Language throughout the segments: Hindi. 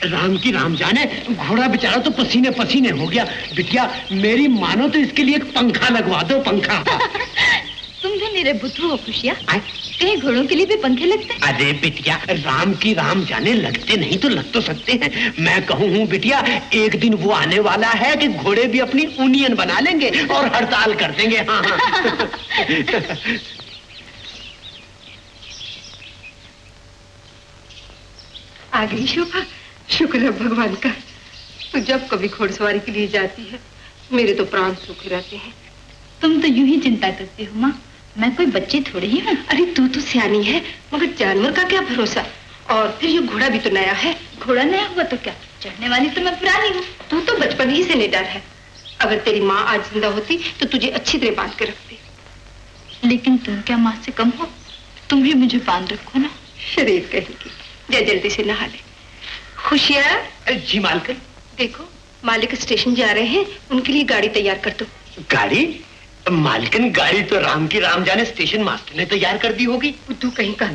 राम की राम जाने, घोड़ा बेचारा तो पसीने पसीने हो गया। बिटिया मेरी मानो तो इसके लिए एक पंखा लगवा दो, पंखा। तुम भी मेरे बुद्धू हो खुशिया, कहीं घोड़ों के लिए भी पंखे लगते हैं? अरे बिटिया राम की राम जाने, लगते नहीं तो लग तो सकते हैं। मैं कहूँ हूँ बिटिया, एक दिन वो आने वाला है कि घोड़े भी अपनी यूनियन बना लेंगे और हड़ताल कर देंगे। हाँ हाँ। आ गई शोभा, शुक्र है भगवान का। तू जब कभी घोड़सवारी के लिए जाती है मेरे तो प्राण सूखे रहते हैं। तुम तो यूं ही चिंता करती हो माँ, मैं कोई बच्ची थोड़ी ही हूँ। अरे तू तो सियानी है, मगर जानवर का क्या भरोसा। और फिर ये घोड़ा भी तो नया है। घोड़ा नया हुआ तो क्या, चढ़ने वाली तो मैं पुरानी हूँ। तू तो बचपन ही से निडर है। अगर तेरी माँ आज जिंदा होती तो तुझे अच्छी तरह बांध के रखती। लेकिन तुम क्या माँ से कम हो, तुम भी मुझे बांध रखो ना। शरीफ कहेगी, जा जल्दी से नहा ले। खुशियाँ। जी मालकिन। देखो मालिक स्टेशन जा रहे हैं, उनके लिए गाड़ी तैयार कर दो। गाड़ी? मालकिन गाड़ी तो राम की राम जाने स्टेशन मास्टर ने तैयार कर दी होगी। तू कहीं का?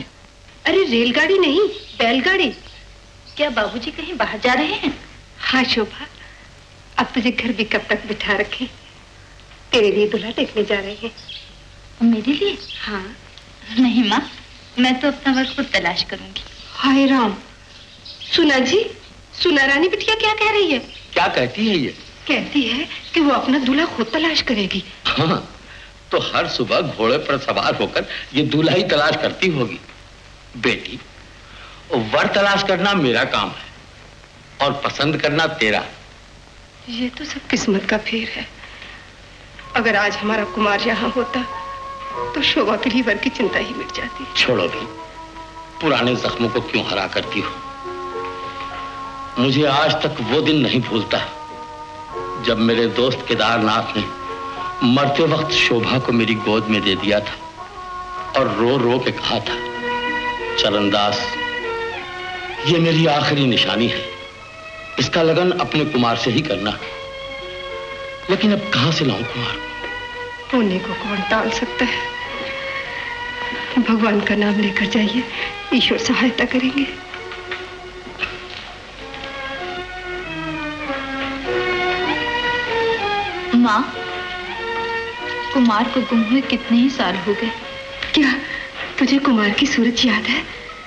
अरे रेलगाड़ी नहीं, बैलगाड़ी। क्या बाबूजी कहीं बाहर जा रहे हैं? हाँ शोभा, अब तुझे घर भी कब तक बिठा रखे। तेरे लिए दूल्हा देखने जा रहे हैं। मेरे लिए? हाँ। नहीं माँ, मैं तो अपना वर्क खुद तलाश करूंगी। हाय राम। सुना जी, सुना रानी बिटिया क्या कह रही है? क्या कहती है ये? कहती है कि वो अपना दूल्हा खुद तलाश करेगी। हाँ, तो हर सुबह घोड़े पर सवार होकर ये दूल्हा ही तलाश करती होगी। बेटी, वर तलाश करना मेरा काम है और पसंद करना तेरा। ये तो सब किस्मत का फेर है। अगर आज हमारा कुमार यहाँ होता तो शोभा के लिए वर की चिंता ही मिट जाती। छोड़ो भी, पुराने जख्मों को क्यों हरा करती हो। मुझे आज तक वो दिन नहीं भूलता जब मेरे दोस्त केदारनाथ ने मरते वक्त शोभा को मेरी गोद में दे दिया था और रो रो के कहा था, चरणदास, ये मेरी आखिरी निशानी है, इसका लगन अपने कुमार से ही करना। लेकिन अब कहां से लाऊं कुमार को? होने को कौन टाल सकता है। भगवान का नाम लेकर जाइए, ईश्वर सहायता करेंगे। माँ, कुमार को गुम हुए कितने ही साल हो गए। क्या तुझे कुमार की सूरत याद है?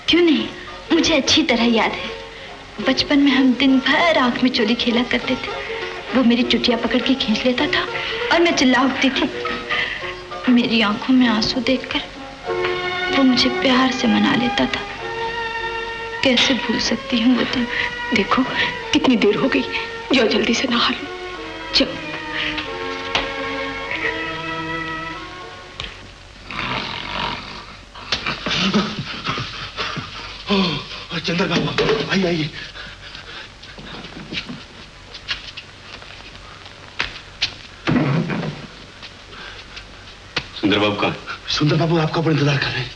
क्यों नहीं, मुझे अच्छी तरह याद है। बचपन में हम दिन भर आंख में चोली खेला करते थे। वो मेरी चुटिया पकड़ के खींच लेता था और मैं चिल्ला उठती थी। मेरी आंखों में आंसू देखकर वो मुझे प्यार से मना लेता था। कैसे भूल सकती हूँ वो दिन। देखो कितनी देर हो गई, जाओ जल्दी से नहा लो। जाओ। चंद्र बाबू आइए आइए। सुंदर बाबू कहाँ? सुंदर बाबू आपका ऊपर इंतजार कर रहे हैं।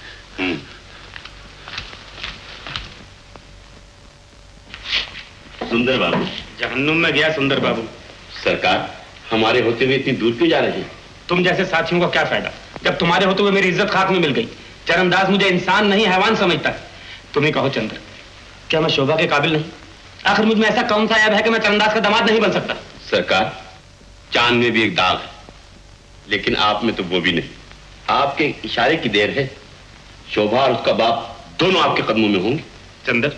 सुंदर बाबू? जहन्नुम में गया सुंदर बाबू। सरकार, हमारे होते हुए इतनी दूर क्यों जा रहे हैं? तुम जैसे साथियों का क्या फायदा, जब तुम्हारे होते हुए मेरी इज्जत खाक में मिल गई। चरणदास मुझे इंसान नहीं हैवान समझता है। तुम ही कहो चंद्र, क्या मैं शोभा के काबिल नहीं? आखिर मुझ में ऐसा कौन सा ऐब है कि मैं चरणदास का दामाद नहीं बन सकता? सरकार, चांद में भी एक दाग है, लेकिन आप में तो वो भी नहीं। आपके इशारे की देर है। शोभा और उसका बाप दोनों आपके कदमों में होंगे। चंद्र,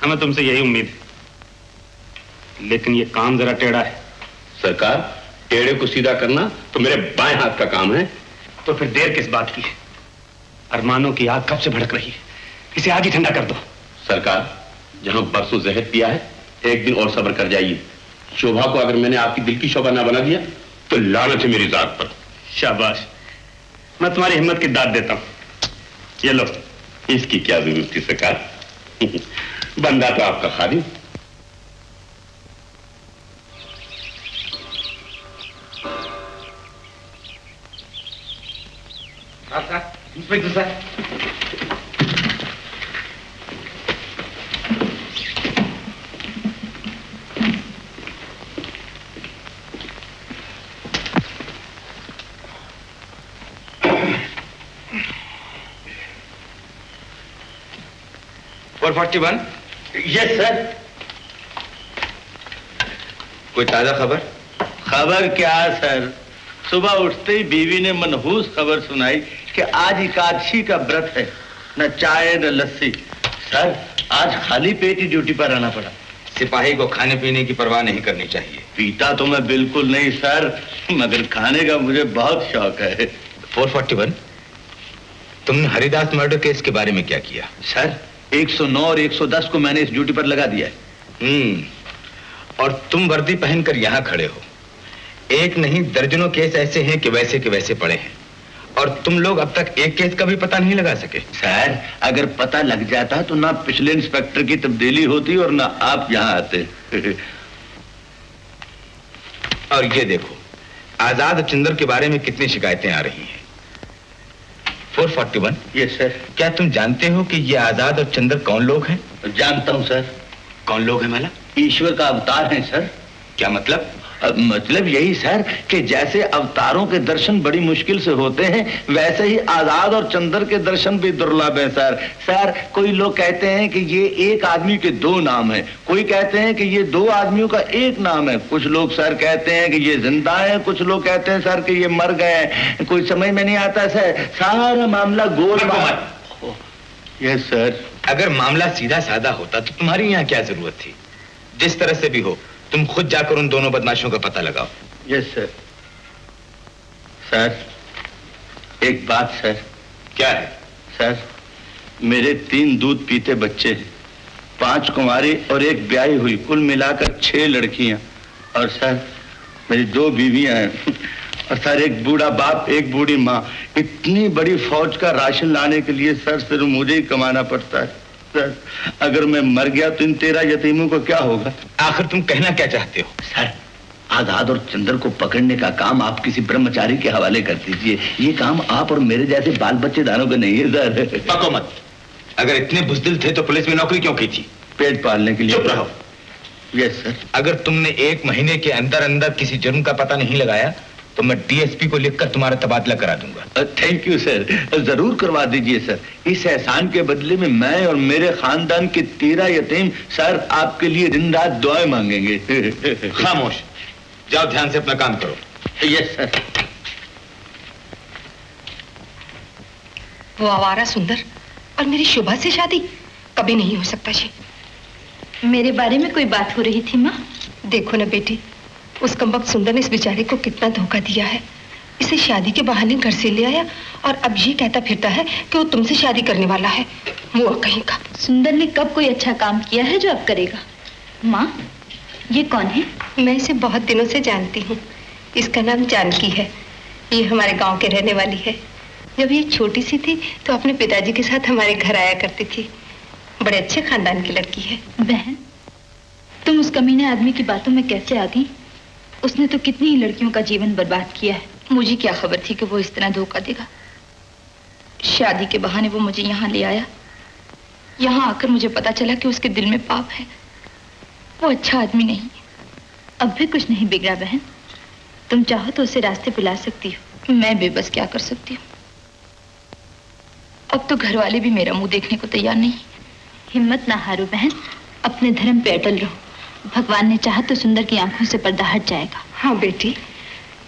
हमें तुमसे यही उम्मीद है, लेकिन ये काम जरा टेढ़ा है। सरकार, टेढ़े को सीधा करना तो मेरे बाएं हाथ का काम है। तो फिर देर किस बात की है? अरमानों की आग कब से भड़क रही है, इसे आग ही ठंडा कर दो। सरकार, जहां बरसों जहर पिया है, एक दिन और सब्र कर जाइए। शोभा को अगर मैंने आपकी दिल की शोभा ना बना दिया तो लानत है मेरी जात पर। शाबाश, मैं तुम्हारी हिम्मत की दाद देता हूं। ये लो। इसकी क्या जरूरत थी सरकार? बंदा तो आपका खादिम। इंस्पेक्टर साहब, यस सर। कोई ताजा खबर? खबर क्या सर, सुबह उठते ही बीवी ने मनहूस खबर सुनाई कि आज एकादशी का व्रत है, न चाय न लस्सी। सर आज खाली पेट ही ड्यूटी पर आना पड़ा। सिपाही को खाने पीने की परवाह नहीं करनी चाहिए। पीता तो मैं बिल्कुल नहीं सर, मगर खाने का मुझे बहुत शौक है। 441, तुमने हरिदास मर्डर केस के बारे में क्या किया? सर 109 और 110 को मैंने इस ड्यूटी पर लगा दिया है। और तुम वर्दी पहनकर यहाँ खड़े हो। एक नहीं दर्जनों केस ऐसे हैं कि वैसे पड़े हैं, और तुम लोग अब तक एक केस का भी पता नहीं लगा सके। सर अगर पता लग जाता तो ना पिछले इंस्पेक्टर की तब्दीली होती और ना आप यहाँ आते। और ये देखो, आजाद और चंद्र के बारे में कितनी शिकायतें आ रही हैं। 441, यस सर। क्या तुम जानते हो कि ये आजाद और चंद्र कौन लोग हैं? जानता हूँ सर। कौन लोग हैं माला? ईश्वर का अवतार है सर। क्या मतलब? मतलब यही सर कि जैसे अवतारों के दर्शन बड़ी मुश्किल से होते हैं, वैसे ही आजाद और चंद्र के दर्शन भी दुर्लभ हैं सर। सर कोई लोग कहते हैं कि ये एक आदमी के दो नाम हैं, कोई कहते हैं कि ये दो आदमियों का एक नाम है, कुछ लोग सर कहते हैं कि ये जिंदा है, कुछ लोग कहते हैं सर कि ये मर गए। कोई समझ में नहीं आता सर, सारा मामला गोल। Yes sir. अगर मामला सीधा साधा होता तो तुम्हारी यहाँ क्या जरूरत थी? जिस तरह से भी हो तुम खुद जाकर उन दोनों बदमाशों का पता लगाओ। Yes sir. सर एक बात सर। क्या है? सर मेरे 3 दूध पीते बच्चे हैं, 5 कुंवारी और 1 ब्याही हुई, कुल मिलाकर 6 लड़कियां। और सर मेरी 2 बीवियां हैं, और सर एक बूढ़ा बाप, एक बूढ़ी माँ। इतनी बड़ी फौज का राशन लाने के लिए सर सिर्फ मुझे ही कमाना पड़ता है। सर अगर मैं मर गया तो इन 13 यतीमों को क्या होगा? आखिर तुम कहना क्या चाहते हो? सर आजाद और चंद्र को पकड़ने का काम आप किसी ब्रह्मचारी के हवाले कर दीजिए। ये काम आप और मेरे जैसे बाल बच्चेदारों का नहीं है सर। पको मत। अगर इतने बुज़दिल थे तो पुलिस में नौकरी क्यों की थी? पेट पालने के लिए। चुप रहो। Yes sir. अगर तुमने 1 महीने के अंदर अंदर किसी जुर्म का पता नहीं लगाया तो मैं डीएसपी को लिखकर तुम्हारा तबादला करा दूंगा। थैंक यू सर, जरूर करवा दीजिए सर। इस एहसान के बदले में मैं और मेरे खानदान के 13 यतीम सर आपके लिए दिन रात दुआएं मांगेंगे। खामोश, जाओ ध्यान से अपना काम करो। Yes sir. वो आवारा सुंदर और मेरी शोभा से शादी कभी नहीं हो सकता जी। मेरे बारे में कोई बात हो रही थी माँ? देखो ना बेटी, उस कमबख्त सुंदर ने इस बेचारे को कितना धोखा दिया है। इसे शादी के बहाने घर से ले आया और अब ये कहता फिरता है कि वो तुमसे शादी करने वाला है। मुआ कहीं का। सुंदर ने कब कोई अच्छा काम किया है जो अब करेगा? माँ ये कौन है? मैं इसे बहुत दिनों से जानती हूँ। इसका नाम जानकी है। ये हमारे गांव के रहने वाली है। जब ये छोटी सी थी तो अपने पिताजी के साथ हमारे घर आया करती थी। बड़े अच्छे खानदान की लड़की है। बहन तुम उस कमीने आदमी की बातों में कैसे आ गई? उसने तो कितनी ही लड़कियों का जीवन बर्बाद किया है। मुझे क्या खबर थी कि वो इस तरह धोखा देगा। शादी के बहाने वो मुझे यहाँ ले आया। यहाँ आकर मुझे पता चला कि उसके दिल में पाप है। वो अच्छा आदमी नहीं। अब भी कुछ नहीं बिगड़ा बहन। तुम चाहो तो उसे रास्ते पे ला सकती हो। मैं बेबस क्या कर सकती हूँ? अब तो घर वाले भी मेरा मुंह देखने को तैयार नहीं। हिम्मत ना हारो बहन, अपने धर्म पे अटल रहो। भगवान ने चाहा तो सुंदर की आंखों से पर्दा हट जाएगा। हाँ बेटी,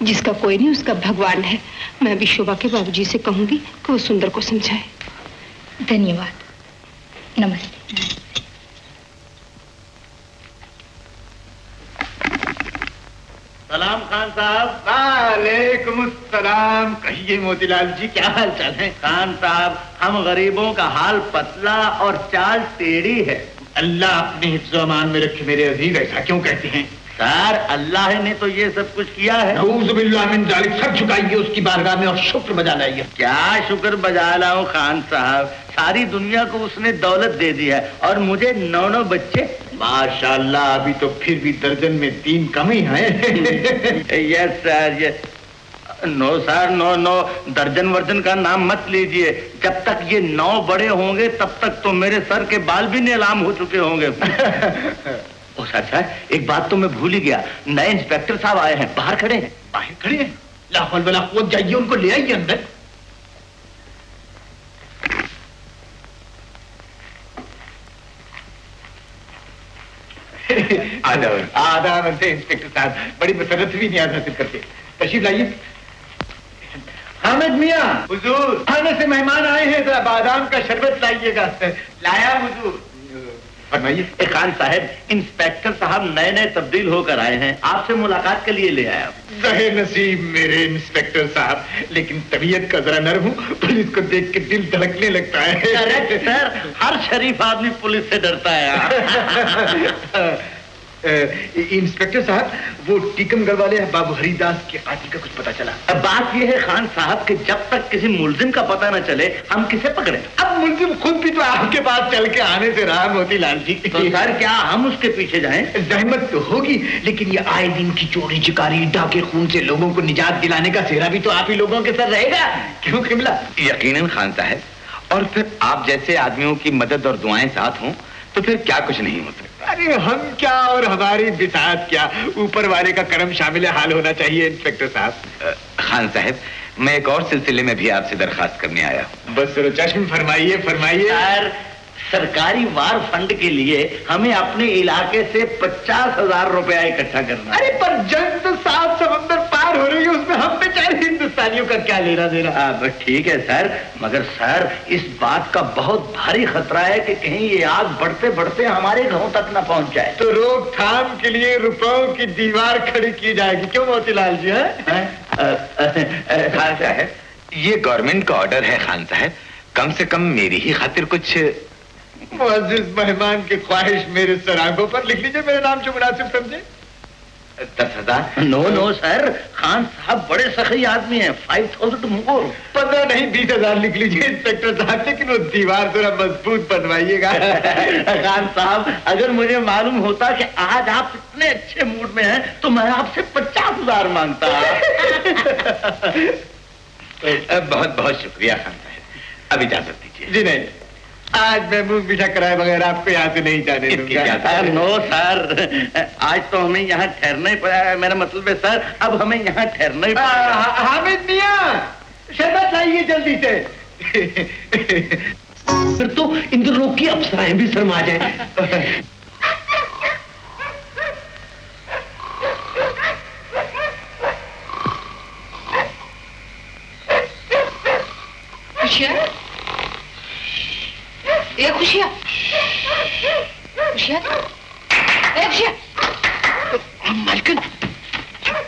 जिसका कोई नहीं उसका भगवान है। मैं भी शोभा के बाबूजी से कहूंगी कि वो सुंदर को समझाए। धन्यवाद। नमस्ते। सलाम खान साहब। वालेकुम सलाम। कहिए मोतीलाल जी क्या हाल चाल है? खान साहब हम गरीबों का हाल पतला और चाल टेढ़ी है। अल्लाह अपने हिफ्ज़ो अमान में रखे मेरे अजीज। ऐसा क्यों कहते हैं? सर अल्लाह ने तो ये सब कुछ किया है। नऊज़ बिल्लाह मिन ज़ालिक। सर झुकाइए उसकी बारगाह में और शुक्र बजा लाइए। क्या शुक्र बजा लाऊं खान साहब? सारी दुनिया को उसने दौलत दे दी है और मुझे 9 बच्चे। माशाअल्लाह, अभी तो फिर भी दर्जन में 3 कम ही हैं। Yes sir. यस। 9 सर, 9 दर्जन वर्जन का नाम मत लीजिए। जब तक ये 9 बड़े होंगे तब तक तो मेरे सर के बाल भी नीलाम हो चुके होंगे। ओ सर एक बात तो मैं भूल ही गया। नए इंस्पेक्टर साहब आए हैं, बाहर खड़े हैं। बाहर खड़े हैं? ला हौल वला कुव्वत, जाइए उनको ले आइए अंदर। आदाब से इंस्पेक्टर साहब, बड़ी मसरत भी नहीं हासिल करके। तशरीफ लाइए। हामिद मियाँ, हुजूर, खाने से मेहमान आए हैं, जरा बादाम का शरबत लाइएगा। लाया हुजूर। फरमाइए। खान साहब, इंस्पेक्टर साहब नए नए तब्दील होकर आए हैं, आपसे मुलाकात के लिए ले आया। जहे नसीब मेरे इंस्पेक्टर साहब, लेकिन तबीयत का जरा नर्म हूँ, पुलिस को देख के दिल धड़कने लगता है। करेक्ट सर, हर शरीफ आदमी पुलिस से डरता है। इंस्पेक्टर साहब, वो टीकमगढ़ वाले बाबू हरिदास के कातिल का कुछ पता चला? बात यह है खान साहब कि जब तक किसी मुल्जिम का पता न चले हम किसे पकड़े? अब मुल्जिम खुद भी तो आपके पास चल के आने से रहा मोतीलाल जी। तो सर क्या हम उसके पीछे जाएं? जहमत तो होगी, लेकिन ये आए दिन की चोरी चिकारी डाके खून से लोगों को निजात दिलाने का सेहरा भी तो आप ही लोगों के सर रहेगा, क्यों किमला? यकीनन खान साहब, और फिर आप जैसे आदमियों की मदद और दुआएं साथ हों तो फिर क्या कुछ नहीं होता। अरे हम क्या और हमारी बिसात क्या, ऊपर वाले का करम शामिल हाल होना चाहिए इंस्पेक्टर साहब। खान साहब, मैं एक और सिलसिले में भी आपसे दरखास्त करने आया हूँ। बस चश्म फरमाइए फरमाइए। सर, सरकारी वार फंड के लिए हमें अपने इलाके से 50,000 रुपया इकट्ठा करना। अरे पर जंग तो 7 समंदर पार हो रही है, उसमें हम बेचारे हिंदुस्तानियों का क्या लेना देना। बस ठीक है सर, मगर सर इस बात का बहुत भारी खतरा है कि कहीं ये आग बढ़ते बढ़ते हमारे घरों तक न पहुंच जाए। तो रोकथाम के लिए रुपयों की दीवार खड़ी की जाएगी, क्यों मोतीलाल जी? खान साहब, ये गवर्नमेंट का ऑर्डर है खान साहब, कम से कम मेरी ही खातिर कुछ। मुअज़्ज़िज़ मेहमान की ख्वाहिश मेरे सरागों पर लिख लीजिए, मेरे नाम जो मुनासिब समझे। 10,000? नो सर, खान साहब बड़े सखी आदमी हैं, 5,000 मोर। 15 नहीं 20,000 लिख लीजिए इंस्पेक्टर साहब, लेकिन वो दीवार जरा मजबूत बनवाइएगा। खान साहब, अगर मुझे मालूम होता कि आज आप इतने अच्छे मूड में हैं तो मैं आपसे 50,000 मांगता। बहुत बहुत शुक्रिया खान साहब, अब इजाजत दीजिए। जी नहीं, आज मैं मुंह मीठा कराए बगैर आपको यहाँ से नहीं जाने दूंगा। नो सर, आज तो हमें यहाँ ठहरना ही पड़ा है। मेरा मतलब है सर, अब हमें यहाँ ठहरना ही पड़ा। हामिद मियाँ, शरबत लाइए जल्दी से। फिर तो इंद्रलोक की अप्सराएं भी शर्मा जाए। खुशिया, खुशिया, खुशिया, खुशिया। मालकिन,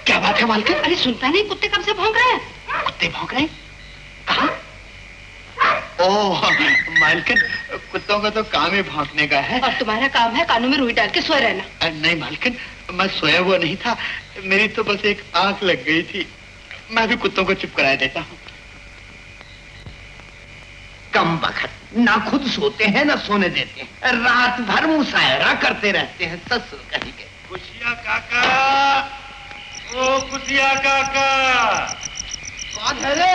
क्या बात है मालकिन? अरे सुनता नहीं, कुत्ते कब से भौंक रहे हैं? कुत्ते भौंक रहे हैं? कहाँ? ओह मालकिन, कुत्तों का तो काम ही भौंकने का है। और तुम्हारा काम है कानों में रुई डाल के सोए रहना। नहीं मालकिन, मैं सोया हुआ नहीं था, मेरी तो बस एक आंख लग गई थी। मैं भी कुत्तों को चुप कराया देता हूँ। कम बखत, ना खुद सोते हैं ना सोने देते हैं, रात भर मुशायरा करते रहते हैं। ससुर कहीं के। खुशिया काका, ओ खुशिया काका। कौन है रे?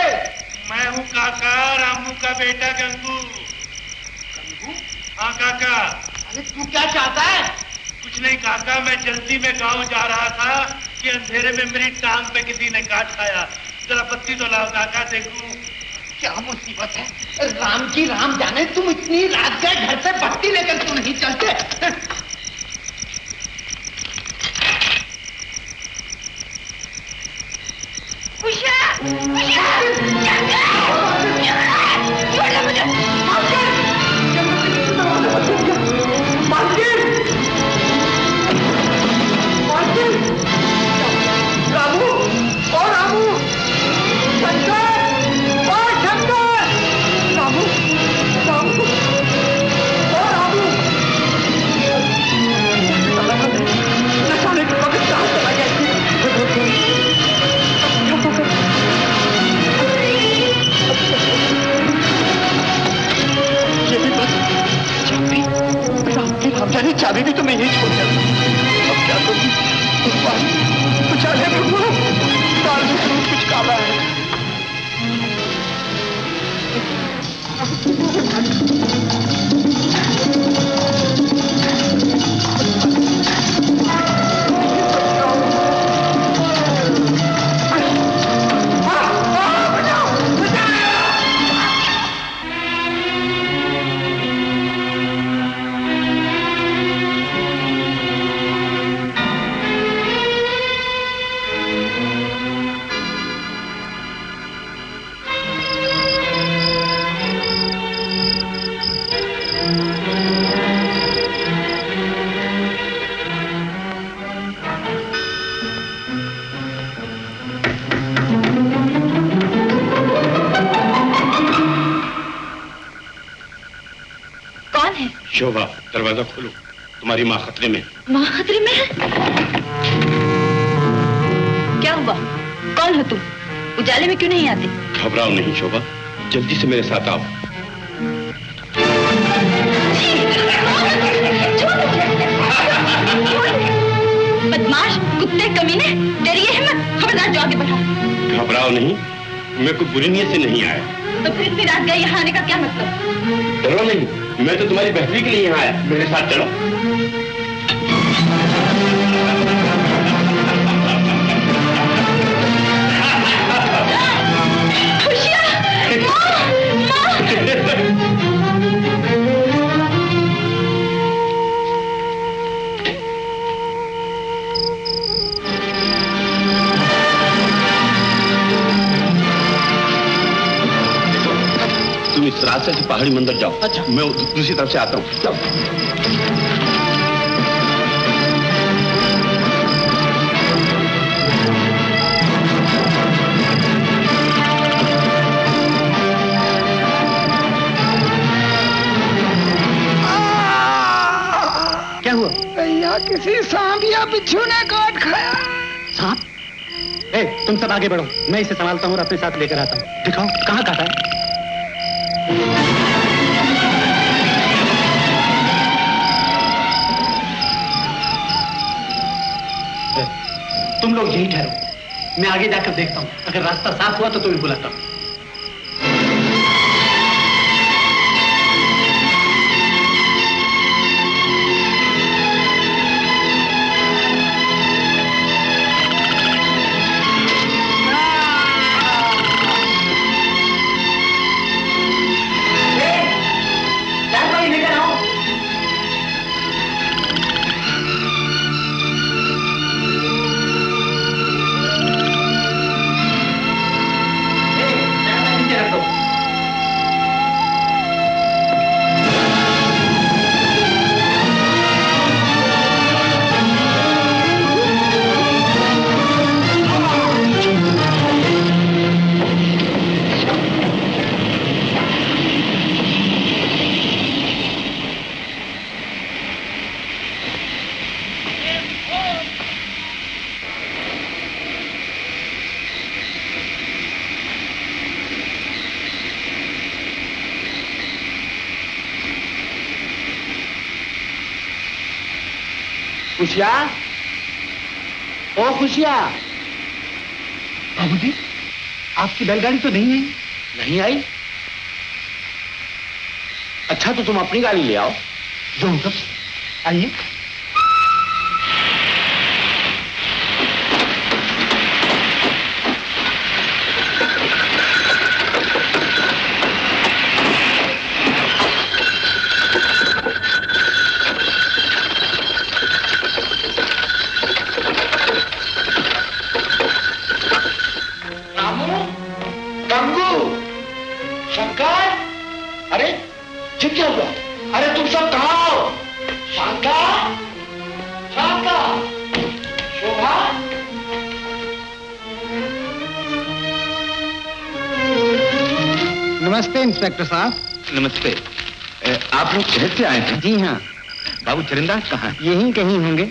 मैं हूँ काका, रामू का बेटा गंगू। गंगू? हाँ काका। अरे तू क्या चाहता है? कुछ नहीं काका, मैं जल्दी में गांव जा रहा था कि अंधेरे में मेरी टांग पे किसी ने काट खाया। जरा बत्ती तो लाओ काका, देखूं। क्या मुसीबत है? राम की राम जाने, तुम इतनी रात गए घर से बत्ती लेकर क्यों नहीं चलते? रामू, ओ रामू, शंकर, ओ शंकर, रामू, रामू, ओ रामू। नशाने के वक्त कहाँ चला गया? ये भी बस चाबी, राम जाने चाबी भी तो मैं यही छोड़ दिया। अब क्या करूं? कुछ आगे भगवान, दाल में जरूर कुछ काला है। शोभा, दरवाजा खोलो, तुम्हारी माँ खतरे में। माँ खतरे में है? क्या हुआ? कौन हो तुम? उजाले में क्यों नहीं आते? घबराओ नहीं शोभा, जल्दी से मेरे साथ आओ। बदमाश, कुत्ते, कमीने, तेरी ये हिम्मत! खबरदार, जो आगे बढ़ा। घबराओ नहीं, मैं कोई बुरी नीयत से नहीं आया। तो फिर इतनी रात गए यहाँ आने का क्या मतलब? डरो नहीं, मैं तो तुम्हारी बेहतरी के लिए यहाँ आया। मेरे साथ चलो। खुशियाँ! माँ! माँ! तुम इस रास्ते से पहाड़ी मंदिर जाओ। अच्छा। मैं दूसरी तरफ से आता हूँ। जाओ। क्या हुआ? भैया, किसी सांप या बिच्छू ने काट खाया। सांप? तुम सब आगे बढ़ो, मैं इसे संभालता हूँ और अपने साथ लेकर आता हूँ। दिखाओ कहाँ काटा है। तुम लोग यहीं ठहरो, मैं आगे जाकर देखता हूँ। अगर रास्ता साफ हुआ तो तुम्हें बुलाता हूँ। खुशिया, ओ खुशिया। बाबूजी, आपकी बैलगाड़ी तो नहीं आई? नहीं आई? अच्छा तो तुम अपनी गाड़ी ले आओ। जो मतलब, आइए। नमस्ते इंस्पेक्टर साहब। नमस्ते। आप लोग शहर से आए हैं? जी हाँ। बाबू चरणदास कहाँ है? यहीं कहीं होंगे।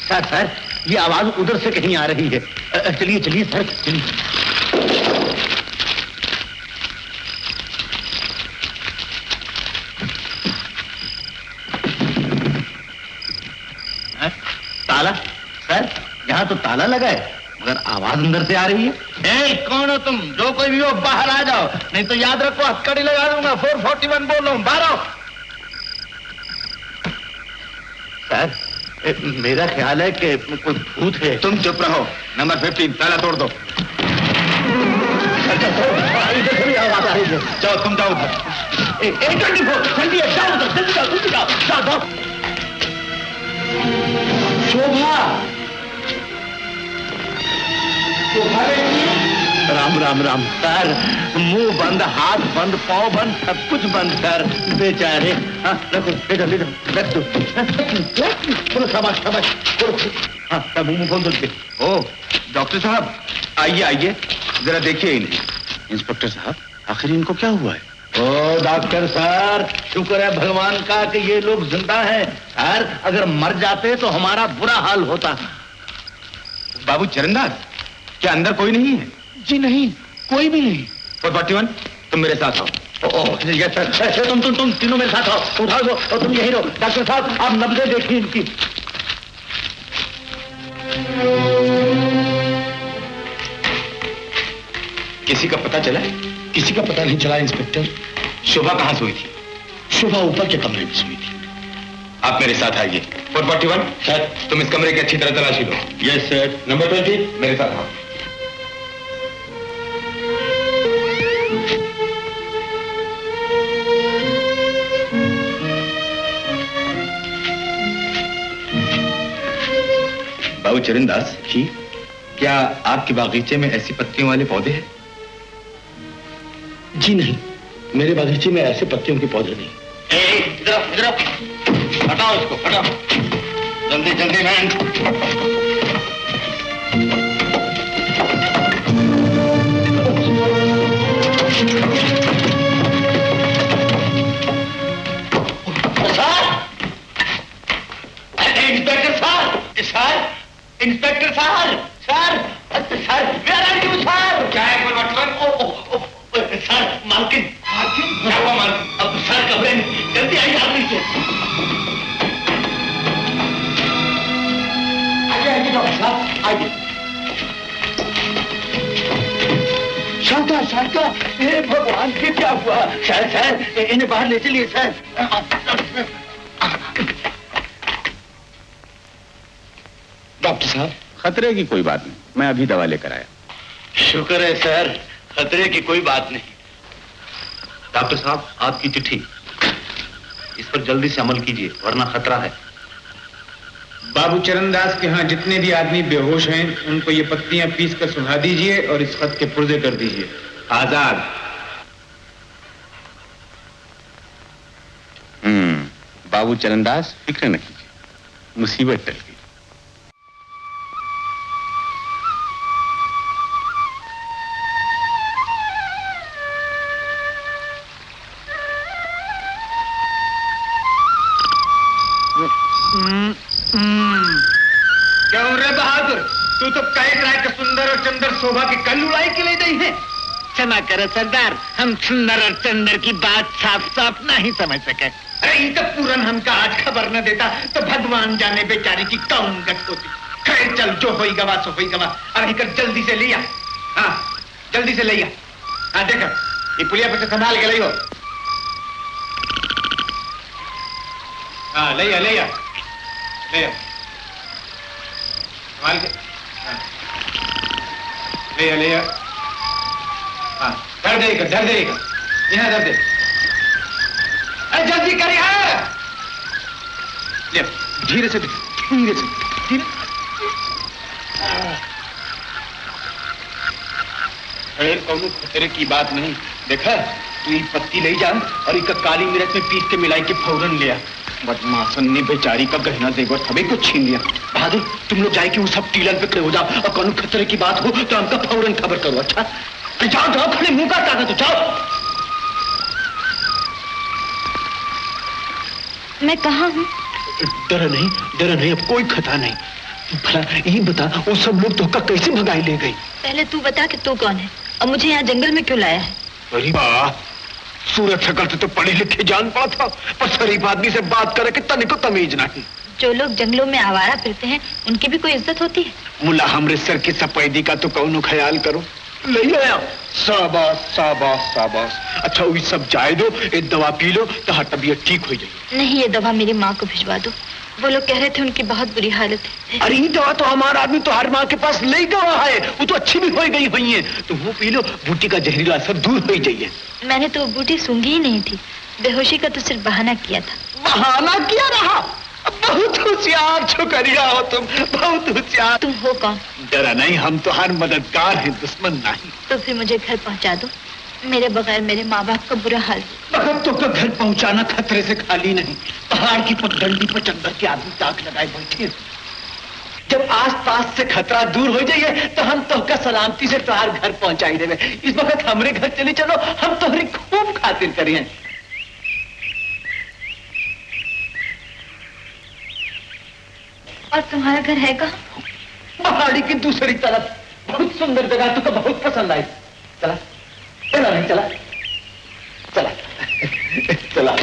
सर, ये आवाज उधर से कहीं आ रही है। चलिए चलिए सर, चलिए। ताला? सर, यहाँ तो ताला लगा है, मगर आवाज अंदर से आ रही है। कौन हो तुम? जो कोई भी हो बाहर आ जाओ, नहीं तो याद रखो हथकड़ी लगा दूंगा। 441 बोल रहा हूँ, बाहर आओ। सर, मेरा ख्याल है कि कोई भूत है। तुम चुप रहो। नंबर 15 ताला तोड़ दो। जाओ तुम जाओ उधर। 24 जल्दी जाओ उधर, जल्दी जाओ, जल्दी जाओ, जाओ जाओ। शोभा, शोभा बेटी, राम राम राम। सर मुंह बंद, हाथ बंद, पाँव बंद, सब कुछ बंद सर। बेचारे। हाँ रखो, ले जाओ, रख दो। चलो शाबाश शाबाश। हाँ मुंह खोल दो। ओ डॉक्टर साहब, आइए आइए, जरा देखिए इन्हें। इंस्पेक्टर साहब, आखिर इनको क्या हुआ है? ओ डॉक्टर सर, शुक्र है भगवान का कि ये लोग जिंदा हैं। सर अगर मर जाते तो हमारा बुरा हाल होता। बाबू चरणदास, क्या अंदर कोई नहीं है? जी नहीं, कोई भी नहीं। 441, तुम मेरे साथ आओ। Yes sir. तुम तीनों मेरे साथ आओ। उठाओ दो और तुम यही रहो। डॉक्टर साहब आप नब्जें देखिए इनकी। किसी का पता चला? किसी का पता नहीं चला इंस्पेक्टर। शोभा कहाँ सोई थी? शोभा ऊपर के कमरे में सोई थी। आप मेरे साथ आइए। 441 सर, तुम इस कमरे की अच्छी तरह तलाशी लो। Yes sir. नंबर 20 मेरे साथ आओ। बाबू चरणदास जी, क्या आपके बागीचे में ऐसी पत्तियों वाले पौधे हैं? जी नहीं, मेरे बागीचे में ऐसे पत्तियों के पौधे नहीं। इधर हटाओ इसको, हटाओ जल्दी जल्दी। मैन इंस्पेक्टर साहब, sir sir where are you sir? क्या है सर मालकिन क्या हुआ मालकिन? अब सर कमरे में, जल्दी आइए आदमी से। आइए डॉक्टर साहब आइए। शांता शांता, हे भगवान के क्या हुआ? सर इन्हें बाहर ले चलिए सर। डॉक्टर साहब, खतरे की कोई बात नहीं, मैं अभी दवा लेकर आया। शुक्र है सर, खतरे की कोई बात नहीं। डॉक्टर साहब, आपकी चिट्ठी, इस पर जल्दी से अमल कीजिए वरना खतरा है। बाबू चरणदास के यहाँ जितने भी आदमी बेहोश हैं उनको ये पत्तियां पीस कर सुना दीजिए और इस खत के पुर्जे कर दीजिए। आजाद। बाबू चरणदास, फिक्र न कीजिए, मुसीबत टल गई। क्यों रे बहादुर, तू तो कह रहा है कि सुंदर और चंदर शोभा की कल उड़ाई के लिए गई है। क्षमा करो सरदार, हम सुंदर और चंदर की बात साफ साफ नहीं समझ सके। अरे ये तो पूरन हमका आज खबर न देता तो भगवान जाने बेचारी की कौन गत होती। खैर चल, जो होई गवा सो होई गवा। अब कर जल्दी से लिया। हाँ जल्दी से लिया। हाँ देखो ये पुलिया पर से संभाल के लियो। हाँ लिया लिया लिया संभाल के। लिया लिया। हाँ धर देगा यहाँ धर दे। अरे जल्दी करिए। ले धीरे से धीरे से धीरे। खैर कौनो खतरे की बात नहीं। देखा तू ये पत्ती ले जा और एक काली मिर्च में पीस के मिलाई के फौरन लिया। बदमाशन ने बेचारी का गहना जेवर सभी को छीन लिया। बहादुर तुम लोग जाए कि वो सब टीलन पे खड़े हो जाओ और कौनो खतरे की बात हो तो हमका फौरन खबर करो। अच्छा जाओ जाओ, खड़े मुंह का ताकत जाओ। मैं कहाँ हूँ? डर नहीं, अब कोई खतरा नहीं। भला यही बता, वो सब लोग तो कैसे भगाई ले गई? पहले तू बता कि तू कौन है और मुझे यहाँ जंगल में क्यों लाया है? अरे वाह, सूरत शकल से तो पढ़े लिखे जान पड़ा था, पर शरीफ आदमी से बात करे कि तनिक को तमीज नहीं। जो लोग जंगलों में आवारा फिरते हैं उनकी भी कोई इज्जत होती है? मुल्ला हमरे सर की सफेदी का तो कौनो ख्याल करो। ले आया। शाबाश शाबाश शाबाश। अच्छा वही सब जाए दो, एक दवा पी लो तो तबीयत ठीक हो जाएगी। नहीं, ये दवा मेरी माँ को भिजवा दो। वो लोग कह रहे थे उनकी बहुत बुरी हालत है। अरे ये दवा तो हमारा आदमी तो हर माँ के पास ले गया है, वो तो अच्छी भी हो गई हुई है, तो वो पी लो, बूटी का जहरीला असर दूर हो जाइए। मैंने तो बूटी सूंघी ही नहीं थी, बेहोशी का तो सिर्फ बहाना किया था। बहाना किया रहा? बहुत होशियार छोकरिया हो तुम, बहुत होशियार। तुम हो कौन? डरा नहीं, हम तो हर मददगार हैं, दुश्मन नहीं। तो फिर मुझे घर पहुंचा दो, मेरे बगैर मेरे माँ बाप का बुरा हाल। मगर तो घर पहुंचाना खतरे से खाली नहीं। पहाड़ की पगडंडी पर चंदर के आदमी ताक लगाए बैठे हैं। जब आसपास से खतरा दूर हो जाइए तो हम तो सलामती से तुम्हार घर पहुंचाई देवे। इस वक्त हमरे घर चले चलो, हम तुम्हारी खूब खातिर करिए। और तुम्हारा घर है कहाँ? पहाड़ी की दूसरी तरफ, बहुत सुंदर जगह, तुमको बहुत पसंद आई। चला चला नहीं, चला चला चला।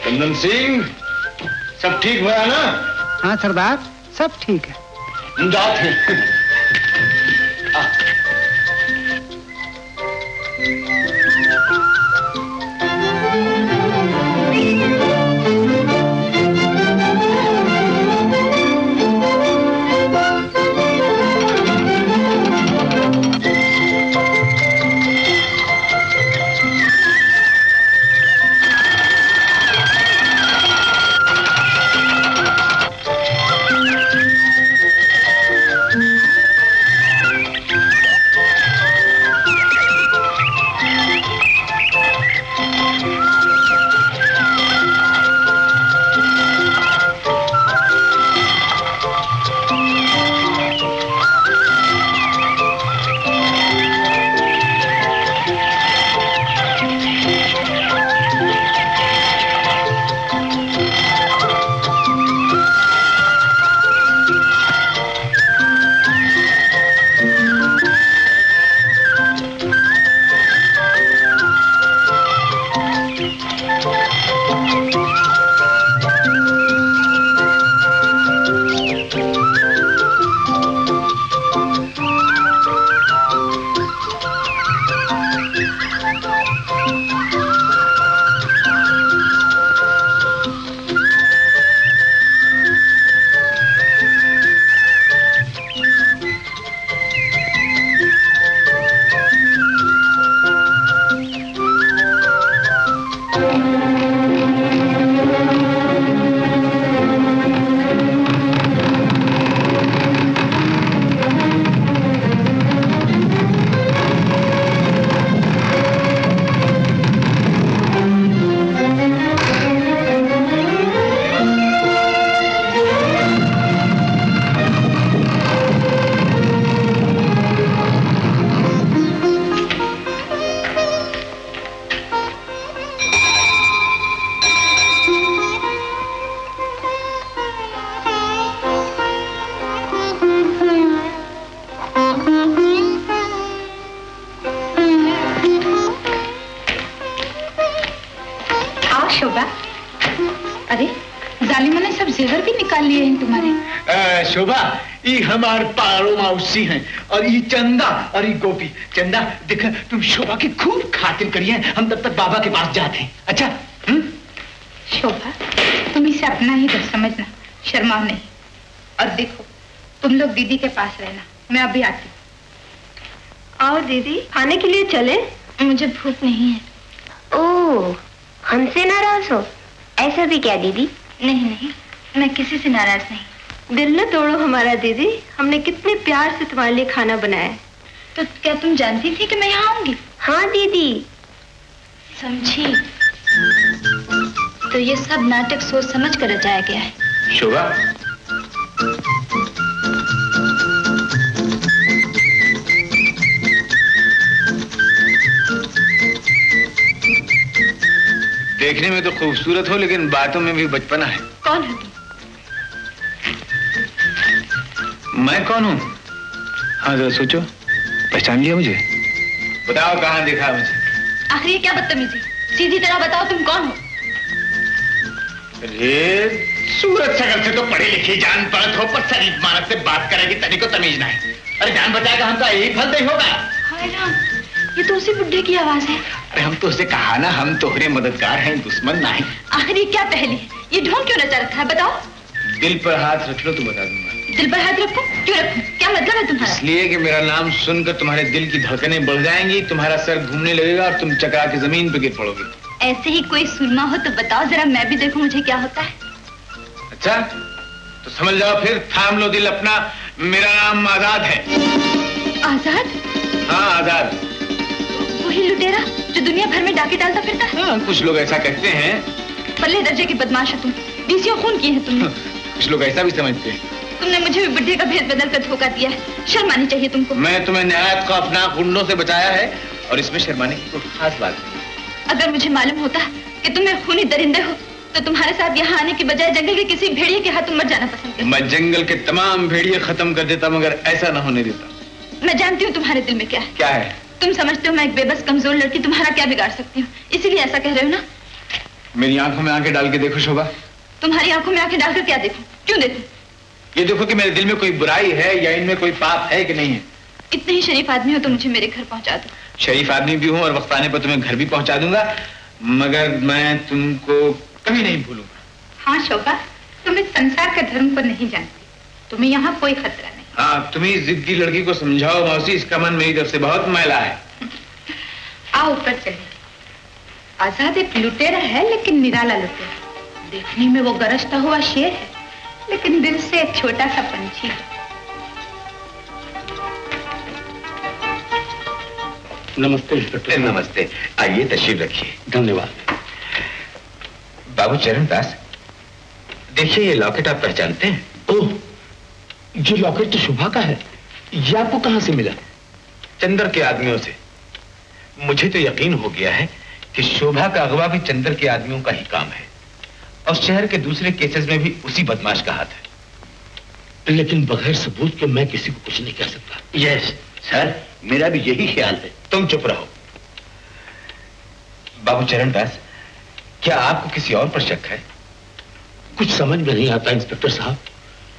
चंदन सिंह, सब ठीक हुआ ना? हाँ सरदार, सब ठीक है। हम जाते हैं। जालिमा ने सब जेवर भी निकाल लिए हैं तुम्हारे। शोभा, ये हमारे पारो मौसी हैं और ये चंदा और ये गोपी। चंदा देख, तुम शोभा की खूब खातिर करिए, हम तब तक बाबा के पास जाते हैं। अच्छा? शोभा, तुम इसे अपना ही घर समझना, शर्माओ नहीं। और देखो, तुम लोग दीदी के पास रहना, मैं अभी आती हूँ। आओ दीदी, खाने के लिए चले? मुझे भूख नहीं है। ओह, हमसे नाराज हो? ऐसा भी क्या दीदी? नहीं नहीं, मैं किसी से नाराज नहीं। दिल न तोड़ो हमारा दीदी, हमने कितने प्यार से तुम्हारे लिए खाना बनाया है। तो क्या तुम जानती थी कि मैं यहाँ आऊंगी? हाँ दीदी। समझी। तो ये सब नाटक सोच समझ कर रचाया गया है। शोभा, देखने में तो खूबसूरत हो, लेकिन बातों में भी बचपना है। कौन है तुम? मैं कौन हूँ? हाँ जरा सोचो, पहचान लिया मुझे? बताओ कहाँ देखा मुझे? आखिर ये क्या बदतमीजी? सीधी तरह बताओ तुम कौन हो? अरे सूरत शक्ल से तो पढ़ी लिखी जान पड़त हो, पर शरीफ मानस से बात करेगी तनिको तमीज नहीं। अरे जान बचाएगा हमका यही फल दे होगा। हाय राम, ये तो उसी बुड्ढे की आवाज है। अरे हम तो उसे कहा ना, हम तोहरे मददगार हैं, दुश्मन नहीं। आखिर ये क्या पहली है? ये ढोंग क्यों नचा रखा है? बताओ। दिल पर हाथ रख लो तो बता दूंगा। दिल पर हाथ रखूं? क्यों रखूं? क्या मतलब है तुम्हारा? इसलिए कि मेरा नाम सुनकर तुम्हारे दिल की धड़कनें बढ़ जाएंगी, तुम्हारा सर घूमने लगेगा और तुम चकरा के जमीन पे गिर पड़ोगे। ऐसे ही कोई सुरमा हो तो बताओ जरा, मैं भी देखूं मुझे क्या होता है। अच्छा तो समझ जाओ फिर, थाम लो दिल अपना, मेरा नाम आजाद है। आजाद? हाँ आजाद। वही लुटेरा जो दुनिया भर में डाके डालता फिरता है? हाँ, कुछ लोग ऐसा कहते हैं। पल्ले दर्जे की बदमाश हो तुम, बीसियों खून किए हैं तुमने। कुछ लोग ऐसा भी समझते हैं। तुमने मुझे भी बुढ़े का भेद बदल कर धोखा दिया है, शर्म आनी चाहिए तुमको। मैं तुम्हें नहायत खौफनाक गुंडों से बचाया है और इसमें शर्माने की कोई खास बात नहीं। अगर मुझे मालूम होता कि तुम खूनी दरिंदे हो तो तुम्हारे साथ यहाँ आने की बजाय जंगल के किसी भेड़िए के हाथ मर जाना पसंद करती। मैं जंगल के तमाम भेड़िए खत्म कर देता, मगर ऐसा न होने देता। मैं जानती हूँ तुम्हारे दिल में क्या है। क्या है? तुम समझते हो मैं एक बेबस कमजोर लड़की तुम्हारा क्या बिगाड़ सकती हूँ, इसीलिए ऐसा कह रहे हो ना? मेरी आंखों में आंखें डाल के देखो शोभा। तुम्हारी आंखों में आंखें डालकर क्या देखूं? क्यों देखूं? ये देखो कि मेरे दिल में कोई बुराई है या इनमें कोई पाप है कि नहीं है। इतने ही शरीफ आदमी हो तो मुझे मेरे घर पहुंचा दो। शरीफ आदमी भी हूँ और वक्त आने पर तुम्हें घर भी पहुंचा दूंगा, मगर मैं तुमको कभी नहीं भूलूंगा। हाँ शोभा, तुम इस संसार का धर्म को नहीं जानती, तुम्हें यहाँ कोई खतरा नहीं। हाँ, तुम ही जिद्दी लड़की को समझाओ मौसी, इसका मन मेरी तरफ से बहुत मैला है। आओ ऊपर चलिए। आजाद एक लुटेरा है, लेकिन निराला लुटेरा। देखने में वो गरजता हुआ शेर है, लेकिन दिल से एक छोटा सा पंछी है। नमस्ते इंस्पेक्टर। नमस्ते, आइए तशरीफ रखिए। धन्यवाद। बाबू चरणदास, देखिए ये लॉकेट आप पहचानते हैं? ओह, ये लॉकेट तो शोभा का है। ये आपको कहां से मिला? चंदर के आदमियों से। मुझे तो यकीन हो गया है कि शोभा का अगवा भी चंदर के आदमियों का ही काम है और शहर के दूसरे केसेस में भी उसी बदमाश का हाथ है। लेकिन बगैर सबूत के मैं किसी को कुछ नहीं कह सकता। यस सर, मेरा भी यही ख्याल है। तुम चुप रहो। बाबू चरणदास, क्या आपको किसी और पर शक है? कुछ समझ में नहीं आता इंस्पेक्टर साहब,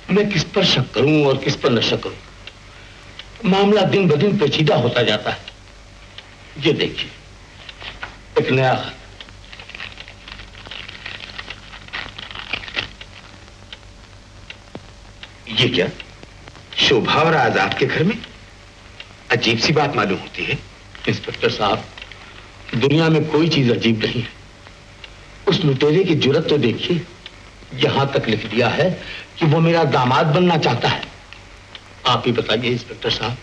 मैं किस पर शक करूं और किस पर न शक करूं। मामला दिन ब दिन पेचीदा होता जाता है। ये देखिए, एक नया खत। ये क्या? शोभा और आजाद के घर में? अजीब सी बात मालूम होती है। इंस्पेक्टर साहब, दुनिया में कोई चीज अजीब नहीं है। उस लुटेरे की जुर्रत तो देखिए, यहां तक लिख दिया है कि वो मेरा दामाद बनना चाहता है। आप ही बताइए इंस्पेक्टर साहब,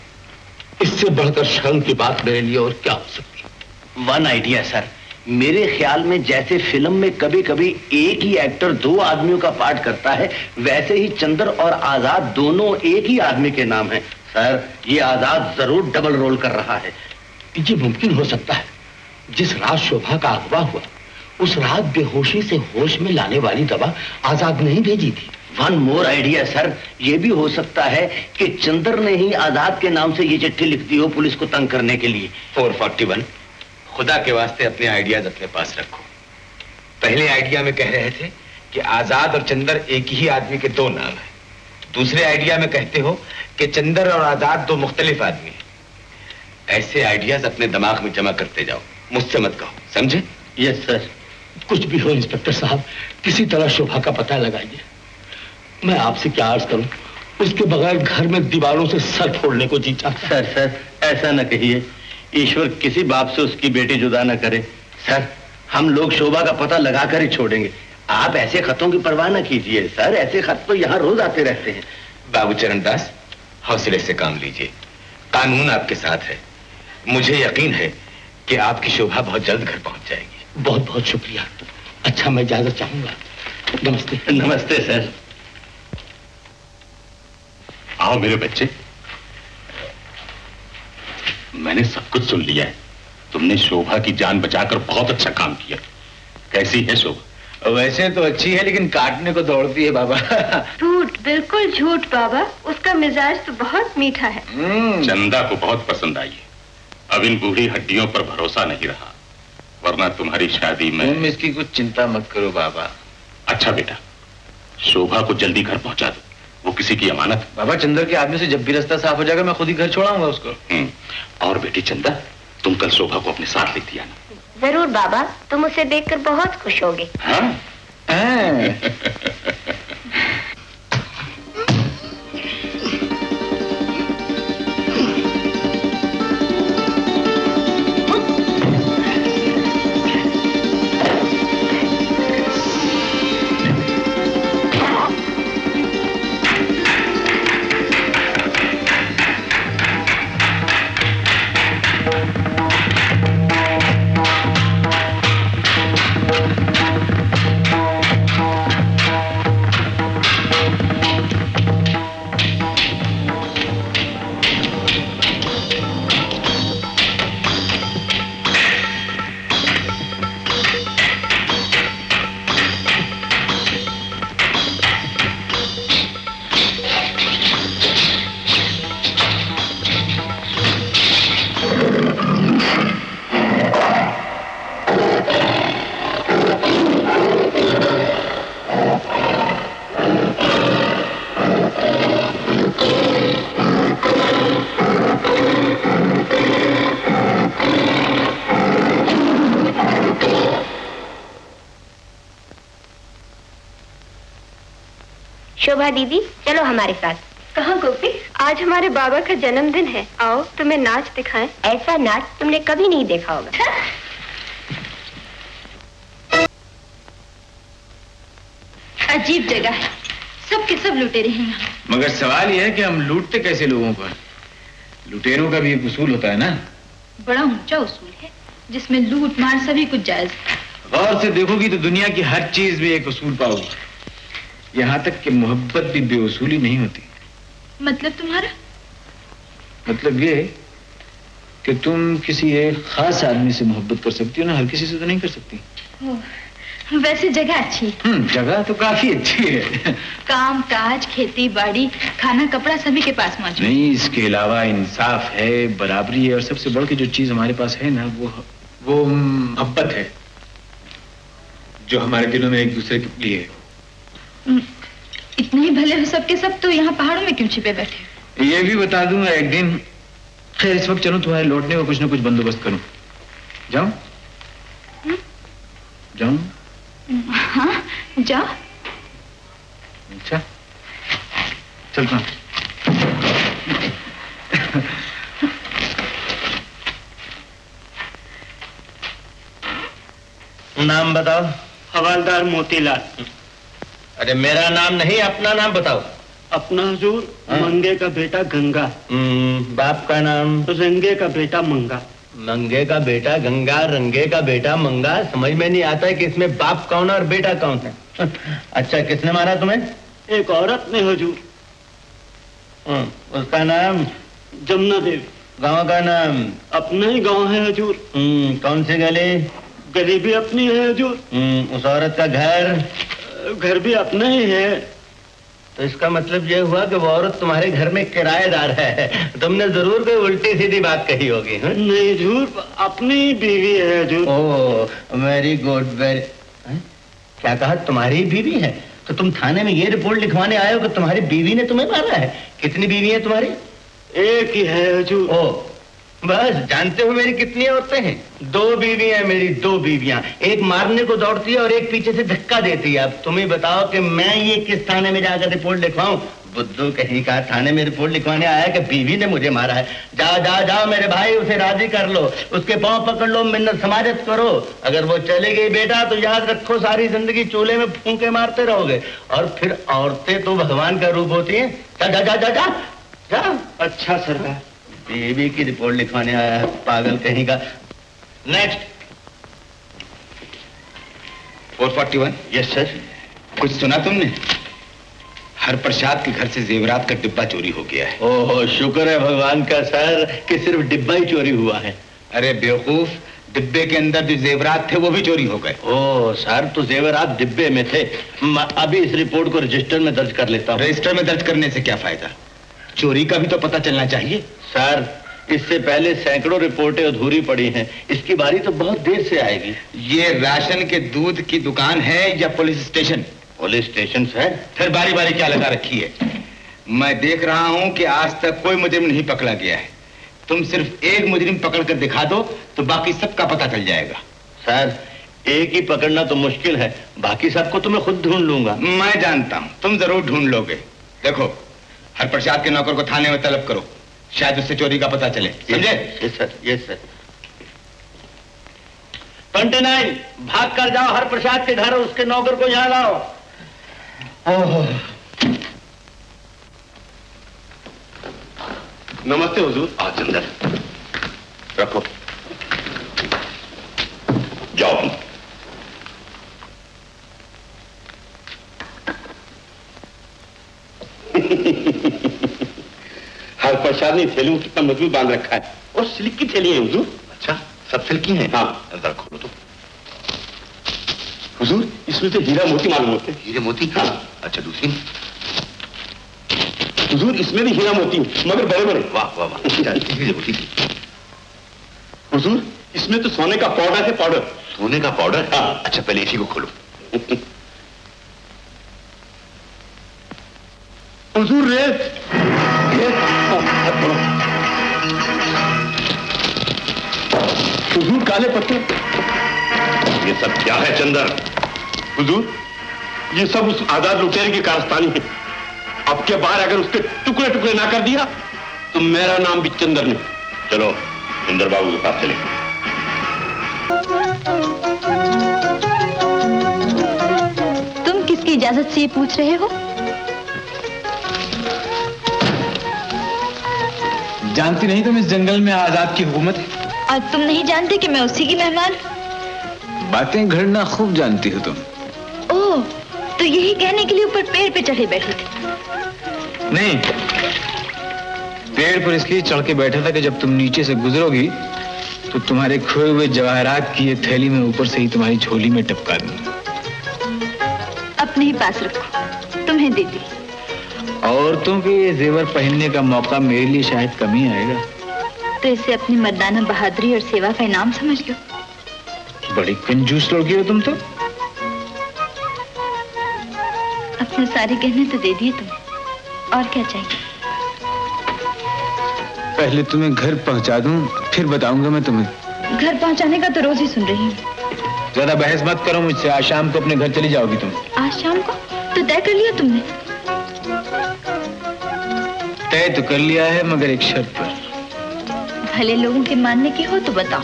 इससे बढ़कर शर्म की बात मेरे लिए और क्या हो सकती है? वन आइडिया सर, मेरे ख्याल में जैसे फिल्म में कभी कभी एक ही एक्टर दो आदमियों का पार्ट करता है, वैसे ही चंदर और आजाद दोनों एक ही आदमी के नाम है। सर, ये आजाद जरूर डबल रोल कर रहा है। ये मुमकिन हो सकता है। जिस रात शोभा का अगवा हुआ, उस रात बेहोशी से होश में लाने वाली दवा आजाद ने ही भेजी थी। वन मोर आइडिया सर, ये भी हो सकता है कि चंदर ने ही आजाद के नाम से ये चिट्ठी लिख दी हो पुलिस को तंग करने के लिए। 441, खुदा के वास्ते अपने आइडियाज अपने पास रखो। पहले आइडिया में कह रहे थे कि आजाद और चंदर एक ही आदमी के दो नाम हैं। दूसरे आइडिया में कहते हो कि चंदर और आजाद दो मुख्तलिफ आदमी हैं। ऐसे आइडियाज अपने दिमाग में जमा करते जाओ, मुझसे मत कहो, समझे? Yes sir. कुछ भी हो इंस्पेक्टर साहब, किसी तरह शोभा का पता लगाइए। मैं आपसे क्या अर्ज करूं, उसके बगैर घर में दीवारों से सर फोड़ने को जी चाहता। सर ऐसा न कहिए, ईश्वर किसी बाप से उसकी बेटी जुदा न करे। सर हम लोग शोभा का पता लगाकर ही छोड़ेंगे। आप ऐसे खतों की परवाह न कीजिए सर, ऐसे खत तो यहाँ रोज आते रहते हैं। बाबू चरणदास, हौसले से काम लीजिए, कानून आपके साथ है। मुझे यकीन है कि आपकी शोभा बहुत जल्द घर पहुंच जाएगी। बहुत बहुत शुक्रिया। अच्छा मैं इजाजत चाहूंगा। नमस्ते। नमस्ते सर। आओ मेरे बच्चे, मैंने सब कुछ सुन लिया है। तुमने शोभा की जान बचाकर बहुत अच्छा काम किया। कैसी है शोभा? वैसे तो अच्छी है, लेकिन काटने को दौड़ती है बाबा। झूठ, बिल्कुल झूठ बाबा। उसका मिजाज तो बहुत मीठा है। चंदा को बहुत पसंद आई है। अब इन बूढ़ी हड्डियों पर भरोसा नहीं रहा, वरना तुम्हारी शादी में। तुम इसकी कुछ चिंता मत करो बाबा। अच्छा बेटा, शोभा को जल्दी घर पहुंचा दो, वो किसी की अमानत। बाबा चंदर के आदमी से जब भी रास्ता साफ हो जाएगा मैं खुद ही घर छोड़ाऊंगा उसको। और बेटी चंदा, तुम कल शोभा को अपने साथ लेती आना। जरूर बाबा, तुम उसे देखकर बहुत खुश होगे। हाँ? शोभा दीदी, चलो हमारे साथ। कहाँ गोपी? आज हमारे बाबा का जन्मदिन है। आओ तुम्हें नाच दिखाएं। ऐसा नाच तुमने कभी नहीं देखा होगा। अजीब जगह है, सब के सब लुटेरे हैं यहाँ। मगर सवाल यह है कि हम लूटते कैसे लोगों को? लुटेरों का भी एक उसूल होता है ना। बड़ा ऊंचा उसूल है, जिसमें लूट मार सभी कुछ जायज। गौर से देखोगी तो दुनिया की हर चीज में एक उसूल पाओगी, यहाँ तक कि मोहब्बत भी बेउसूली नहीं होती। मतलब तुम्हारा? मतलब ये कि तुम किसी एक खास आदमी से मोहब्बत कर सकती हो ना, हर किसी से तो नहीं कर सकती। वैसे जगह अच्छी। जगह तो काफी अच्छी है। काम काज, खेती बाड़ी, खाना कपड़ा सभी के पास मौजूद। नहीं, इसके अलावा इंसाफ है, बराबरी है, और सबसे बढ़ के जो चीज हमारे पास है ना, वो मोहब्बत है, जो हमारे दिलों में एक दूसरे के लिए है। इतने ही भले हो सबके सब, तो यहाँ पहाड़ों में क्यों छिपे बैठे? ये भी बता दूंगा एक दिन। खैर इस वक्त चलो, तुम्हारे लौटने का कुछ ना कुछ बंदोबस्त करूं। जाऊं? जाऊं? हाँ जाओ। अच्छा चलता हूं। नाम बताओ। हवालदार मोतीलाल। अरे मेरा नाम नहीं, अपना नाम बताओ। अपना हुजूर, मंगे का बेटा गंगा। बाप का नाम? रंगे का बेटा मंगा। मंगे का बेटा गंगा, रंगे का बेटा मंगा। समझ में नहीं आता है कि इसमें बाप कौन और बेटा कौन है। अच्छा, किसने मारा तुम्हें? एक औरत ने हुजूर। उसका नाम? जमुना देवी। गांव का नाम? अपना ही गांव है हुजूर। कौन सी गली? गली भी अपनी है हुजूर। उस औरत का घर? घर भी अपना ही है। तो इसका मतलब ये हुआ कि वो औरत तुम्हारे घर में किराएदार है। तुमने जरूर कोई उल्टी सीधी बात कही होगी। नहीं हुजूर, अपनी बीवी है हुजूर। Oh very good, very. क्या कहा? तुम्हारी बीवी है? तो तुम थाने में ये रिपोर्ट लिखवाने आए हो कि तुम्हारी बीवी ने तुम्हें मारा है? कितनी बीवी है तुम्हारी? एक ही है हुजूर। ओ बस, जानते हो मेरी कितनी औरतें हैं? 2 बीवी हैं मेरी, 2 बीवियां। एक मारने को दौड़ती है और एक पीछे से धक्का देती है। अब तुम ही बताओ कि मैं ये किस थाने में जाकर रिपोर्ट लिखवाऊं? बुद्धू कहीं का थाने में रिपोर्ट लिखवाने आया कि बीवी ने मुझे मारा है। जाओ मेरे भाई, उसे राजी कर लो, उसके पांव पकड़ लो, मिन्नत समाजत करो। अगर वो चली गई बेटा तो याद रखो सारी जिंदगी चूल्हे में फूंके मारते रहोगे। और फिर औरतें तो भगवान का रूप होती हैं। जा। अच्छा सरकार। बीवी की रिपोर्ट लिखवाने आया है, पागल कहीं का। नेक्स्ट। 441। Yes sir. कुछ सुना तुमने? हरप्रसाद के घर से जेवरात का डिब्बा चोरी हो गया है। ओहो, शुक्र है भगवान का सर कि सिर्फ डिब्बा ही चोरी हुआ है। अरे बेवकूफ, डिब्बे के अंदर जो जेवरात थे वो भी चोरी हो गए। ओह सर, तो जेवरात डिब्बे में थे। अभी इस रिपोर्ट को रजिस्टर में दर्ज कर लेता हूँ। रजिस्टर में दर्ज करने से क्या फायदा? चोरी का भी तो पता चलना चाहिए। सर, इससे पहले सैकड़ों रिपोर्टें अधूरी पड़ी हैं। इसकी बारी तो बहुत देर से आएगी। ये राशन के दूध की दुकान है या police station? Police station sir. फिर बारी बारी क्या लगा रखी है? मैं देख रहा हूं कि आज तक कोई मुजरिम नहीं पकड़ा गया है। तुम सिर्फ एक मुजरिम पकड़ कर दिखा दो तो बाकी सबका पता चल जाएगा। सर, एक ही पकड़ना तो मुश्किल है, बाकी सबको तो मैं खुद ढूंढ लूंगा। मैं जानता हूं, तुम जरूर ढूंढ लोगे। देखो, हरप्रसाद के नौकर को थाने में तलब करो, शायद उससे चोरी का पता चले। समझे? Yes sir, yes sir. 29, भाग कर जाओ हरप्रसाद के घर, उसके नौकर को यहाँ लाओ। ओह, नमस्ते हुजूर। आज अंदर रखो, जाओ। हरप्रसाद ने थैली में कितना मजबूत बांध रखा है। और सिल्क की थैली है हुजूर। अच्छा, सब सिल्की हैं? हाँ। अंदर खोलो तो। हुजूर, इसमें से हीरा मोती मालूम होते हैं। हीरे मोती? हाँ। अच्छा, दूसरी? हुजूर, इसमें भी हीरा मोती मगर बड़े बड़े। वाह वाह वाह। हीरे मोती की। हुजूर, इसमें तो सोने का पाउडर है। पाउडर? सोने का पाउडर? हाँ। अच्छा, पहले इसी को खोलो। हुजूर, रेत। हुजूर, काले पत्थर। ये सब क्या है चंदर? हुजूर, ये सब उस आजाद लुटेरे की कारस्तानी है। अब के बाहर अगर उसके टुकड़े टुकड़े ना कर दिया तो मेरा नाम भी चंदर नहीं। चलो चंदर बाबू के पास चले। तुम किसकी इजाजत से ये पूछ रहे हो? जानती नहीं तुम इस जंगल में आजाद की हुकूमत है? और तुम नहीं जानते कि मैं उसी की मेहमान? बातें घड़ना खूब जानती हो तुम। ओह, तो यही कहने के लिए ऊपर पेड़ पे चढ़े बैठे थे? नहीं, पेड़ पर इसलिए चढ़ के बैठा था कि जब तुम नीचे से गुजरोगी तो तुम्हारे खोए हुए जवाहरात की ये थैली में ऊपर से ही तुम्हारी झोली में टपका दूंगा। अपने ही पास रखो, तुम्हें दे दी। औरतों के ये जेवर पहनने का मौका मेरे लिए शायद कम ही आएगा। तो इसे अपनी मर्दाना बहादुरी और सेवा का इनाम समझ लो। बड़ी कंजूस लड़की हो तुम तो। अपने सारे गहने तो दे दिए तुम्हें, और क्या चाहिए? पहले तुम्हें घर पहुंचा दूं, फिर बताऊंगा मैं तुम्हें। घर पहुंचाने का तो रोज ही सुन रही हूँ। ज्यादा बहस मत करो मुझसे। आज शाम को अपने घर चली जाओगी तुम। आज शाम को? तो तय कर लिया तुमने? तय तो कर लिया है, मगर एक शर्त पर। भले लोगों के मानने की हो तो बताओ।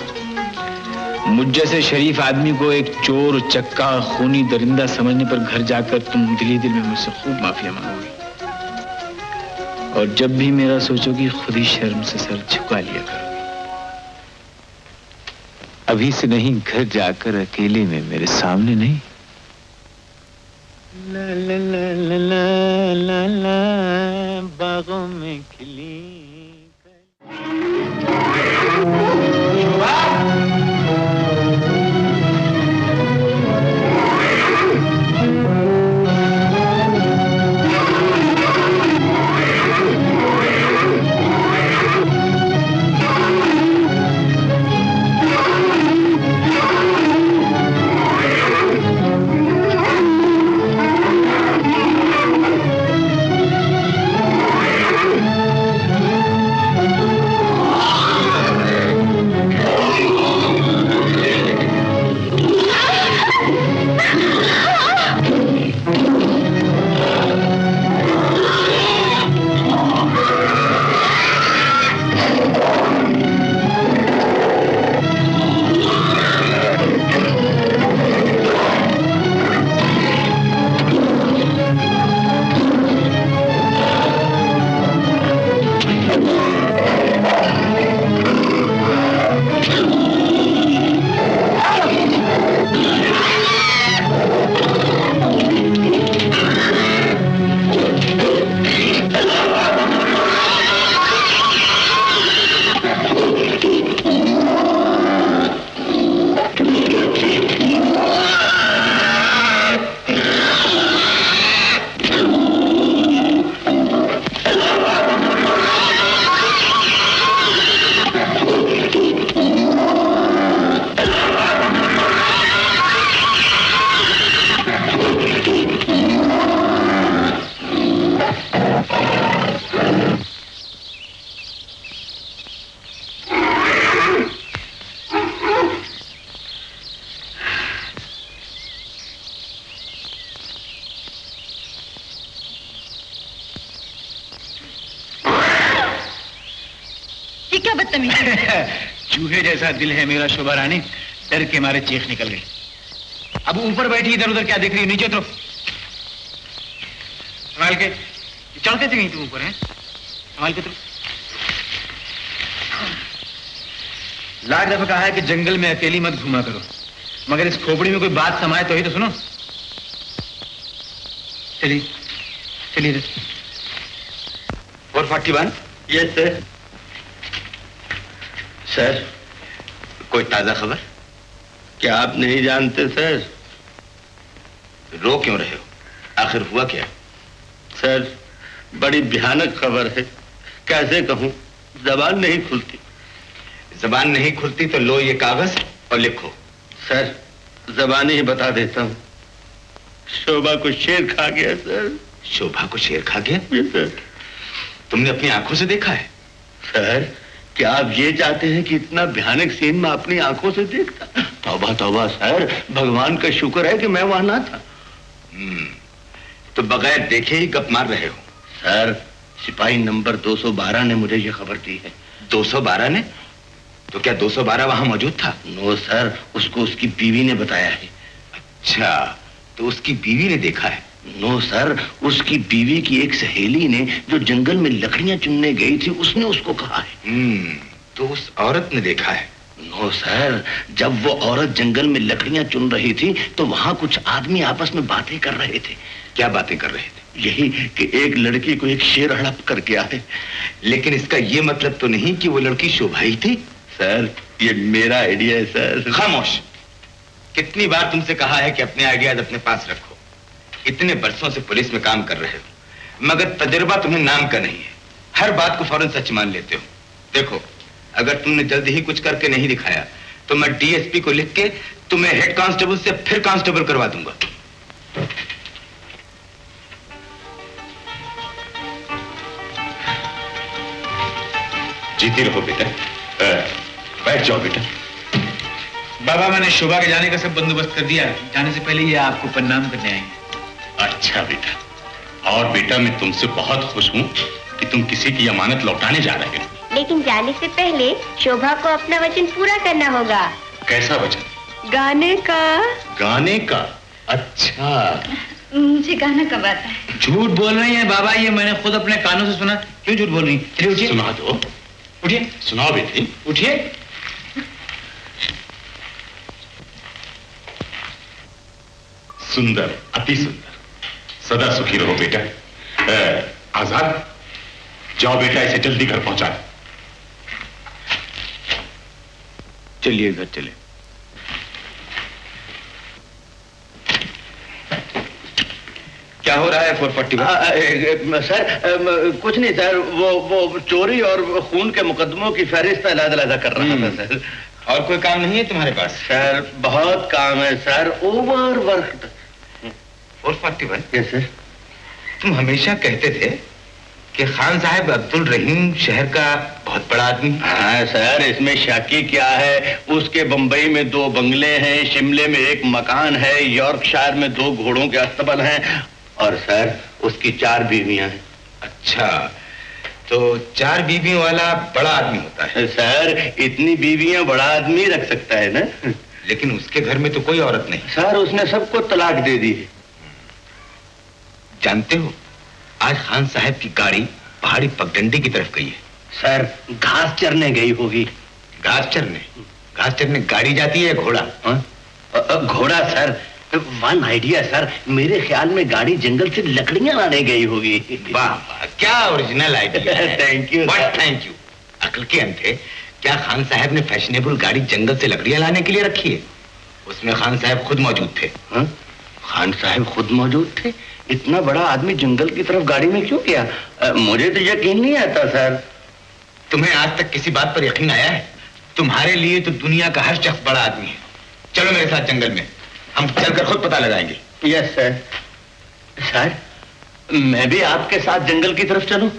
मुझ जैसे शरीफ आदमी को एक चोर, चक्का, खूनी दरिंदा समझने पर घर जाकर तुम दिली दिल में मुझसे खूब माफिया मांगोगी। और जब भी मेरा सोचोगी खुद ही शर्म से सर झुका लिया करोगी। अभी से नहीं, घर जाकर अकेले में मेरे सामने नहीं। ला ला ला ला ला ला ला बागों में खिली। क्या बदतमीजी। चूहे जैसा दिल है मेरा शोभा रानी, डर के मारे चीख निकल गई। अब ऊपर बैठी इधर उधर क्या देख रही है? नीचे उतरो, संभाल के। चढ़ कैसे गई तुम ऊपर? है संभाल के उतरो। लाख दफा कहा है कि जंगल में अकेली मत घूमा करो, मगर इस खोपड़ी में कोई बात समाये तो ही तो सुनो। चलिए चलिए। 441। Yes sir. सर, कोई ताजा खबर? क्या आप नहीं जानते सर? रो क्यों रहे हो? आखिर हुआ क्या? सर, बड़ी भयानक खबर है। कैसे कहूं, जबान नहीं खुलती। जबान नहीं खुलती तो लो ये कागज और लिखो। सर, जबान ही बता देता हूं। शोभा को शेर खा गया सर। शोभा को शेर खा गया? सर, तुमने अपनी आंखों से देखा है? सर, क्या आप ये चाहते हैं कि इतना भयानक सीन मैं अपनी आंखों से देखता? तौबा तौबा सर, भगवान का शुक्र है कि मैं वहां ना था। तो बगैर देखे ही गप मार रहे हो? सर, सिपाही नंबर 212 ने मुझे ये खबर दी है। 212 ने? तो क्या 212 वहां मौजूद था? नो सर, उसको उसकी बीवी ने बताया है। अच्छा, तो उसकी बीवी ने देखा है? नो सर, उसकी बीवी की एक सहेली ने जो जंगल में लकड़ियां चुनने गई थी, उसने उसको कहा है। तो उस औरत ने देखा है? नो सर, जब वो औरत जंगल में लकड़ियां चुन रही थी तो वहां कुछ आदमी आपस में बातें कर रहे थे। क्या बातें कर रहे थे? यही कि एक लड़की को एक शेर हड़प कर गया है। लेकिन इसका ये मतलब तो नहीं कि वो लड़की शोभा ही थी? सर, ये मेरा आइडिया है सर। खामोश। कितनी बार तुमसे कहा है कि अपने आइडियाज अपने पास रखो। इतने बरसों से पुलिस में काम कर रहे हो, मगर तजुर्बा तुम्हें नाम का नहीं है। हर बात को फौरन सच मान लेते हो। देखो, अगर तुमने जल्दी ही कुछ करके नहीं दिखाया तो मैं डीएसपी को लिख के तुम्हें हेड कांस्टेबल से फिर कांस्टेबल करवा दूंगा। जीती रहो बेटा। बैठ जाओ बेटा। बाबा, मैंने शोभा के जाने का सब बंदोबस्त कर दिया। जाने से पहले ये आपको प्रणाम करने आएंगे। अच्छा बेटा, और बेटा मैं तुमसे बहुत खुश हूं कि तुम किसी की अमानत लौटाने जा रहे हो। लेकिन जाने से पहले शोभा को अपना वचन पूरा करना होगा। कैसा वचन? गाने का। गाने का? अच्छा। मुझे गाना कब आता है? झूठ बोल रही है बाबा, ये मैंने खुद अपने कानों से सुना। क्यों झूठ बोल रही? चलिए उठिए। सुना दो। उठिए। सुनाओ बेटी। उठिए। सुंदर, अति सुंदर, सदा सुखी रहो बेटा। आजाद, जाओ बेटा, इसे जल्दी घर पहुंचा। चलिए घर चले। क्या हो रहा है 441? सर, कुछ नहीं सर, वो चोरी और खून के मुकदमों की फहरिस्त अलग-अलग कर रहा था सर। और कोई काम नहीं है तुम्हारे पास? सर, बहुत काम है sir, over work. 441? Yes sir. तुम हमेशा कहते थे कि खान साहब अब्दुल रहीम शहर का बहुत बड़ा आदमी। हाँ सर, इसमें शाकी क्या है? उसके बंबई में 2 बंगले हैं, शिमले में 1 मकान है, यॉर्कशायर में 2 घोड़ों के अस्तबल हैं, और सर उसकी 4 बीवियां हैं। अच्छा, तो 4 बीवियों वाला बड़ा आदमी होता है? सर, इतनी बीवियां बड़ा आदमी रख सकता है ना। लेकिन उसके घर में तो कोई औरत नहीं। सर, उसने सबको तलाक दे दी है। जानते हो, आज खान साहब की गाड़ी पहाड़ी पगडंडी की तरफ गई है। सर, घास चरने गई होगी। घास चरने? घास चरने गाड़ी जाती है या घोड़ा? घोड़ा सर। 1 आइडिया सर, मेरे ख्याल में गाड़ी जंगल से लकड़ियां लाने गई होगी। वाह वाह, क्या original idea. Thank you. What thank you? अकल के अंधे, क्या खान साहब ने फैशनेबल गाड़ी जंगल से लकड़ियां लाने के लिए रखी है? उसमें खान साहब खुद मौजूद थे। खान साहब खुद मौजूद थे? इतना बड़ा आदमी जंगल की तरफ गाड़ी में क्यों गया? मुझे तो यकीन नहीं आता सर। तुम्हें आज तक किसी बात पर यकीन आया है? तुम्हारे लिए तो दुनिया का हर शख्स बड़ा आदमी है। चलो मेरे साथ जंगल में, हम चलकर खुद पता लगाएंगे। Yes sir. सर, मैं भी आपके साथ जंगल की तरफ चलूं?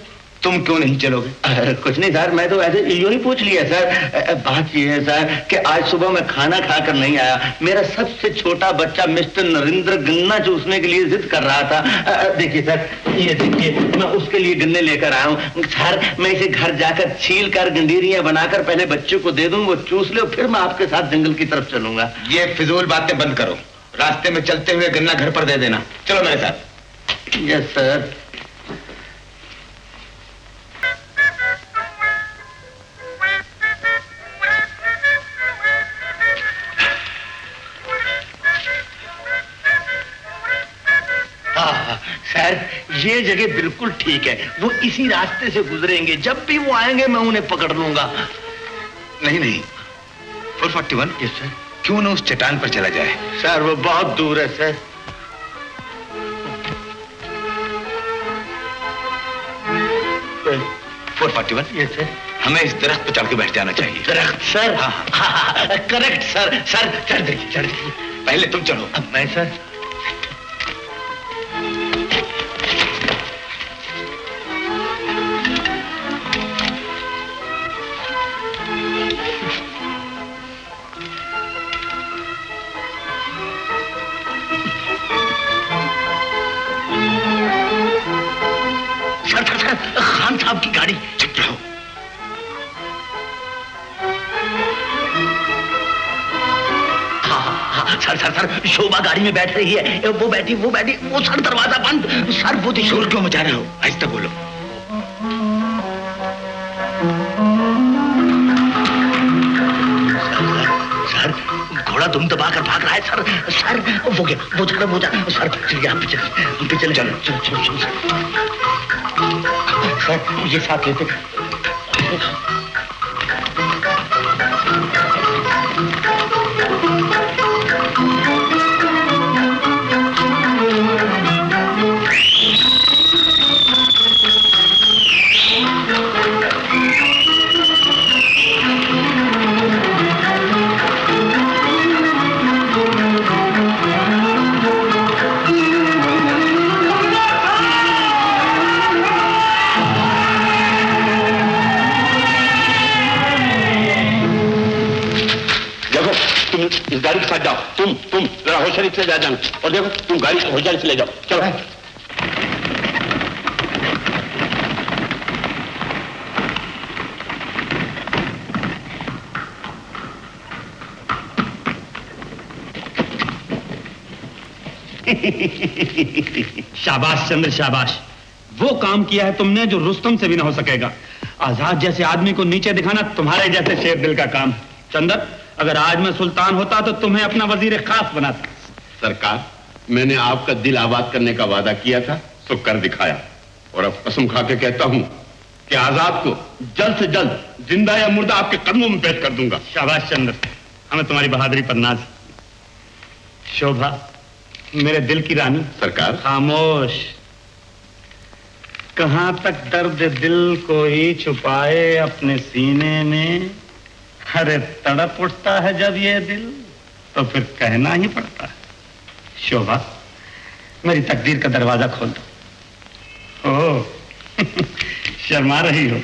तुम क्यों नहीं चलोगे? कुछ नहीं सर, मैं तो ऐसे यूं ही पूछ लिया सर। बात ये है सर कि आज सुबह मैं खाना खाकर नहीं आया। मेरा सबसे छोटा बच्चा मिस्टर नरेंद्र गन्ना चूसने के लिए जिद कर रहा था। देखिए सर, ये देखिए, मैं उसके लिए गन्ने लेकर आया हूँ सर। मैं इसे घर जाकर छील कर गंडीरियां बनाकर पहले बच्चे को दे दूं, वो चूस ले, फिर मैं आपके साथ जंगल की तरफ चलूंगा। ये फिजूल बातें बंद करो। रास्ते में चलते हुए गन्ना घर पर दे देना। चलो मेरे साथ। Yes sir. सर, ये जगह बिल्कुल ठीक है। वो इसी रास्ते से गुजरेंगे। जब भी वो आएंगे मैं उन्हें पकड़ लूंगा। नहीं नहीं, 441। Yes sir. क्यों ना उस चट्टान पर चला जाए? सर वो बहुत दूर है सर। 441। Yes sir. हमें इस दरख्त पर चढ़ के बैठ जाना चाहिए। दरख्त सर? हाँ, करेक्ट सर। सर चढ़ देखिए, चढ़ देखिए। पहले तुम चढ़ो। अब मैं सर। खान साहब की गाड़ी। चुप रहो। हाँ, सर, शोभा गाड़ी में बैठ रही है। वो बैठी, वो सर दरवाजा बंद। सर वो शोर क्यों मचा रहे हो? आहिस्ता बोलो। सर, घोड़ा दुम दबाकर भाग रहा है सर। सर वो गया, वो जा। सर चलिए, हम पे चले। चलो। सर ये साथ लेते। इस गाड़ी के साथ जाओ। तुम जरा होशियारी से जा जाना। और देखो, तुम गाड़ी होशियारी से ले जाओ। चलो। शाबाश चंद्र, शाबाश। वो काम किया है तुमने जो रुस्तम से भी ना हो सकेगा। आजाद जैसे आदमी को नीचे दिखाना तुम्हारे जैसे शेर दिल का काम। चंद्र, अगर आज मैं सुल्तान होता तो तुम्हें अपना वजीर खास बनाता। सरकार, मैंने आपका दिल आबाद करने का वादा किया था, तो कर दिखाया। और अब कसम खा के कहता हूं कि आजाद को जल्द से जल्द जिंदा या मुर्दा आपके कदमों में पेश कर दूंगा। शाबाश चंद्र, हमें तुम्हारी बहादुरी पर नाज। शोभा, मेरे दिल की रानी। सरकार। खामोश। कहां तक दर्द दिल को ही छुपाए अपने सीने में। अरे तड़प उठता है जब ये दिल, तो फिर कहना ही पड़ता है। शोभा, मेरी तकदीर का दरवाजा खोल दो। ओह, शर्मा रही हो।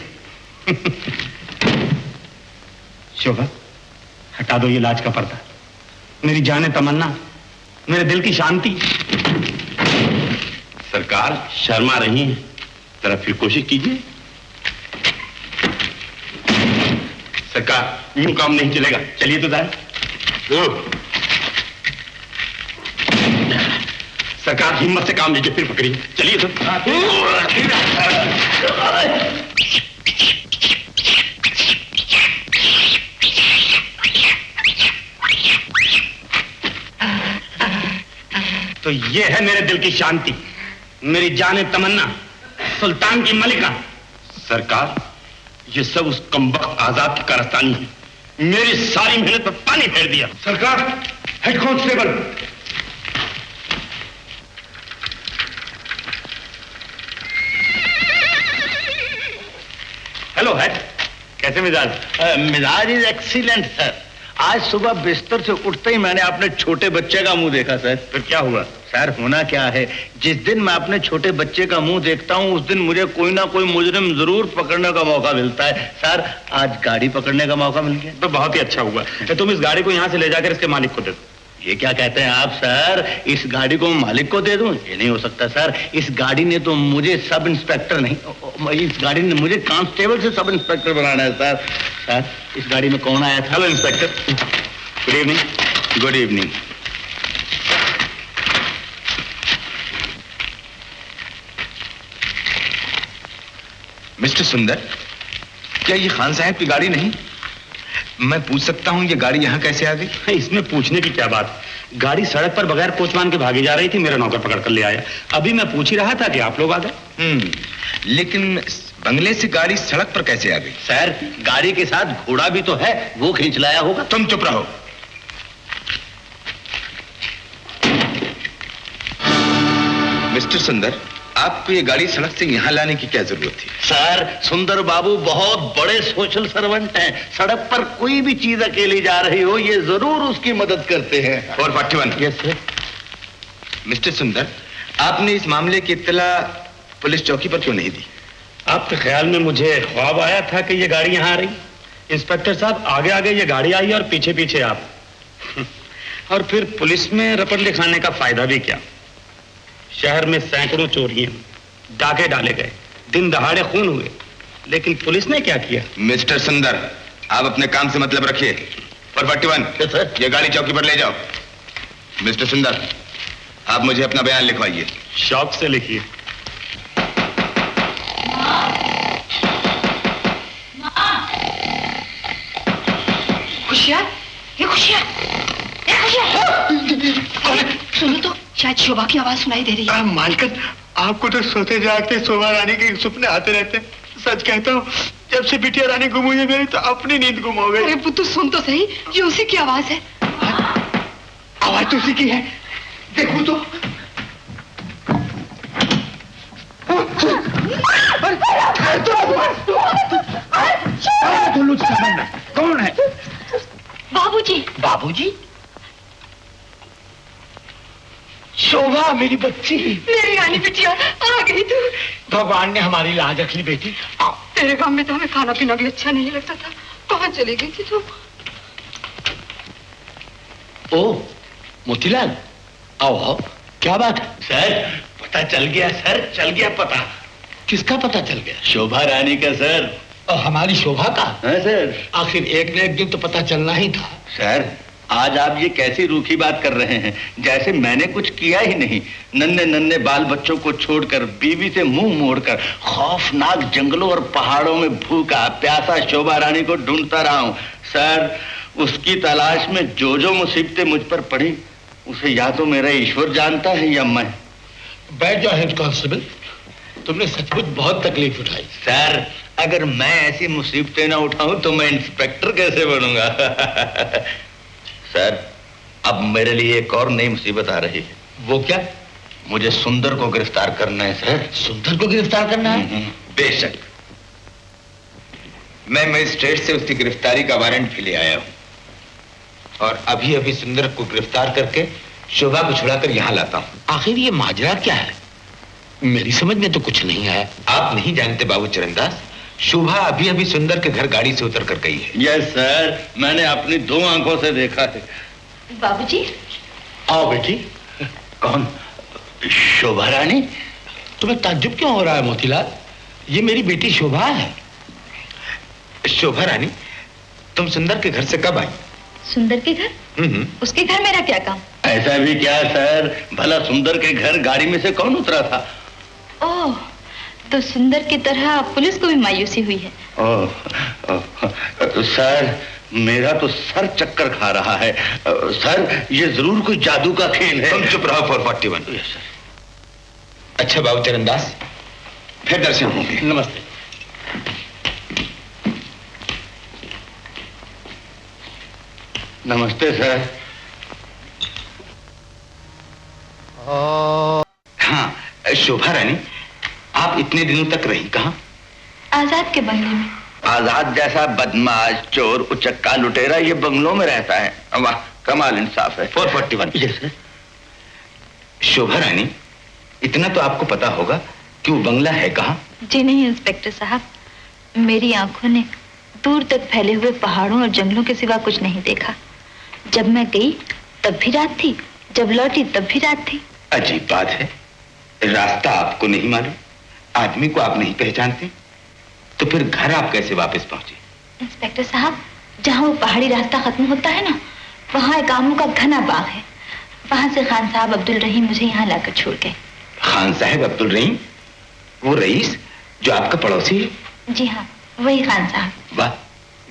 शोभा, हटा दो ये लाज का पर्दा। मेरी जाने तमन्ना, मेरे दिल की शांति। सरकार, शर्मा रही हैं, जरा फिर कोशिश कीजिए। सरकार, यूं काम नहीं चलेगा। चलिए तो जाए। सरकार, हिम्मत से काम लीजिए, फिर पकड़िए। चलिए तो। तो ये है मेरे दिल की शांति, मेरी जाने तमन्ना, सुल्तान की मलिका। सरकार, ये सब उस कमबख्त आजाद की कारस्तानी है। मेरी सारी मेहनत पर पानी फेर दिया। सरकार, हेड कांस्टेबल। हेलो हेड, कैसे मिजाज? मिजाज इज एक्सीलेंट सर। आज सुबह बिस्तर से उठते ही मैंने अपने छोटे बच्चे का मुंह देखा सर। फिर क्या हुआ? सर होना क्या है, जिस दिन मैं अपने छोटे बच्चे का मुंह देखता हूँ उस दिन मुझे कोई ना कोई मुजरिम जरूर पकड़ने का मौका मिलता है। सर आज गाड़ी पकड़ने का मौका मिल गया। तो बहुत ही अच्छा हुआ। तुम इस गाड़ी को यहाँ से ले जाकर इसके मालिक को दे दो। ये क्या कहते हैं आप सर, इस गाड़ी को मालिक को दे दूं? ये नहीं हो सकता सर, इस गाड़ी ने तो मुझे सब इंस्पेक्टर नहीं, इस गाड़ी ने मुझे कांस्टेबल से सब इंस्पेक्टर बनाना है सर। सर इस गाड़ी में कौन आया था? Hello inspector, good evening. Good evening. Mister सुंदर, क्या ये खान साहब की गाड़ी नहीं? मैं पूछ सकता हूँ ये गाड़ी यहाँ कैसे आ गई? इसमें पूछने की क्या बात, गाड़ी सड़क पर बगैर कोचमान के भागी जा रही थी, मेरा नौकर पकड़ कर ले आया। अभी मैं पूछ ही रहा था कि आप लोग आ गए। लेकिन बंगले से गाड़ी सड़क पर कैसे आ गई? सर गाड़ी के साथ घोड़ा भी तो है, वो खींच लाया होगा। तुम चुप रहो। मिस्टर सुंदर, आपको ये गाड़ी सड़क से यहाँ लाने की क्या जरूरत थी? सर सुंदर बाबू बहुत बड़े सोशल सर्वेंट हैं, सड़क पर कोई भी चीज अकेली जा रही हो ये जरूर उसकी मदद करते हैं। 441। Yes sir. मिस्टर सुंदर, आपने इस मामले की इत्तला पुलिस चौकी पर क्यों नहीं दी? आपके ख्याल में मुझे ख्वाब आया था कि ये गाड़ी यहाँ आ रही? इंस्पेक्टर साहब, आगे आगे ये गाड़ी आई और पीछे पीछे आप। और फिर पुलिस में रपट दिखाने का फायदा भी क्या? शहर में सैकड़ों चोरियां, डाके डाले गए, दिन दहाड़े खून हुए, लेकिन पुलिस ने क्या किया? मिस्टर सुंदर, आप अपने काम से मतलब रखिए। 441, ये गाड़ी चौकी पर ले जाओ। मिस्टर सुंदर, आप मुझे अपना बयान लिखवाइए। शौक से लिखिए। खुशियाँ, ये खुशियाँ, सुनो तो, शायद शोभा की आवाज सुनाई दे रही है। मालकिन, आपको तो सोते जागते शोभा रानी के सपने आते रहते हैं। सच कहता हूँ, जब से बिटिया रानी गुम हुई है मेरी तो अपनी नींद गुम हो गई। अरे पुत्तू सुन तो सही, ये उसी की आवाज है। आवाज तो उसी की है, देखो तो। कौन है? बाबूजी। बाबूजी? शोभा मेरी बच्ची, मेरी रानी बिटिया आ गई तू। भगवान ने हमारी लाज रख ली बेटी। तेरे काम में तो हमें खाना पीना भी अच्छा नहीं लगता था, कहाँ चली गई थी तू? ओ मोतीलाल, आओ आओ, क्या बात है? सर पता चल गया सर, चल गया पता। किसका पता चल गया? शोभा रानी का सर। और हमारी शोभा का? हाँ सर। आखिर एक न एक दिन तो पता चलना ही था। सर आज आप ये कैसी रूखी बात कर रहे हैं, जैसे मैंने कुछ किया ही नहीं। नन्हे नन्हे बाल बच्चों को छोड़कर, बीवी से मुंह मोड़कर, खौफनाक जंगलों और पहाड़ों में भूखा प्यासा शोभा रानी को ढूंढता रहा हूं। सर उसकी तलाश में जो जो मुसीबतें मुझ पर पड़ी उसे या तो मेरा ईश्वर जानता है या मैं। बैठ जाओ हेड कांस्टेबल, तुमने सचमुच बहुत तकलीफ उठाई। सर अगर मैं ऐसी मुसीबतें ना उठाऊं तो मैं इंस्पेक्टर कैसे बनूंगा? सर अब मेरे लिए एक और नई मुसीबत आ रही है। वो क्या? मुझे सुंदर को गिरफ्तार करना है सर। सुंदर को गिरफ्तार करना है? बेशक, मैं मजिस्ट्रेट से उसकी गिरफ्तारी का वारंट भी ले आया हूं और अभी अभी सुंदर को गिरफ्तार करके शोभा को छुड़ाकर यहां लाता हूं। आखिर ये माजरा क्या है? मेरी समझ में तो कुछ नहीं आया। आप नहीं जानते बाबू चरणदास, शोभा अभी अभी सुंदर के घर गाड़ी से उतर कर गई है। यस सर, मैंने अपनी 2 आंखों से देखा है। बाबूजी। आओ बेटी। कौन? शोभा रानी? तुम्हें ताज्जुब क्यों हो रहा है मोतीलाल? ये मेरी बेटी शोभा है। शोभा रानी, तुम सुंदर के घर से कब आई? सुंदर के घर? उसके घर मेरा क्या काम? ऐसा भी क्या सर, भला सुंदर के घर गाड़ी में से कौन उतरा था? ओह, तो सुंदर की तरह पुलिस को भी मायूसी हुई है। सर मेरा तो सर चक्कर खा रहा है। सर ये जरूर कोई जादू का खेल है। तुम चुप रहो 441। Yes sir. अच्छा बाबू चरणदास, फिर दर्शन होंगे। नमस्ते। नमस्ते सर। हाँ शोभा रानी, आप इतने दिनों तक रही कहाँ? आजाद के बंगले में। आजाद जैसा बदमाश, चोर, उचक्का, लुटेरा ये बंगलों में रहता है? वाह कमाल इंसाफ है। 441। Yes sir. शोभा रानी, इतना तो आपको पता होगा कि वो बंगला है कहाँ? जी नहीं इंस्पेक्टर साहब, मेरी आंखों ने दूर तक फैले हुए पहाड़ों और जंगलों के सिवा कुछ नहीं देखा। जब मैं गई तब भी रात थी, जब लौटी तब भी रात थी। अजीब बात है, रास्ता आपको नहीं मालूम, आदमी को आप नहीं पहचानते, तो फिर घर आप कैसे वापस पहुंचे? इंस्पेक्टर साहब, जहाँ वो पहाड़ी रास्ता खत्म होता है ना, वहाँ एक आमों का घना बाग है। वहां से खान साहब अब्दुल रहीम मुझे यहाँ लाकर छोड़ गए। खान साहब अब्दुल रहीम? वो रईस जो आपका पड़ोसी है? जी हाँ, वही खान साहब। वाह,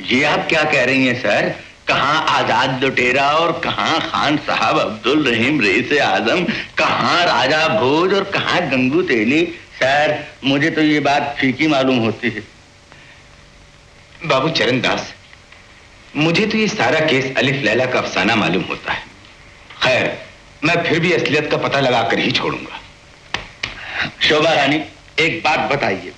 ये आप क्या कह रही हैं सर? कहाँ आजाद लुटेरा और कहाँ खान साहब अब्दुल रहीम रईस आजम, कहाँ राजा भोज और कहाँ गंगू तेली। सर, मुझे तो ये बात फीकी मालूम होती है। बाबू चरणदास, मुझे तो ये सारा केस अलिफ लैला का अफसाना मालूम होता है। खैर, मैं फिर भी असलियत का पता लगाकर ही छोड़ूंगा। शोभा रानी, एक बात बताइए,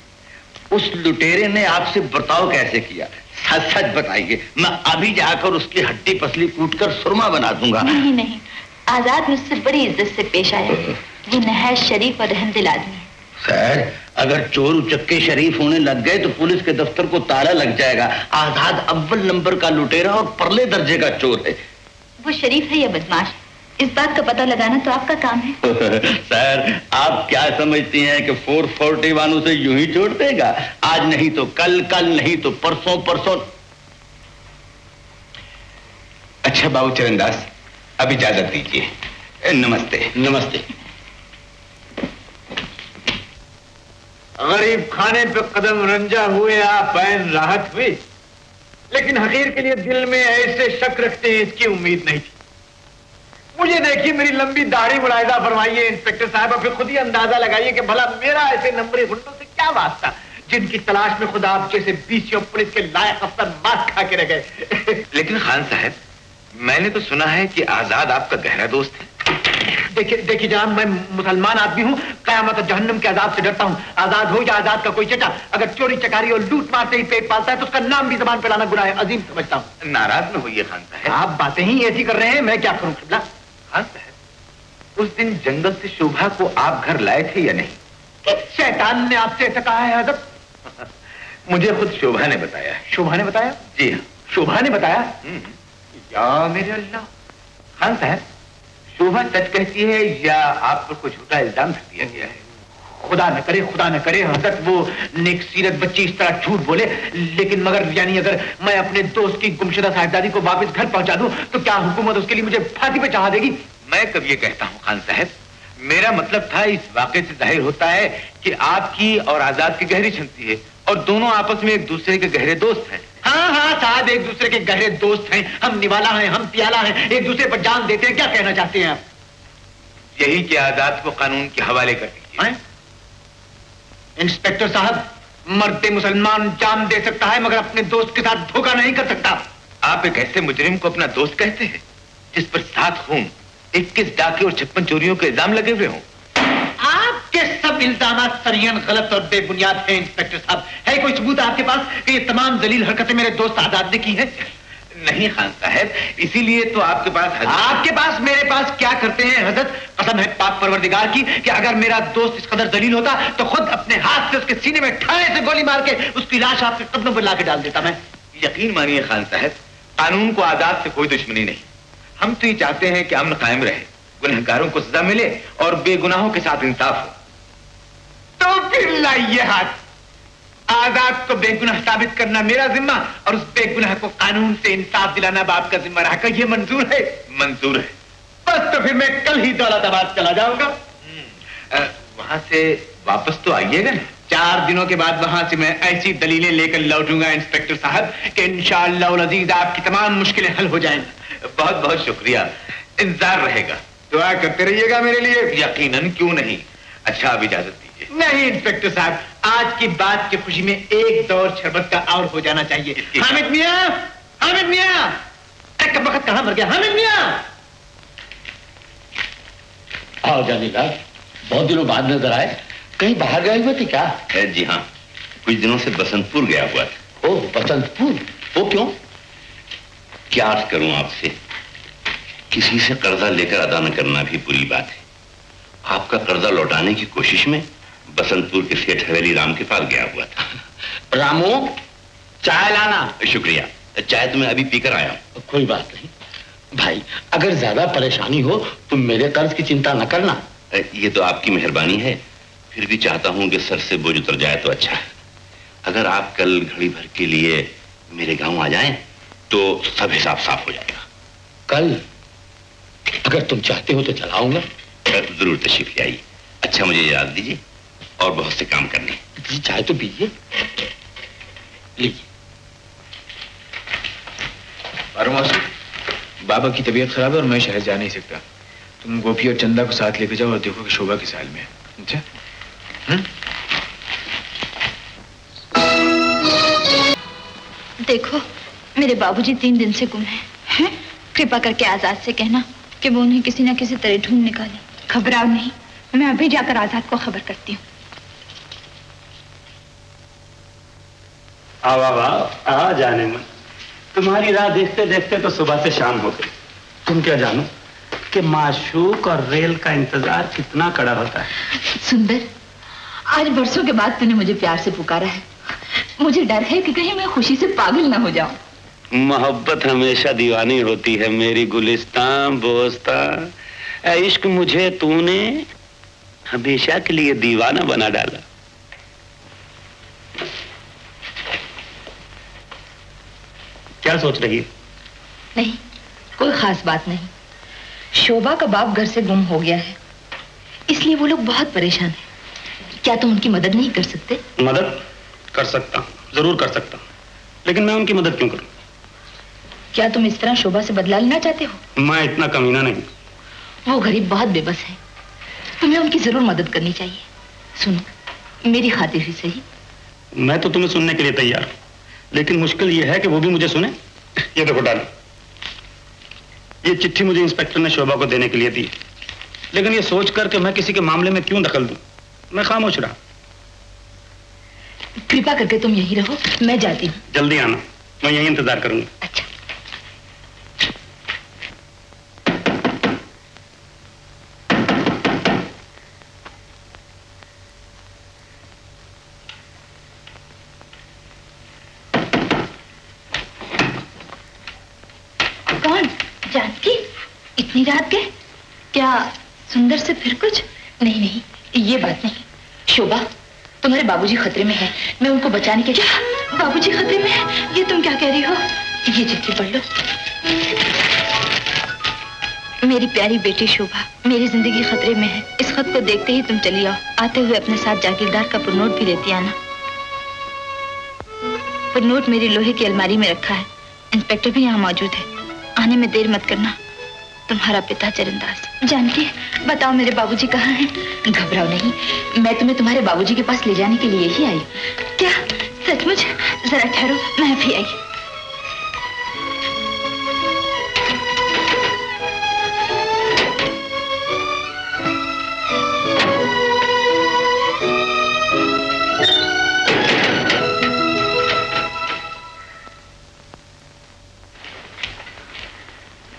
उस लुटेरे ने आपसे बर्ताव कैसे किया? सच सच बताइए, मैं अभी जाकर उसकी हड्डी पसली कूटकर सुरमा बना दूंगा। नहीं नहीं, आजाद मुझसे बड़ी इज्जत से पेश आया। वो नहायत शरीफ और रहमदिल आदमी है। सर, अगर चोर उचक्के शरीफ होने लग गए तो पुलिस के दफ्तर को ताला लग जाएगा। आजाद अव्वल नंबर का लुटेरा और परले दर्जे का चोर है। वो शरीफ है या बदमाश, इस बात का पता लगाना तो आपका काम है। सर, आप क्या समझती हैं कि 441 उसे यूं ही छोड़ देगा? आज नहीं तो कल, कल नहीं तो परसों, परसों। अच्छा बाबू चरणदास, अब इजाजत दीजिए। नमस्ते। नमस्ते। गरीब खाने पे कदम रंजा हुए आप बैन राहत हुई, लेकिन हकीर के लिए दिल में ऐसे शक रखते हैं, इसकी उम्मीद नहीं थी। मुझे देखिए, मेरी लंबी दाढ़ी मुलायदा फरमाइए इंस्पेक्टर साहब, और फिर खुद ही अंदाजा लगाइए कि भला मेरा ऐसे नंबरी गुंडों से क्या वास्ता, जिनकी तलाश में खुदा आप जैसे बीसीओ पुलिस के लायक अफसर मार खा के रह गए। लेकिन खान साहब, मैंने तो सुना है कि आजाद आपका गहरा दोस्त है। देखिए जनाब, मैं मुसलमान आदमी हूँ, क़यामत और जहन्नम के अजाब से डरता हूँ। आजाद हो या आजाद का कोई चटा, अगर चोरी चकारी और लूट मार से ही पेट पालता है तो उसका नाम भी जबान पे लाना गुनाह है अजीम समझता हूँ। नाराज न होइए खान साहब, आप बातें ही ऐसी कर रहे हैं, मैं क्या करूँ? किबला खान साहब, उस दिन जंगल से शोभा को आप घर लाए थे या नहीं? किस शैतान ने आपसे ऐसा कहा है हजरत? मुझे खुद शोभा ने बताया। शोभा ने बताया? जी हाँ। शोभा ने बताया? या मेरे अल्लाह। खान साहब, शोभा सच कहती है या आप पर कुछ झूठा इल्जाम रख दिया गया है? खुदा न करे हजरत, वो नेक सीरत बच्ची इस तरह झूठ बोले, लेकिन मगर यानी अगर मैं अपने दोस्त की गुमशुदा साहिबजादी को वापस घर पहुंचा दूं तो क्या हुकूमत उसके लिए मुझे फांसी पे चढ़ा देगी? मैं कब ये कहता हूँ खान साहब, मेरा मतलब था इस वाक़े से जाहिर होता है कि आपकी और आजाद की गहरी छंती है और दोनों आपस में एक दूसरे के गहरे दोस्त हैं। हाँ हाँ साहब, एक दूसरे के गहरे दोस्त हैं, हम निवाला हैं, हम प्याला हैं, एक दूसरे पर जान देते हैं। क्या कहना चाहते हैं आप? यही कि आजाद को कानून के हवाले कर दीजिए। इंस्पेक्टर साहब, मर्द मुसलमान जान दे सकता है मगर अपने दोस्त के साथ धोखा नहीं कर सकता। आप एक ऐसे मुजरिम को अपना दोस्त कहते हैं जिस पर 7 खून, 21 डाके और 56 चोरियों के इल्जाम लगे हुए हों? आपके सब इल्जाम सरियन गलत और बेबुनियाद हैं इंस्पेक्टर साहब। है कोई सबूत आपके पास कि ये तमाम जलील हरकतें मेरे दोस्त आजाद ने की हैं? नहीं खान साहब, इसीलिए तो आपके पास मेरे पास क्या करते हैं हजरत? कसम है पाक परवरदिगार की कि अगर मेरा दोस्त इस कदर जलील होता तो खुद अपने हाथ से उसके सीने में ठाणे से गोली मार के उसकी लाश आपके कदमों पर लाके डाल देता मैं। यकीन मानिए खान साहब, कानून को आजाद से कोई दुश्मनी नहीं। हम तो ये चाहते हैं कि अमन कायम रहे, गुनहगारों को सजा मिले और बेगुनाहों के साथ इंसाफ हो। तो फिर लाइए हाथ। आजाद को बेगुनाह साबित करना मेरा जिम्मा और उस बेगुनाह को कानून से इंसाफ दिलाना बाप का जिम्मा रहा। ये मंजूर है? मंजूर है। बस तो फिर मैं कल ही दौलताबाद चला जाऊंगा। वहां से वापस तो आइएगा ना? 4 दिनों के बाद वहां से मैं ऐसी दलीलें लेकर लौटूंगा इंस्पेक्टर साहब कि इंशाअल्लाह अज़ीज आपकी तमाम मुश्किलें हल हो जाएंगी। बहुत बहुत शुक्रिया, इंतजार रहेगा। दुआ करते रहिएगा मेरे लिए। यकीनन, क्यों नहीं। अच्छा, अब इजाजत दीजिए। नहीं इंस्पेक्टर साहब, आज की बात की खुशी में एक दौर शरबत का और हो जाना चाहिए। हामिद मियां, हामिद मियां, कब वक्त कहां मर गया? हामिद मियां, आओ जानीला, बहुत दिनों बाद नजर आए। कहीं बाहर गए हुए थे क्या? जी हाँ, कुछ दिनों से बसंतपुर गया हुआ था। ओह, बसंतपुर? वो क्यों? क्या अर्ज करूं आपसे, किसी से कर्जा लेकर अदा न करना भी बुरी बात है आपका कर्जा लौटाने की कोशिश में बसंतपुर के सेठ हवेली राम के पास गया हुआ था। रामू, चाय लाना। शुक्रिया, चाय तो मैं अभी पीकर आया हूं। कोई बात नहीं भाई, अगर ज्यादा परेशानी हो तो मेरे कर्ज की चिंता न करना। ये तो आपकी मेहरबानी है, फिर भी चाहता हूं कि सर से बोझ उतर जाए तो अच्छा है। अगर आप कल घड़ी भर के लिए मेरे गांव आ जाएं तो सब हिसाब साफ हो जाएगा। कल? अगर तुम चाहते हो तो चलाऊंगा। जरूर तशरीफ ले आइए। अच्छा, मुझे याद दीजिए, और बहुत से काम करने। जी, चाय तो पीजिए। लीजिए। बाबा की तबीयत खराब है और मैं शहर जा नहीं सकता। तुम गोपी और चंदा को साथ लेके जाओ और देखो कि शोभा किस हाल में है। अच्छा? देखो, मेरे बाबूजी 3 दिन से गुम हैं। कृपा करके आजाद से कहना कि वो उन्हें किसी न किसी तरह ढूंढ निकाले। घबराओ नहीं, मैं अभी जाकर आजाद को खबर करती हूँ। आओ आओ आओ, आ जाने मन। तुम्हारी राह देखते देखते तो सुबह से शाम हो गई। तुम क्या जानो कि माशूक और रेल का इंतजार कितना कड़ा होता है। सुंदर, आज बरसों के बाद तूने मुझे प्यार से पुकारा है। मुझे डर है कि कहीं मैं खुशी से पागल ना हो जाऊं। मोहब्बत हमेशा दीवानी होती है मेरी गुलिस्तान बोस्ता। इश्क मुझे तूने हमेशा के लिए दीवाना बना डाला। क्या सोच रही है? नहीं, कोई खास बात नहीं। शोभा का बाप घर से गुम हो गया है, इसलिए वो लोग बहुत परेशान हैं। क्या तुम उनकी मदद नहीं कर सकते? मदद कर सकता हूँ, जरूर कर सकता हूँ, लेकिन मैं उनकी मदद क्यों करूँ? क्या तुम इस तरह शोभा से बदला लेना चाहते हो? मैं इतना कमीना नहीं। वो गरीब बहुत बेबस है, तुम्हें उनकी जरूर मदद करनी चाहिए। सुनो, मेरी खातिर ही सही। मैं तो तुम्हें सुनने के लिए तैयार हूँ, लेकिन मुश्किल यह है कि वो भी मुझे सुने। ये देखो डालो, ये चिट्ठी मुझे इंस्पेक्टर ने शोभा को देने के लिए दी, लेकिन ये सोच कर कि मैं किसी के मामले में क्यों दखल दूं, मैं खामोश रहा। कृपा करके तुम यहीं रहो, मैं जाती हूँ। जल्दी आना, मैं यहीं इंतजार करूंगा। अच्छा। कौन? जानकी? इतनी रात के? क्या सुंदर से फिर कुछ? नहीं नहीं, ये बात नहीं। शोभा, तुम्हारे बाबूजी खतरे में हैं। मैं उनको बचाने के लिए। बाबूजी खतरे में है? ये तुम क्या कह रही हो? ये चिट्ठी पढ़ लो। मेरी प्यारी बेटी शोभा, मेरी जिंदगी खतरे में है। इस खत को देखते ही तुम चली आओ। आते हुए अपने साथ जागीरदार का पुरनोट भी लेती आना। पुरनोट मेरी लोहे की अलमारी में रखा है। इंस्पेक्टर भी यहाँ मौजूद है। आने में देर मत करना। तुम्हारा पिता चरणदास। जानकी, बताओ मेरे बाबूजी कहाँ हैं? घबराओ नहीं, मैं तुम्हें तुम्हारे बाबूजी के पास ले जाने के लिए ही आई। क्या सचमुच? जरा ठहरो, मैं भी आई।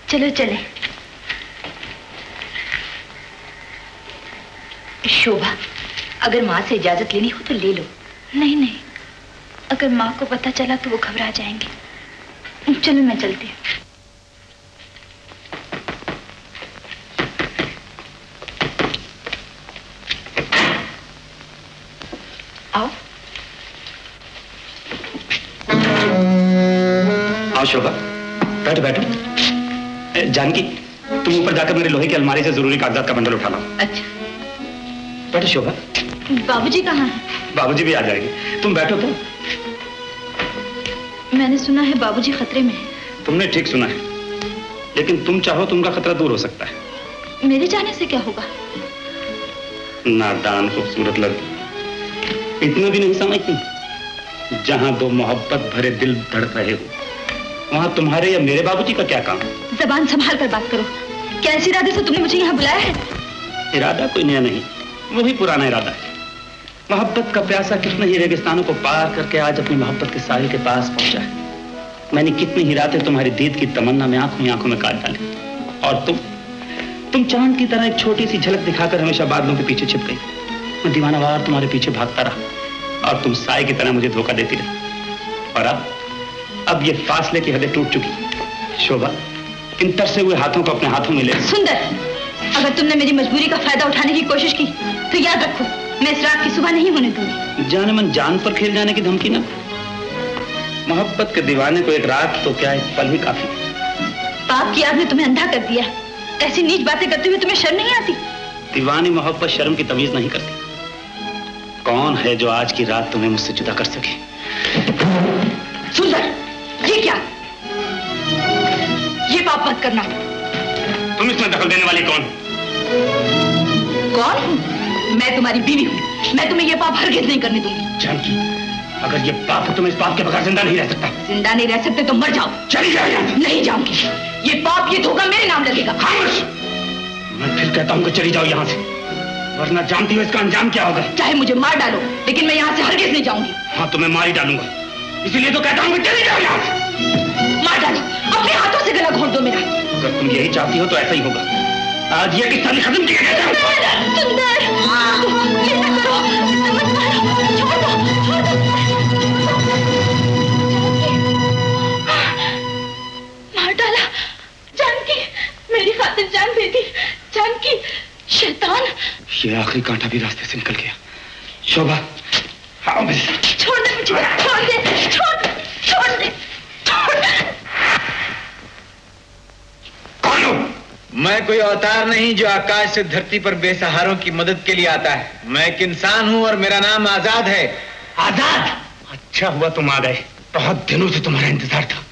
चलो चले। शोभा, अगर माँ से इजाजत लेनी हो तो ले लो। नहीं नहीं, अगर माँ को पता चला तो वो घबरा जाएंगे। चलो मैं चलती हूँ। आओ। आओ शोभा, बैठो बैठो। जानकी, तुम ऊपर जाकर मेरे लोहे की अलमारी से जरूरी कागजात का बंडल उठा लो। अच्छा। बैठो शोभा। बाबूजी कहाँ हैं? बाबूजी भी आ जाएंगे, तुम बैठो तो। मैंने सुना है बाबूजी खतरे में हैं। तुमने ठीक सुना है, लेकिन तुम चाहो तो उनका खतरा दूर हो सकता है। मेरे जाने से क्या होगा? नादान खूबसूरत लड़की, इतना भी नहीं समझती। जहां दो मोहब्बत भरे दिल धड़क रहे हो, वहां तुम्हारे या मेरे बाबूजी का क्या काम? जबान संभाल कर बात करो। क्या इस इरादे से तुमने मुझे यहाँ बुलाया है? इरादा कोई नया नहीं, वही पुराना इरादा है। मोहब्बत का प्यासा कितने ही रेगिस्तानों को पार करके आज अपनी मोहब्बत के साहिल के पास पहुंचा है। मैंने कितनी ही रातें तुम्हारी दीद की तमन्ना में आंखों में काट डाली, और तुम चांद की तरह एक छोटी सी झलक दिखाकर हमेशा बादलों के पीछे छिप गई। मैं दीवानावार तुम्हारे पीछे भागता रहा और तुम साए की तरह मुझे धोखा देती रही। और अब ये फासले की हदें टूट चुकी। शोभा, इन तरसे हुए हाथों को अपने हाथों में ले। सुंदर, अगर तुमने मेरी मजबूरी का फायदा उठाने की कोशिश की तो याद रखो, मैं इस रात की सुबह नहीं होने दूंगी। जाने मन जान पर खेल जाने की धमकी ना। मोहब्बत के दीवाने को एक रात तो क्या, एक पल ही काफी। पाप की आग ने तुम्हें अंधा कर दिया। ऐसी नीच बातें करते हुए तुम्हें शर्म नहीं आती? दीवानी मोहब्बत शर्म की तमीज नहीं करती। कौन है जो आज की रात तुम्हें मुझसे जुदा कर सके? सुंदर, ये क्या? ये पाप मत करना। तुम इसमें दखल देने वाली कौन? कौन हूँ? मैं तुम्हारी बीवी हूँ। मैं तुम्हें ये पाप हरगिज़ नहीं करने दूंगी। जानकी, अगर ये पाप है तो मैं इस पाप के बगैर जिंदा नहीं रह सकता। जिंदा नहीं रह सकते तो मर जाओ। चली जाओ यहाँ। नहीं जाऊंगी। ये पाप, ये धोखा मेरे नाम लगेगा। खामोश! मैं फिर कहता हूँ कि चली जाओ यहाँ से, वरना जानती हो इसका अंजाम क्या होगा। चाहे मुझे मार डालो, लेकिन मैं यहाँ से हरगिज़ नहीं जाऊंगी। हाँ, तो मैं मार ही डालूंगा। इसीलिए तो कहता हूँ कि चली जाओ यहाँ से। मार डालो, अपने हाथों से गला घोंट दो मेरा। अगर तुम यही चाहती हो तो ऐसा ही होगा। आज ये किस्सा खत्म किया जाए। सुंदर, ये ना करो, मत मारो, छोड़ दो, छोड़ दो। मार डाला। जानकी, मेरी खातिर जान दे दी। जानकी, शैतान। ये आखिरी कांटा भी रास्ते से निकल गया। शोभा, आओ मेरे साथ। छोड़ दे मुझे, छोड़ दे, छोड़ दे, छोड़ दे, छोड़ दे। कौन हो? मैं कोई अवतार नहीं जो आकाश से धरती पर बेसहारों की मदद के लिए आता है। मैं एक इंसान हूँ और मेरा नाम आजाद है। आजाद? अच्छा हुआ तुम आ गए। बहुत दिनों से तुम्हारा इंतजार था।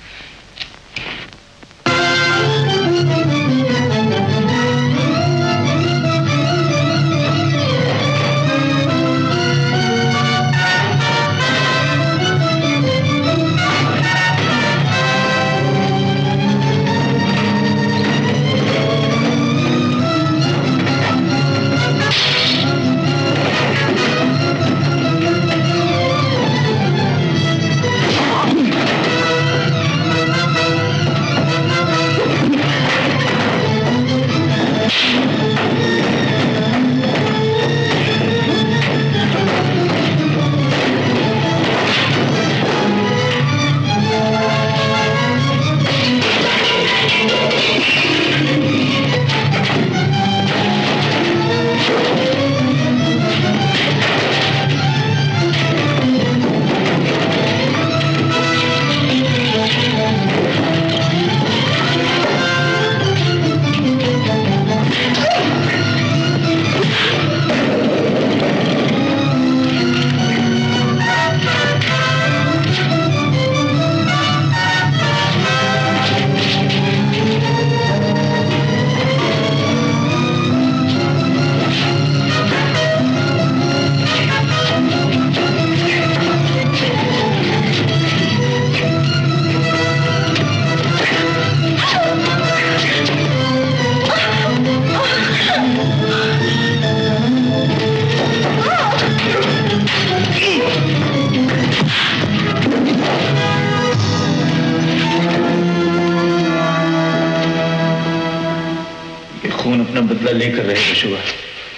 अपना बदला लेकर रहेगा शुभा।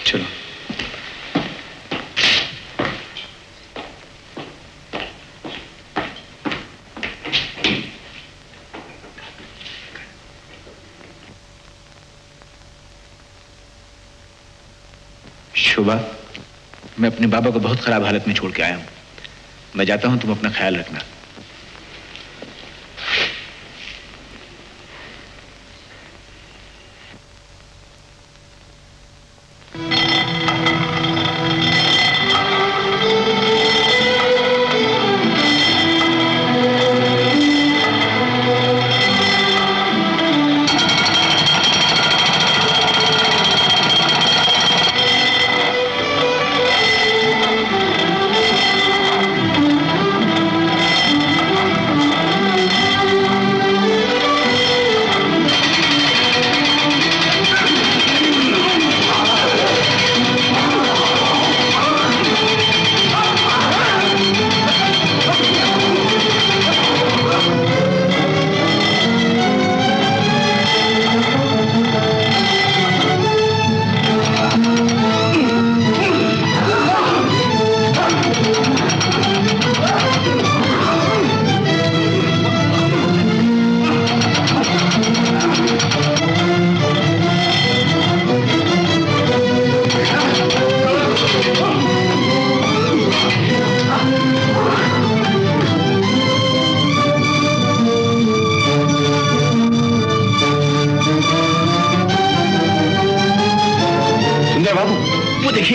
चलो। शुभा, मैं अपने बाबा को बहुत खराब हालत में छोड़ के आया हूं। मैं जाता हूं, तुम अपना ख्याल रखना।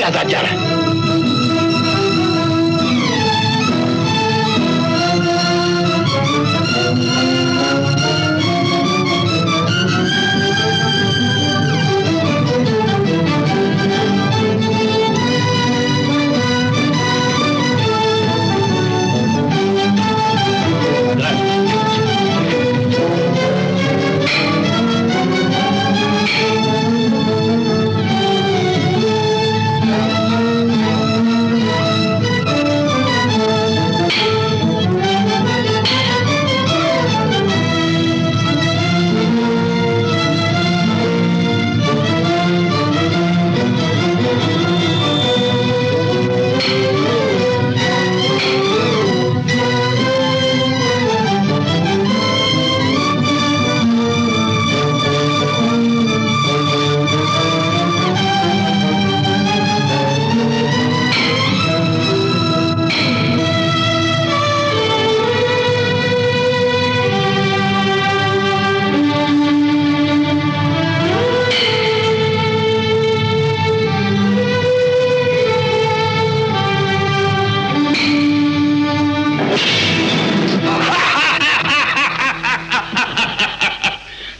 कि आजाद जा रहा है।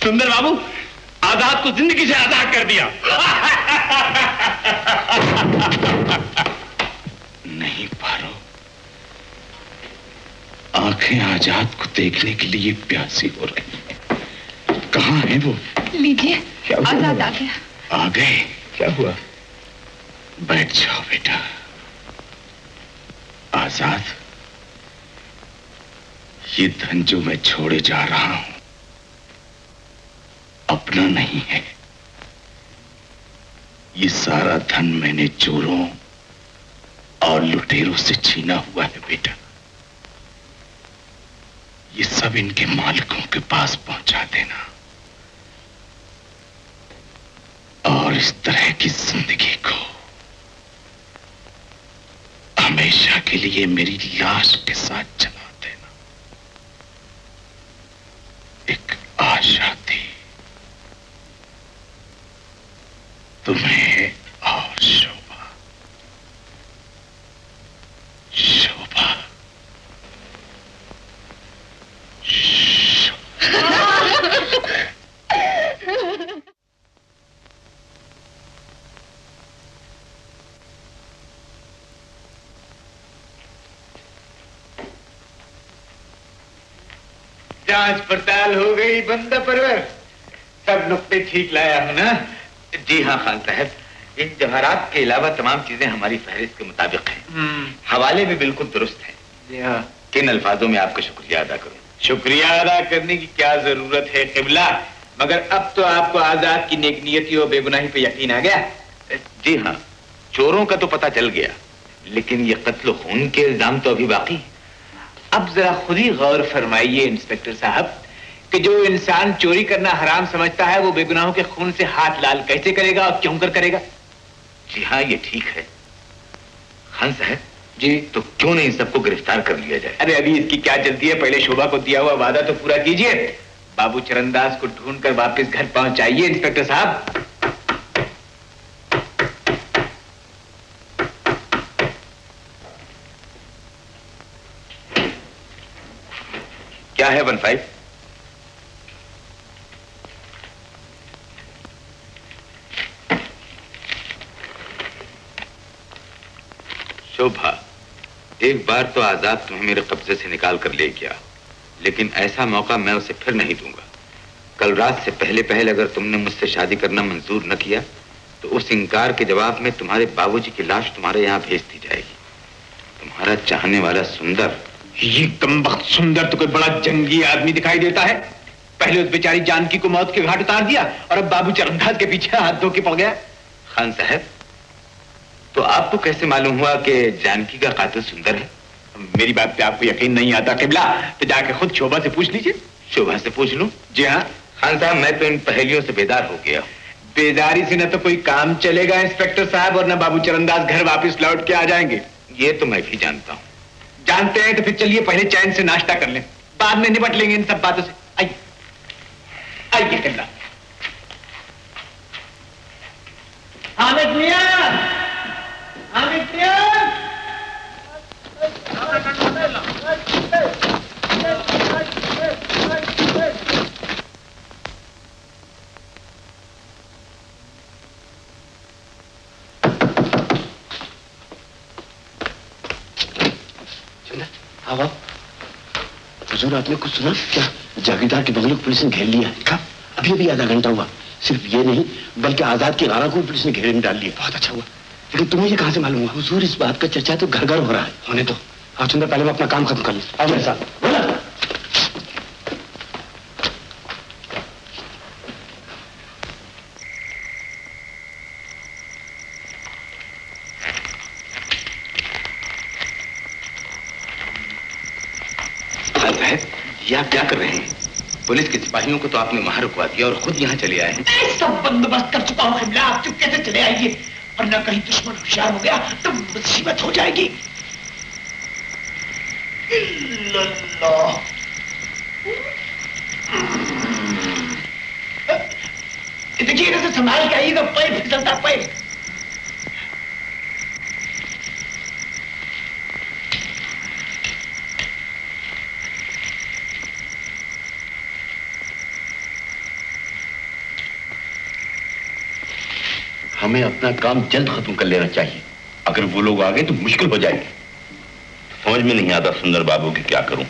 सुंदर बाबू, आजाद को जिंदगी से आजाद कर दिया। नहीं पारो, आंखें आजाद को देखने के लिए प्यासी हो रही हैं। कहाँ है वो? लीजिए, आजाद आ गया। आ गए? क्या हुआ? बैठ जाओ बेटा। आजाद, ये धन जो मैं छोड़े जा रहा हूं अपना नहीं है। ये सारा धन मैंने चोरों और लुटेरों से छीना हुआ है बेटा। ये सब इनके मालिकों के पास पहुंचा देना और इस तरह की जिंदगी को हमेशा के लिए मेरी लाश के साथ जला देना। एक आशा थी तुम्हें और शोभा। शोभा, जांच पड़ताल हो गई बंदा परवर? सब नुक्ते ठीक लाया हूं ना? जी हाँ खान साहब, इन जवाहरात के अलावा तमाम चीजें हमारी फहरिस्त के मुताबिक हैं। हवाले भी बिल्कुल दुरुस्त हैं। जी हाँ। किन अल्फाजों में आपका शुक्रिया अदा करूं? शुक्रिया अदा करने की क्या जरूरत है क़िबला, मगर अब तो आपको आजाद की नेक नियति और बेगुनाही पे यकीन आ गया? जी हाँ, चोरों का तो पता चल गया, लेकिन ये कत्ल खून के इल्जाम तो अभी बाकी है। अब जरा खुद ही गौर फरमाइए इंस्पेक्टर साहब कि जो इंसान चोरी करना हराम समझता है वो बेगुनाहों के खून से हाथ लाल कैसे करेगा और क्यों कर करेगा? जी हाँ, ये ठीक है। खान साहब जी, तो क्यों नहीं सबको गिरफ्तार कर लिया जाए? अरे अभी इसकी क्या जल्दी है, पहले शोभा को दिया हुआ वादा तो पूरा कीजिए। बाबू चरणदास को ढूंढकर वापस घर पहुंचाइए इंस्पेक्टर साहब। क्या है 15? शोभा, एक बार तो आजाद तुम्हें मेरे कब्जे से निकाल कर ले गया, लेकिन ऐसा मौका मैं उसे फिर नहीं दूंगा। कल रात से पहले पहले अगर तुमने मुझसे शादी करना मंजूर न किया तो उस इनकार के जवाब में तुम्हारे बाबूजी की लाश तुम्हारे यहाँ भेज दी जाएगी। तुम्हारा चाहने वाला सुंदर। ये कमबख्त सुंदर तो कोई बड़ा जंगी आदमी दिखाई देता है। पहले उस बेचारी जानकी को मौत के घाट उतार दिया और अब बाबू चरणदास के पीछे हाथ धो के पड़ गया। खान साहब, तो आपको कैसे मालूम हुआ कि जानकी का कातिल सुंदर है? मेरी बात पे आपको यकीन नहीं आता क़िबला, तो जाके खुद शोभा से पूछ लीजिए। शोभा से पूछ लूं? जी हाँ खान साहब, मैं तो इन पहेलियों से बेदार हो गया हूं। बेदारी से न तो कोई काम चलेगा इंस्पेक्टर साहब, और न बाबू चरणदास घर वापस लौट के आ जाएंगे। ये तो मैं भी जानता हूँ। जानते हैं तो फिर चलिए पहले चैन से नाश्ता कर लें, बाद में निपट लेंगे इन सब बातों से। आइए आइए क़िबला। हामिद मियां, आओ। हुजूर आपने कुछ सुना क्या? जागीरदार के बंगले को पुलिस ने घेर लिया है। कब? अभी अभी आधा घंटा हुआ। सिर्फ ये नहीं बल्कि आजाद की राना को पुलिस ने घेरे में डाल लिया। बहुत अच्छा हुआ। लेकिन तुम्हें ये कहां से मालूम हुआ? हुजूर इस बात का चर्चा तो घर घर हो रहा है। होने दो। आओ चंद्र, पहले मैं अपना काम खत्म कर लूं। आओ मेरे साथ। बोला ये आप क्या कर रहे हैं? पुलिस के सिपाहियों को तो आपने वहां रुकवा दिया और खुद यहाँ चले आए। मैं सब बंदोबस्त कर चुका हूँ किबला, आप चुपके से चले आइए, वरना कहीं दुश्मन होशियार हो गया तो मुसीबत हो जाएगी। देखिए इधर से संभाल के आइएगा, पैर फिसलता पैर। हमें अपना काम जल्द खत्म कर लेना चाहिए। अगर वो लोग आ गए तो मुश्किल हो जाएगी। समझ में नहीं आता सुंदर बाबू की क्या करूं।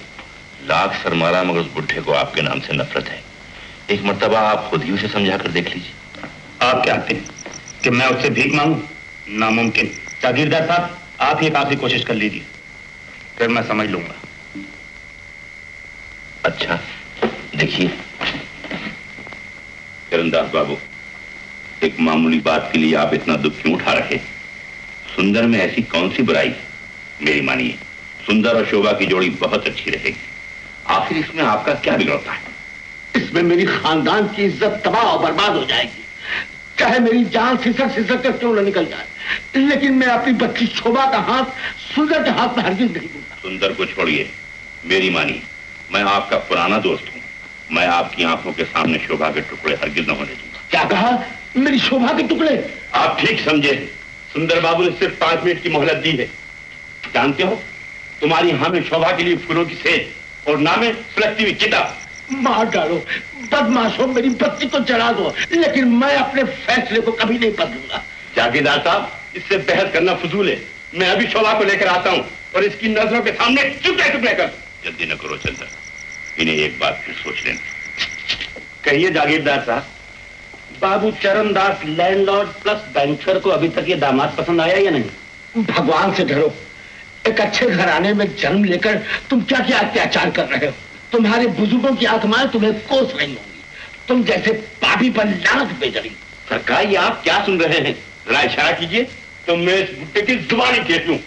लाख सर मारा मगर उस बुढ़े को आपके नाम से नफरत है। एक मर्तबा आप खुद ही उसे समझा कर देख लीजिए। आप क्या कहते हैं कि मैं उससे भीख मांगू? नामुमकिन। जागीरदार साहब, आप ही एक आखिरी कोशिश कर लीजिए, फिर मैं समझ लूंगा। अच्छा देखिए चरणदास बाबू, एक मामूली बात के लिए आप इतना दुख क्यों उठा रहे? सुंदर में ऐसी कौन सी बुराई? मेरी मानिए, सुंदर और शोभा की जोड़ी बहुत अच्छी रहेगी। आखिर इसमें आपका क्या बिगड़ता है? इसमें मेरी खानदान की इज्जत तबाह और बर्बाद हो जाएगी। चाहे मेरी जान सिसक सिसक कर क्यों न निकल जाए, लेकिन मैं अपनी बच्ची शोभा का हाथ सुंदर के हाथ में हरगिज नहीं दूंगा। सुंदर को छोड़िए, मेरी मानिए, मैं आपका पुराना दोस्त हूँ। मैं आपकी आंखों के सामने शोभा के टुकड़े हरगिज न होने दूंगा। क्या कहा? मेरी शोभा के टुकड़े? आप ठीक समझे। सुंदर बाबू ने सिर्फ 5 मिनट की मोहलत दी है। जानते हो, तुम्हारी हाँ में शोभा के लिए फूलों की सेज और ना में सुलगती हुई चिता। मार डालो बदमाशों, मेरी बच्ची को जला दो, लेकिन मैं अपने फैसले को कभी नहीं बदलूंगा। जागीरदार साहब, इससे बहस करना फजूल है। मैं अभी शोभा को लेकर आता हूँ और इसकी नजरों के सामने टुकड़े टुकड़े कर। जल्दी न करो चंद्र, इन्हें एक बात फिर सोच लेना। कहिए जागीरदार साहब, बाबू चरणदास लैंडलॉर्ड प्लस बैंकर को अभी तक ये दामाद पसंद आया या नहीं? भगवान से डरो। एक अच्छे घराने में जन्म लेकर तुम क्या क्या अत्याचार कर रहे हो। तुम्हारे बुजुर्गों की आत्माएं तुम्हें कोस रही होंगी। तुम जैसे पापी पर लानत भेज रही। सरकार, ये आप क्या सुन रहे हैं? जरा इशारा कीजिए तो मैं इस बुट्टे की जुबान ही फेंक लूं।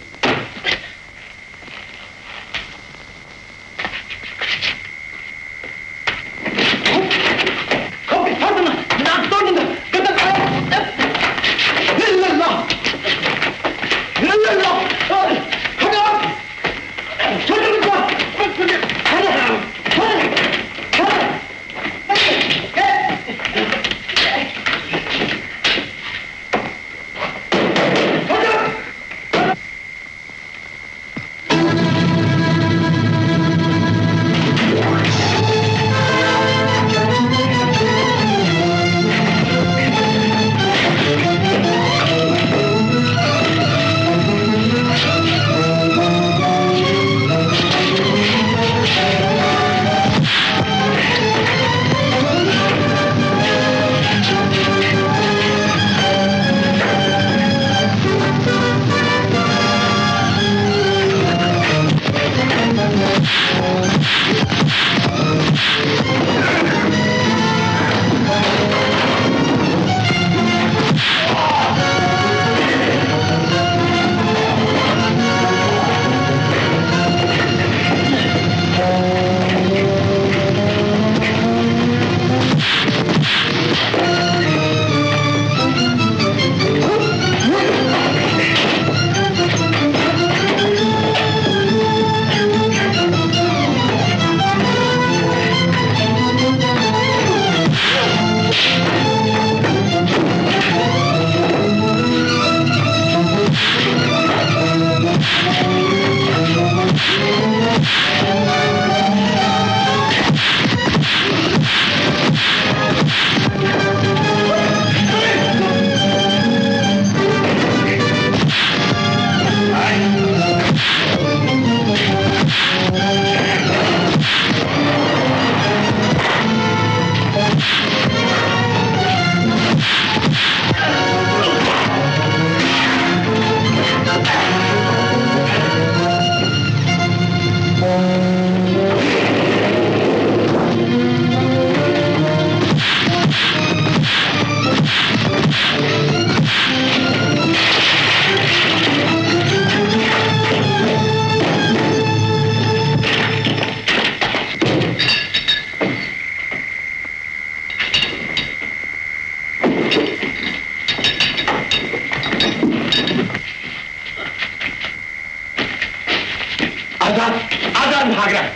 आजाद, आजाद भाग रहा है।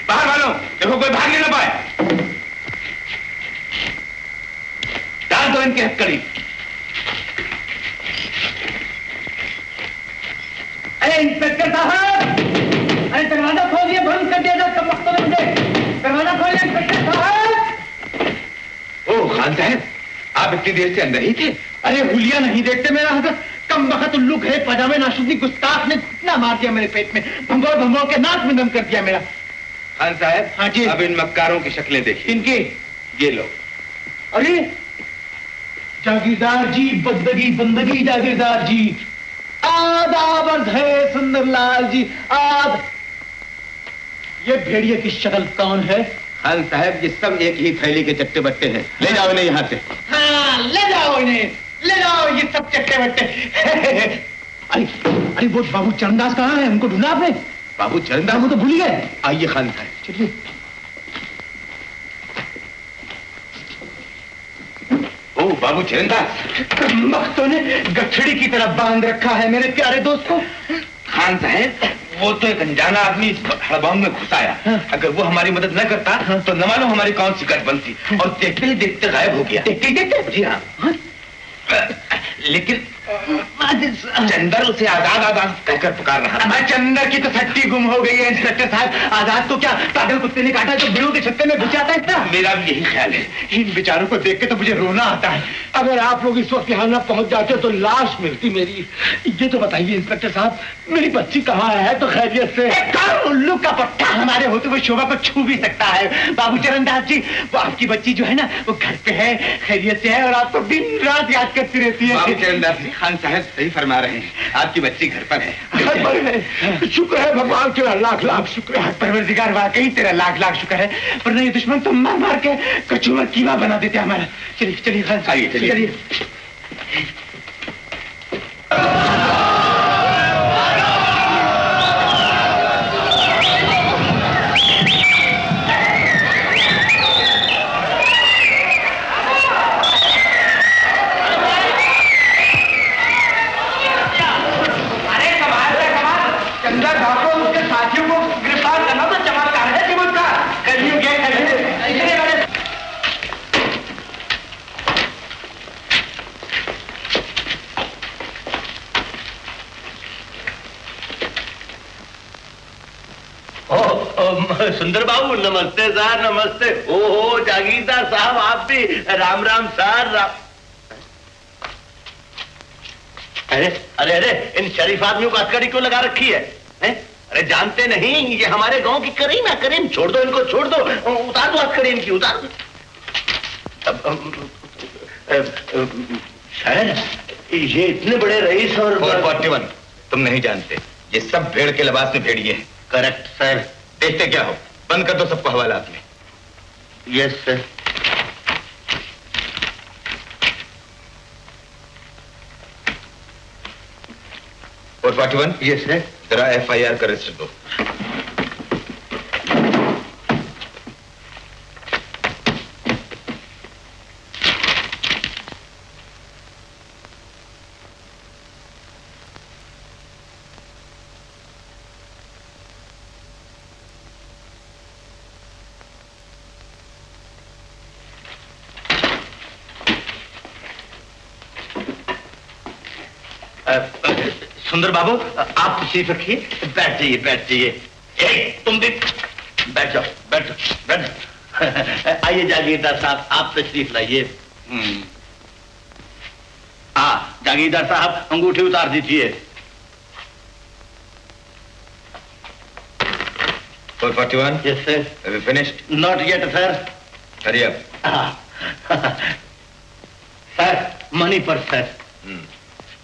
बाहर वालों, देखो कोई भागने ना पाए। डाल दो इनकी हथकड़ी। अरे इंस्पेक्टर साहब, अरे दरवाजा खोलिए, बंद कर दिया था वक्त में मुझे। दरवाजा खोलिए इंस्पेक्टर साहब। ओ खान साहब, आप इतनी देर से अंदर ही थे? अरे हुलिया नहीं देखते मेरा हजरत, कम वक्त उल्लू है पजामे नाशुदी गुस्ताख ने घुटना मार दिया मेरे पेट में, भंगोर भंगोर के नाक में दम कर दिया मेरा। खान साहब, हाँ जी। अब इन मक्कारों की शक्लें देखिए। इनकी ये लो। अरे जागीरदार जी, बंदगी बंदगी जागीरदार जी, आदाब अर्ज है सुंदरलाल जी, आद। ये भेड़िए की शक्ल कौन है? खान साहब, ये सब एक ही थैली के चट्टे बट्टे हैं। ले जाओ इन्हें यहाँ से। हाँ, ले जाओ इन्हें, ले जाओ ये सब चट्टे बट्टे। अरे अरे वो बाबू चरणदास कहाँ है? उनको ढूंढा आपने? बाबू चरणदास वो तो भूल ही गए। आइए खान साहब, चलिए। ओ बाबू चरणदास, मख्तों ने गठड़ी की तरह बांध रखा है मेरे प्यारे दोस्त को। खान साहब, वो तो एक अनजाना आदमी इस हड़बांग में घुस आया। अगर वो हमारी मदद न करता तो न मालूम हमारी कौन सी गठ बनती, और देखते ही देखते गायब हो गया। देखते देखते? जी हाँ। लेकिन चंदर उसे आजाद आजाद कहकर पुकार रहा था। चंदर की तो सट्टी गुम हो गई है इंस्पेक्टर साहब। आजाद तो क्या पागल कुत्ते ने काटा तो बिड़ों के छत्ते में घुस जाता है क्या? मेरा भी यही ख्याल है। इन बेचारों को देख के तो मुझे रोना आता है। अगर आप लोग इस वक्त यहाँ ना पहुंच जाते तो लाश मिलती मेरी। ये तो बताइए इंस्पेक्टर साहब, मेरी बच्ची कहाँ है तो खैरियत से? उल्लू का पट्टा हमारे होते हुए शोभा को छू भी सकता है। बाबू चरणदास जी, वो आपकी बच्ची जो है ना, वो घर पे है, खैरियत से है, और आपको दिन रात याद करती रहती है। बाबू चरणदास जी, खान साहब सही फरमा रहे हैं। आपकी बच्ची घर पर है। घर पर है? शुक्र है भगवान, तेरा लाख लाख शुक्र है। परवरदिगार वाकई तेरा लाख लाख शुक्र है, वरना ये दुश्मन तो मार मार के कचूमर कीमा बना देते हमारा। चलिए चलिए खान साहब, आइए, चलिए। चलिए। सुंदर बाबू नमस्ते सर, नमस्ते। ओहो जागीरदार साहब, आप भी? राम राम सर, राम। अरे अरे अरे, इन शरीफ आदमियों को हथकड़ी क्यों लगा रखी है? अरे जानते नहीं, ये हमारे गांव की करीम है, करीम। छोड़ दो इनको, छोड़ दो, उतार दो हथकड़ी इनकी, उतार दो। सर, ये इतने बड़े रईस और 441, तुम नहीं जानते, ये सब भेड़ के लिबास में भेड़िए हैं। Correct sir. देखते क्या हो, बंद कर दो सबको हवालात में। Yes sir. और 41, यस सर। जरा FIR का रजिस्टर दो। सुंदर बाबू, आप तशरीफ रखिए, बैठ जाइए, बैठ जाइए। तुम भी बैठ जाओ, बैठ बैठ। आइए जागीरदार साहब, आप तशरीफ लाइए। हाँ जागीरदार साहब, अंगूठी उतार दीजिए। 441, yes sir. Have you finished? Not yet sir. Hurry up. Sir, money पर सर।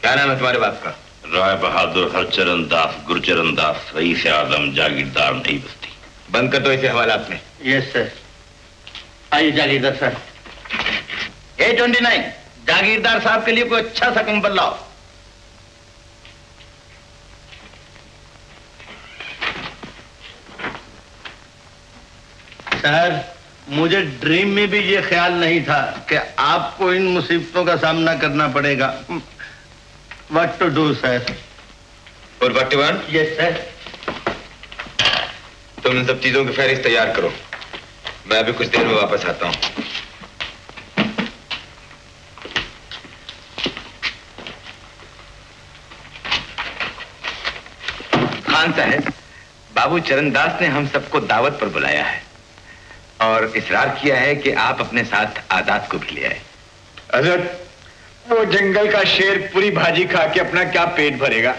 क्या नाम है तुम्हारे बाप का? राय बहादुर हरचरण दास, गुरचरण दास, रईस आदम, जागीरदार नई बस्ती। बंद कर दो इसे हवालात में। Yes sir. आइए जागीरदार सर। 829, जागीरदार साहब के लिए कोई अच्छा सा कंबल लाओ। सर, मुझे ड्रीम में भी ये ख्याल नहीं था कि आपको इन मुसीबतों का सामना करना पड़ेगा। What to do, sir? 441? Yes, sir. तुम इन सब चीजों की फहरिस्त तैयार करो, मैं अभी कुछ देर में वापस आता हूं। खान साहब, बाबू चरणदास ने हम सबको दावत पर बुलाया है और इसरार किया है कि आप अपने साथ आजाद को भी ले आए। हजरत, वो जंगल का शेर पूरी भाजी खा के अपना क्या पेट भरेगा।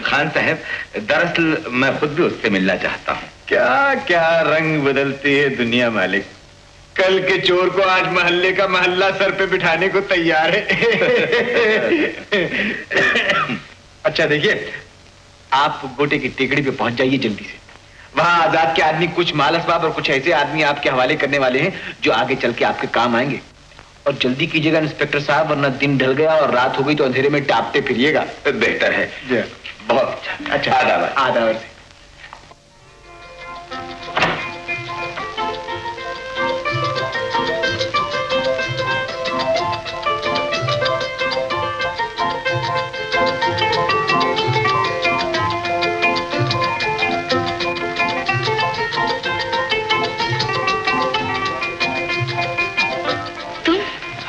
खान साहब, दरअसल मैं खुद भी उससे मिलना चाहता हूँ। क्या क्या रंग बदलती है दुनिया मालिक। कल के चोर को आज मोहल्ले का महल्ला सर पे बिठाने को तैयार है। अच्छा देखिए, आप गोटे की टेकड़ी पे पहुंच जाइए जल्दी से। वहां आजाद के आदमी कुछ माल असबाब और कुछ ऐसे आदमी आपके हवाले करने वाले हैं जो आगे चल के आपके काम आएंगे। और जल्दी कीजिएगा इंस्पेक्टर साहब, वरना दिन ढल गया और रात हो गई तो अंधेरे में टापते फिरिएगा। बेहतर है। बहुत अच्छा। आदावर से।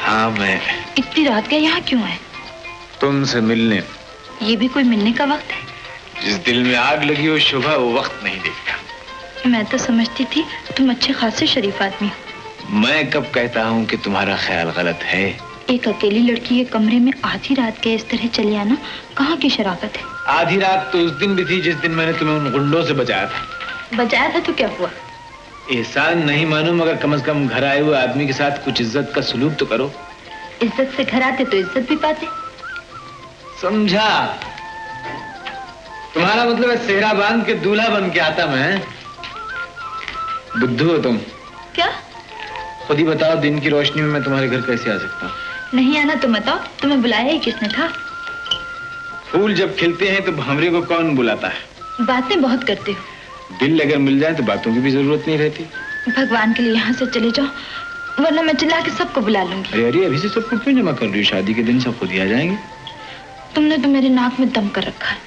हाँ, मैं इतनी रात गए यहाँ क्यों है? तुमसे मिलने। ये भी कोई मिलने का वक्त है? जिस दिल में आग लगी हो शोभा, वो वक्त नहीं देखता। मैं तो समझती थी तुम अच्छे खासे शरीफ आदमी हो। मैं कब कहता हूँ कि तुम्हारा ख्याल गलत है? एक अकेली लड़की के कमरे में आधी रात के इस तरह चले आना कहाँ की शराफत है? आधी रात तो उस दिन भी थी जिस दिन मैंने तुम्हें उन गुंडों से बचाया था। बचाया था तो क्या हुआ? एहसान नहीं मानो, मगर कम से कम घर आए हुए आदमी के साथ कुछ इज्जत का सलूक तो करो। इज्जत से घर आते तो इज्जत भी पाते। समझा? तुम्हारा मतलब है सेहरा बांध के दूल्हा बन के आता मैं? बुद्धू हो तुम। क्या? खुद ही बताओ, दिन की रोशनी में मैं तुम्हारे घर कैसे आ सकता हूँ? नहीं आना तो बताओ, तुम्हें बुलाया ही किसने था? फूल जब खिलते हैं तो भंवरे को कौन बुलाता है? बातें बहुत करते हो। दिल अगर मिल जाए तो बातों की भी जरूरत नहीं रहती। भगवान के लिए यहाँ से चले जाओ, वरना मैं चिल्ला के सबको बुला लूंगी। अरे अरे, अभी से सब कुछ क्यों जमा कर रही हो? शादी के दिन सब खुद ही आ जाएंगे। तुमने तो मेरे नाक में दम कर रखा है।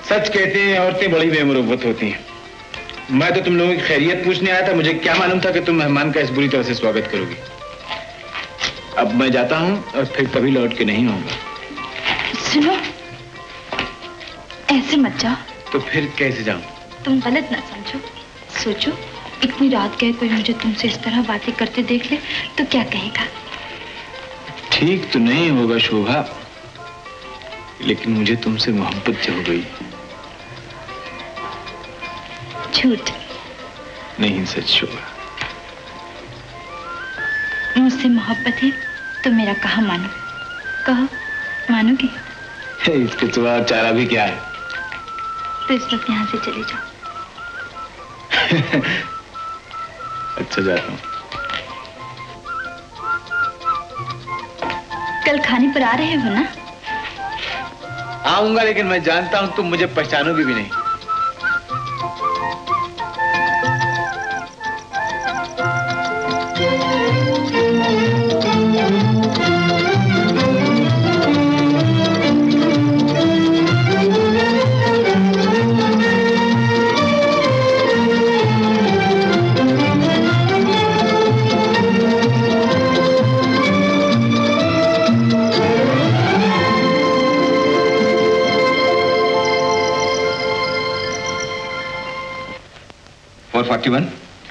सच कहते हैं औरतें बड़ी बेमुरव्वत होती हैं। मैं तो तुम लोगों की खैरियत पूछने आया था, मुझे क्या मालूम था कि तुम मेहमान का इस बुरी तरह से स्वागत करोगी। अब मैं जाता हूँ और फिर कभी लौट के नहीं आऊंगा। सुनो, ऐसे मत जाओ। तो फिर कैसे जाऊं? तुम गलत ना समझो। सोचो, इतनी रात गए कोई मुझे तुमसे इस तरह बातें करते देख ले तो क्या कहेगा? ठीक तो नहीं होगा शोभा, लेकिन मुझे तुमसे मोहब्बत हो गई। झूठ नहीं, सच शोभा। मुझसे मोहब्बत है तो मेरा कहा मानो। कहो, मानोगी? इसके सिवा चारा भी क्या है? तो इस वक्त यहाँ से चले जाओ। अच्छा, जाता हूँ। कल खाने पर आ रहे हो ना? आऊंगा, लेकिन मैं जानता हूँ तुम मुझे पहचानोगी भी नहीं।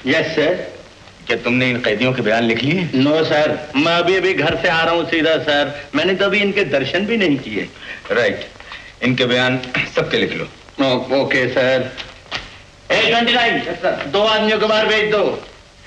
Yes sir. क्या तुमने इन कैदियों के बयान लिख लिए? नो सर, मैं अभी अभी घर से आ रहा हूँ सीधा सर। मैंने तो अभी इनके दर्शन भी नहीं किए। राइट, इनके बयान सबके लिख लो। Okay sir. 829 2 आदमियों को बाहर भेज दो।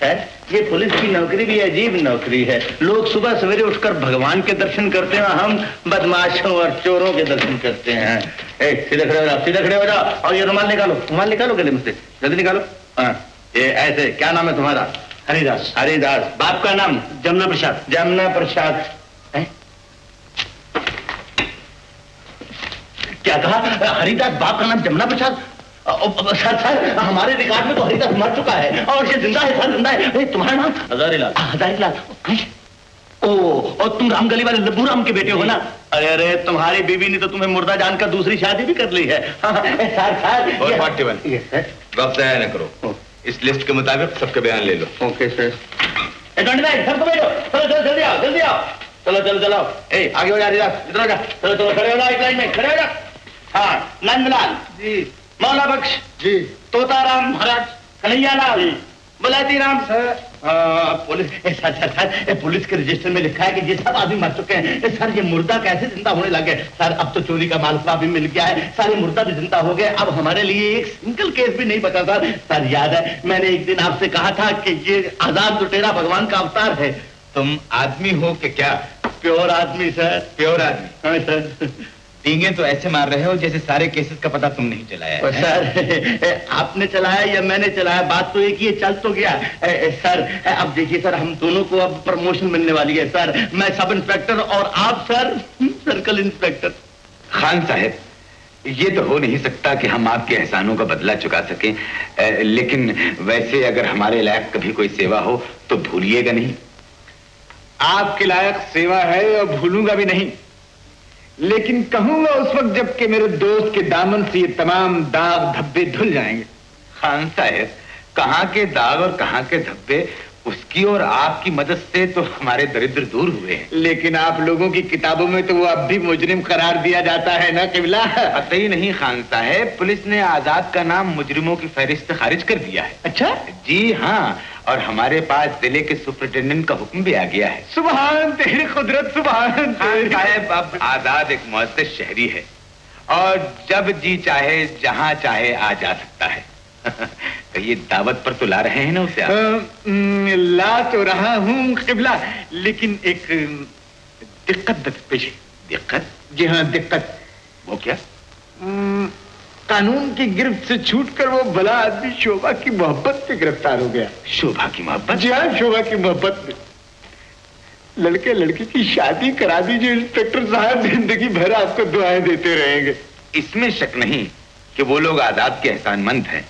सर, ये पुलिस की नौकरी भी अजीब नौकरी है। लोग सुबह सवेरे उठकर भगवान के दर्शन करते हैं, हम बदमाशों और चोरों के दर्शन करते हैं। सीधे खड़े हो जाओ, सीधे खड़े हो जाओ। और ये रुमाल निकालो, रुमाल निकालो गले में से, जल्दी निकालो। हाँ, ये ऐसे। क्या नाम है तुम्हारा? हरिदास। हरिदास। बाप का नाम? जमुना प्रसाद। जमुना प्रसाद। क्या कहा? हरिदास, बाप का नाम जमुना प्रसाद? सर, हमारे रिकॉर्ड में तो हरिदास मर चुका है और ये जिंदा है सर, जिंदा है। तुम्हारा नाम? हजारीलाल। हजारीलाल। ओ, और तुम रामगली वाले लब्बू राम के बेटे हो ना? अरे अरे तुम्हारी बीवी ने तो तुम्हें मुर्दा जानकर दूसरी शादी भी कर ली है। सर और 41 वक्त जाया न करो, इस लिस्ट के मुताबिक सबके बयान ले लो। Okay sir. सर को भेजो, चलो जल्दी आओ, जल्दी आओ, चलो ए आगे हो जा रही इधर आ जा, चलो खड़े हो जाओ, एक लाइन में खड़े हो जाओ। हाँ, नंदलाल जी, मौला बख्श जी, तोताराम महाराज, कन्हैया लाल, बलाती राम सर। पुलिस के रजिस्टर में लिखा है कि ये सब आदमी मर चुके हैं। सर ये मुर्दा कैसे जिंदा होने लगे? सर अब तो चोरी का मालसा भी मिल गया है, सारे मुर्दा भी जिंदा हो गए, अब हमारे लिए एक सिंगल केस भी नहीं बचा। सर याद है मैंने एक दिन आपसे कहा था कि ये आजाद लुटेरा भगवान का अवतार है। तुम आदमी हो कि क्या? प्योर आदमी सर। प्योर आदमी? हाँ सर। डींगे तो ऐसे मार रहे हो जैसे सारे केसेस का पता तुम नहीं चलाया है। सर आपने चलाया या मैंने चलाया, बात तो एक ही, चल तो गया। सर अब देखिए सर, हम दोनों को अब प्रमोशन मिलने वाली है सर। मैं सब इंस्पेक्टर और आप सर सर्कल इंस्पेक्टर। खान साहब, ये तो हो नहीं सकता कि हम आपके एहसानों का बदला चुका सकें, लेकिन वैसे अगर हमारे लायक कभी कोई सेवा हो तो भूलिएगा नहीं। आपके लायक सेवा है और भूलूंगा भी नहीं, लेकिन कहूंगा उस वक्त जबकि मेरे दोस्त के दामन से ये तमाम दाग धब्बे धुल जाएंगे। खान साहब, कहां के दाग और कहां के धब्बे, उसकी और आपकी मदद से तो हमारे दरिद्र दूर हुए हैं। लेकिन आप लोगों की किताबों में तो वो अब भी मुजरिम करार दिया जाता है ना किबला? पता ही नहीं खान साहब, पुलिस ने आजाद का नाम मुजरिमों की फहरिस्त खारिज कर दिया है। अच्छा जी हाँ, और हमारे पास जिले के सुपरिटेंडेंट का हुक्म भी आ गया है। सुभान तेरी कुदरत, सुभान। खान साहब, अब आजाद एक मुअज़्ज़ज़ शहरी है और जब जी चाहे जहां चाहे आ जा सकता है। तो ये दावत पर तो ला रहे हैं ना उसे आप? ला तो रहा हूँ किबला, लेकिन एक दिक्कत पेश है। दिक्कत? जी हाँ दिक्कत। वो क्या? कानून की गिरफ्त से छूटकर वो भला आदमी शोभा की मोहब्बत में गिरफ्तार हो गया। शोभा की मोहब्बत? जी हाँ, शोभा की मोहब्बत में। लड़के लड़की की शादी करा दीजिए इंस्पेक्टर साहब, जिंदगी भर आपको दुआएं देते रहेंगे। इसमें शक नहीं कि वो लोग आजाद के एहसानमंद हैं,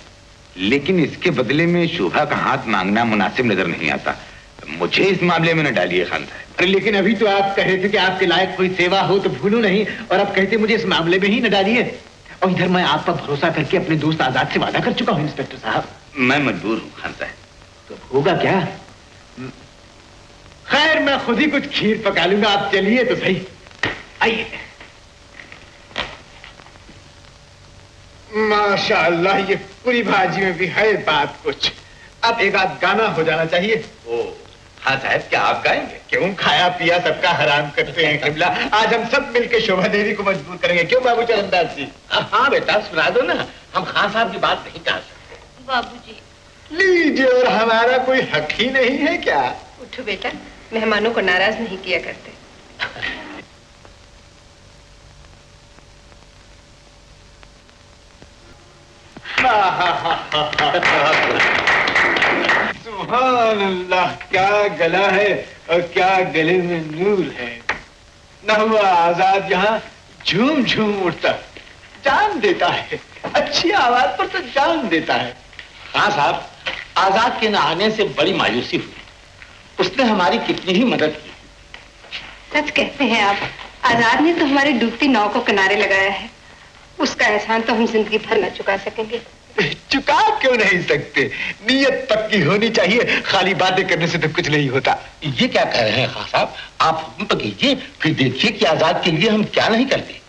लेकिन इसके बदले में शोभा का हाथ मांगना मुनासिब नजर नहीं आता। मुझे इस मामले में न डालिए खान साहब। अरे लेकिन अभी तो आप कह रहे थे कि आपके लायक कोई सेवा हो तो भूलूं नहीं, और अब कहते मुझे इस मामले में ही न डालिए। और इधर मैं आप पर भरोसा करके अपने दोस्त आजाद से वादा कर चुका हूँ इंस्पेक्टर साहब। मैं मजबूर हूँ खान साहब। तो होगा क्या? खैर मैं खुद ही कुछ खीर पका लूंगा, आप चलिए तो सही। आइए। माशाअल्लाह, ये पूरी भाजी में भी है बात कुछ। अब एक आध गाना हो जाना चाहिए। ओ हाँ साहब, क्या आप गाएंगे? क्यों, खाया पिया सबका हराम करते हैं किबला। आज हम सब मिलकर शोभा देवी को मजबूर करेंगे। क्यों बाबू चरणदास जी? हाँ बेटा सुना दो ना, हम खान साहब की बात नहीं कर सकते। बाबूजी लीजिए, और हमारा कोई हक ही नहीं है क्या? उठो बेटा, मेहमानों को नाराज नहीं किया करते। सुभान अल्लाह, क्या गला है और क्या गले में नूर है। न हुआ आजाद यहाँ झूम झूम उठता, जान देता है। अच्छी आवाज पर तो जान देता है। हाँ साहब, आजाद के न आने से बड़ी मायूसी हुई। उसने हमारी कितनी ही मदद की। सच कहते हैं आप, आजाद ने तो हमारी डूबती नाव को किनारे लगाया है। उसका एहसान तो हम जिंदगी भर न चुका सकेंगे। चुका क्यों नहीं सकते? नीयत पक्की होनी चाहिए, खाली बातें करने से तो कुछ नहीं होता। ये क्या कह रहे हैं खान साहब? आप हुक्म तो कीजिए, फिर देखिए कि आजाद के लिए हम क्या नहीं करते।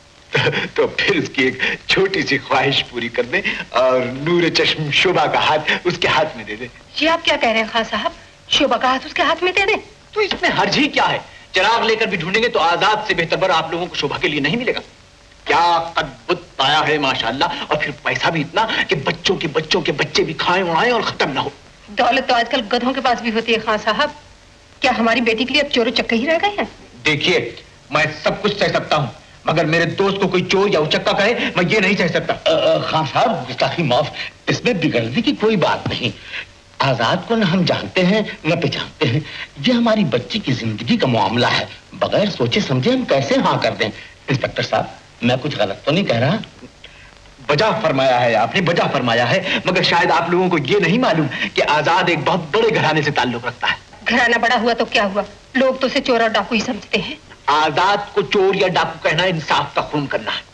तो फिर उसकी एक छोटी सी ख्वाहिश पूरी कर दें और नूर चश्म शोभा का हाथ उसके हाथ में दे दें। जी आप क्या कह रहे हैं खान साहब? शोभा का हाथ उसके हाथ में दे दें? तो इसमें हर्ज ही क्या है? चिराग लेकर भी ढूंढेंगे तो आजाद से बेहतर बर आप लोगों को शोभा के लिए नहीं मिलेगा। क्या कद्बुत पाया है माशाल्लाह, और फिर पैसा भी इतना कि बच्चों के बच्चे भी खाएं उड़ाएं और खत्म ना हो। दौलत तो आजकल गधों के पास भी होती है खान साहब। क्या हमारी बेटी के लिए अब चोर चक्के ही रह गए हैं? देखिए, मैं सब कुछ सह सकता हूँ, मगर मेरे दोस्त को कोई चोर या उचक्का कहे, मैं ये नहीं सह सकता। खान साहब, गुस्ताखी माफ, इसमें बिगड़ने की कोई बात नहीं। आजाद को न हम जानते हैं न पहचानते हैं। ये हमारी बच्ची की जिंदगी का मामला है, बगैर सोचे समझे हम कैसे हाँ कर दें। इंस्पेक्टर साहब, मैं कुछ गलत तो नहीं कह रहा? बजा फरमाया है आपने, बजा फरमाया है, मगर शायद आप लोगों को ये नहीं मालूम कि आजाद एक बहुत बड़े घराने से ताल्लुक रखता है। घराना बड़ा हुआ तो क्या हुआ, लोग तो उसे चोर और डाकू ही समझते हैं। आजाद को चोर या डाकू कहना इंसाफ का खून करना है।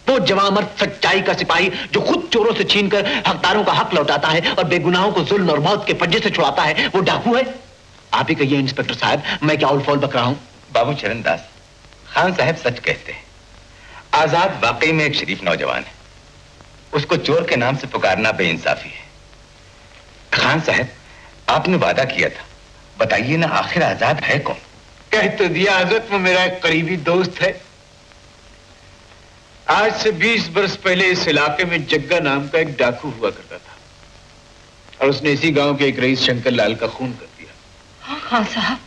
वो जवां मर्द, सच्चाई का सिपाही जो खुद चोरों से छीनकर हकदारों का हक लौटाता है और बेगुनाहों को जुल्म और मौत के पंजे से छुड़ाता है, वो डाकू है? आप ही कहिए इंस्पेक्टर साहब, मैं क्या उलफौल बक रहा हूं? बाबू चरणदास, खान साहब सच कहते हैं। आजाद वाकई में एक शरीफ नौजवान है। उसको चोर के नाम से पुकारना बेइंसाफी है। खान साहब, आपने वादा किया था, बताइए ना आखिर आजाद है कौन? कह तो दिया हजरत, वो मेरा एक करीबी दोस्त है। आज से 20 वर्ष पहले इस इलाके में जग्गा नाम का एक डाकू हुआ करता था और उसने इसी गांव के एक रईस शंकर लाल का खून कर दिया। हाँ खान साहब,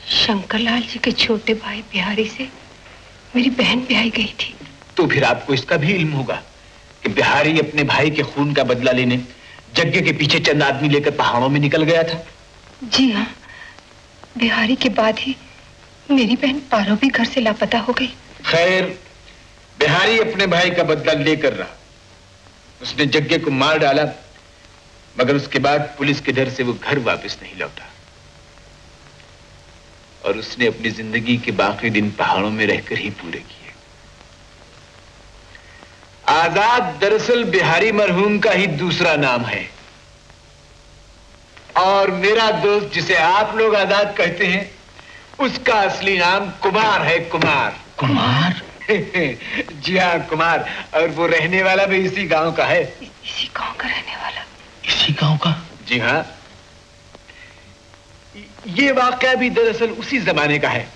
शंकर लाल जी के छोटे भाई बिहारी से मेरी बहन ब्याही गई थी। तो फिर आपको इसका भी इल्म होगा कि बिहारी अपने भाई के खून का बदला लेने जग्गे के पीछे चंद आदमी लेकर पहाड़ों में निकल गया था। जी हाँ, बिहारी के बाद ही मेरी बहन पारो भी घर से लापता हो गई। खैर, बिहारी अपने भाई का बदला लेकर रहा। उसने जग्गे को मार डाला, मगर उसके बाद पुलिस के डर से वो घर वापस नहीं लौटा और उसने अपनी जिंदगी के बाकी दिन पहाड़ों में रहकर ही पूरे किए। आजाद दरअसल बिहारी मरहूम का ही दूसरा नाम है और मेरा दोस्त जिसे आप लोग आजाद कहते हैं, उसका असली नाम कुमार है। कुमार। कुमार? जी हाँ, कुमार। और वो रहने वाला भी इसी गांव का है। इसी गांव का रहने वाला? इसी गांव का? जी हाँ। ये वाकया भी दरअसल उसी जमाने का है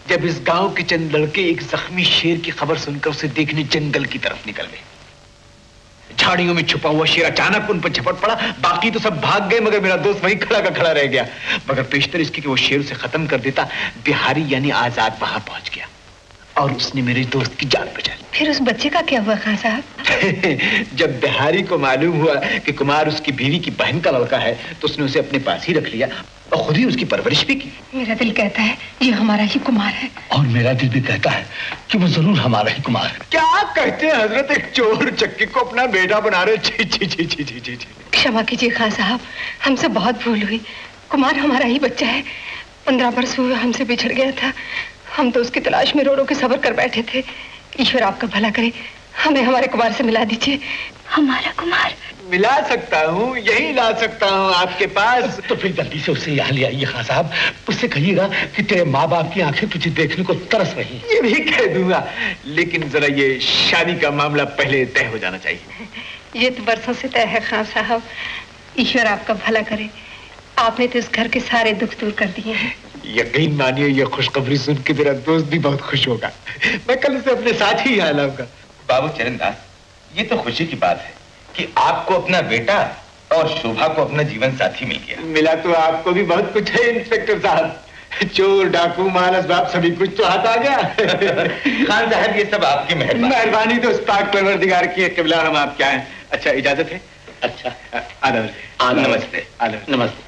जब इस गांव के चंद लड़के एक जख्मी शेर की खबर सुनकर उसे देखने जंगल की तरफ निकल गए। झाड़ियों में छुपा हुआ शेर अचानक उन पर झपट पड़ा। बाकी तो सब भाग गए, मगर मेरा दोस्त वहीं खड़ा का खड़ा रह गया। मगर पेशतर इसकी कि वो शेर उसे खत्म कर देता, बिहारी यानी आजाद वहां पहुंच गया और उसने मेरे दोस्त की जान बचा ली। फिर उस बच्चे का क्या हुआ खान साहब? जब बिहारी को मालूम हुआ कि कुमार उसकी बीवी की बहन का लड़का है, तो उसने उसे अपने पास ही रख लिया और खुद ही उसकी परवरिश भी की। मेरा दिल कहता है ये हमारा ही कुमार है। और मेरा दिल भी कहता है कि वो जरूर हमारा ही कुमार है। क्या कहते हैं हजरत, एक चोर चक्की को अपना बेटा बना रहे। छी छी छी छी छी छी छी। क्षमा कीजिए खान साहब, हमसे बहुत भूल हुई। कुमार हमारा ही बच्चा है। 15 वर्ष हुए हमसे बिछड़ गया था। हम तो उसकी तलाश में रो रो के सब्र कर बैठे थे। ईश्वर आपका भला करे, हमें हमारे कुमार से मिला दीजिए। हमारा कुमार? मिला सकता हूँ, यही ला सकता हूँ आपके पास। तो फिर जल्दी से उससे यहाँ ले आइए खान साहब। उससे कहिएगा कि तेरे माँ बाप की आंखें तुझे देखने को तरस रही। ये भी कह दूंगा, लेकिन जरा ये शादी का मामला पहले तय हो जाना चाहिए। ये तो बरसों से तय है खान साहब। ईश्वर आपका भला करे, आपने तो इस घर के सारे दुख दूर कर दिए हैं। यकीन मानिए, ये खुशखबरी सुन के मेरा दोस्त भी बहुत खुश होगा। मैं कल से अपने साथ ही यहाँ लाऊंगा। बाबू चरणदास, ये तो खुशी की बात है कि आपको अपना बेटा और शोभा को अपना जीवन साथी मिल गया। मिला तो आपको भी बहुत कुछ है इंस्पेक्टर साहब। चोर डाकू मानस बाप सभी कुछ तो हाथ आ गया। खान साहब, ये सब आपकी मेहरबानी तो उस पाक परवरदिगार की है। क़िबला हम आप क्या हैं। अच्छा, इजाजत है? अच्छा, नमस्ते। नमस्ते।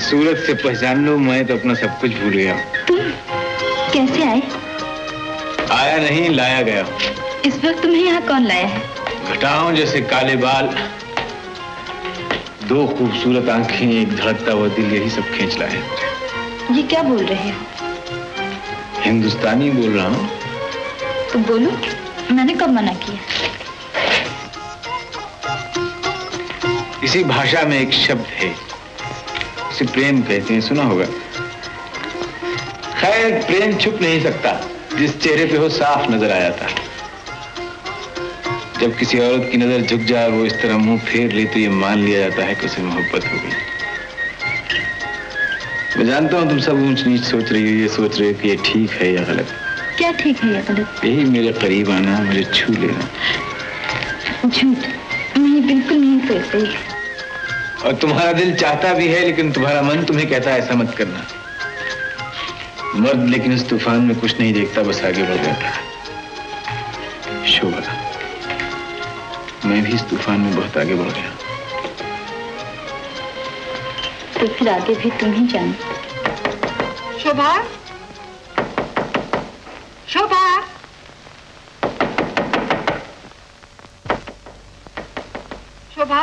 सूरत से पहचान लो, मैं तो अपना सब कुछ भूल गया। तुम कैसे आए? आया नहीं, लाया गया। इस वक्त तुम्हें यहाँ कौन लाया है? घटाओं जैसे काले बाल, 2 खूबसूरत आंखें, एक धड़कता हुआ दिल, यही सब खींच लाए। ये क्या बोल रहे हो? हिंदुस्तानी बोल रहा हूँ। तो बोलो, मैंने कब मना किया? इसी भाषा में एक शब्द है, उसे प्रेम कहते हैं, सुना होगा। खैर, प्रेम छुप नहीं सकता, जिस चेहरे पे हो साफ नजर आया था। जब किसी औरत की नजर झुक जाए, वो इस तरह मुंह फेर ले, तो ये मान लिया जाता है कि उसे मोहब्बत हो गई। मैं जानता हूं तुम सब ऊंच नीच सोच रही हो, ये सोच रहे हो कि ये ठीक है या गलत। क्या ठीक है या गलत? यही मेरे करीब आना, मुझे छू लेना। झूठ, मैं बिल्कुल नहीं सोच रही। और तुम्हारा दिल चाहता भी है, लेकिन तुम्हारा मन तुम्हें कहता है ऐसा मत करना। मर्द लेकिन इस तूफान में कुछ नहीं देखता, बस आगे बढ़ जाता है। शोभा, मैं भी इस तूफान में बहुत आगे बढ़ गया। तो फिर आगे भी तुम ही जानो। शोभा, शोभा, शोभा।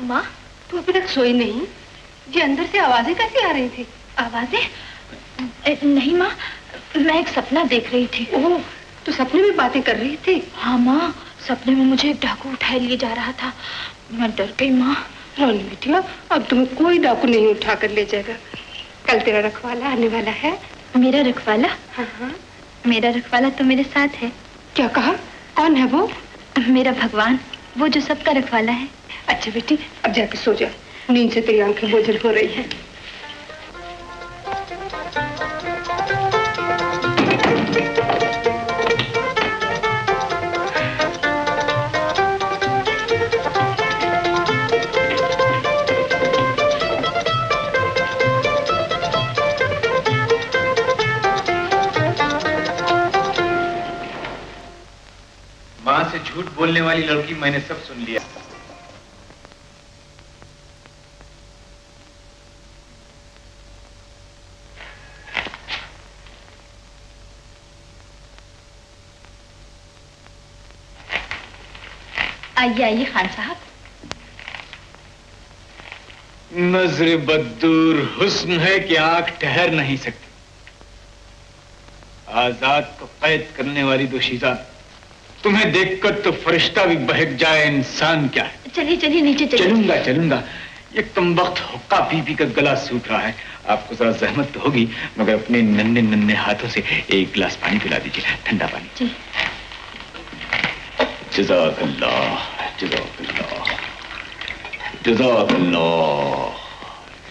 माँ, तू अभी तक सोई नहीं? जी अंदर से आवाजें कैसी आ रही थी? आवाजें? नहीं माँ, मैं एक सपना देख रही थी। ओह, तू सपने में बातें कर रही थी? हाँ माँ, सपने में मुझे एक डाकू उठाए लिए जा रहा था। मैं डर गई माँ। रोनी बिटिया, अब तुम्हें कोई डाकू नहीं उठा कर ले जाएगा। कल तेरा रखवाला आने वाला है। मेरा रखवाला? हाँ हाँ, मेरा रखवाला तो मेरे साथ है। क्या कहा? कौन है वो? मेरा भगवान, वो जो सबका रखवाला है। अच्छा बेटी, अब जाके सो जा, नींद से तेरी आंखें बोझल हो रही हैं। मां से झूठ बोलने वाली लड़की मैंने सब सुन लिया। आइए आइए खान साहब। नजर बदूर हुस्न है कि आंख ठहर नहीं सकती। आजाद को कैद करने वाली दोशीजा, तुम्हें देखकर तो फरिश्ता भी बहक जाए, इंसान क्या है। चलिए चलिए नीचे चलिए। चलूंगा चलूंगा, ये कमबख्त हुक्का पी पी कर गला सूख रहा है। आपको जरा जहमत तो होगी, मगर अपने नन्हे नन्हे हाथों से एक गिलास पानी पिला दीजिए, ठंडा पानी। जी। जज़ाकल्लाह, जज़ाकल्लाह, जज़ाकल्लाह,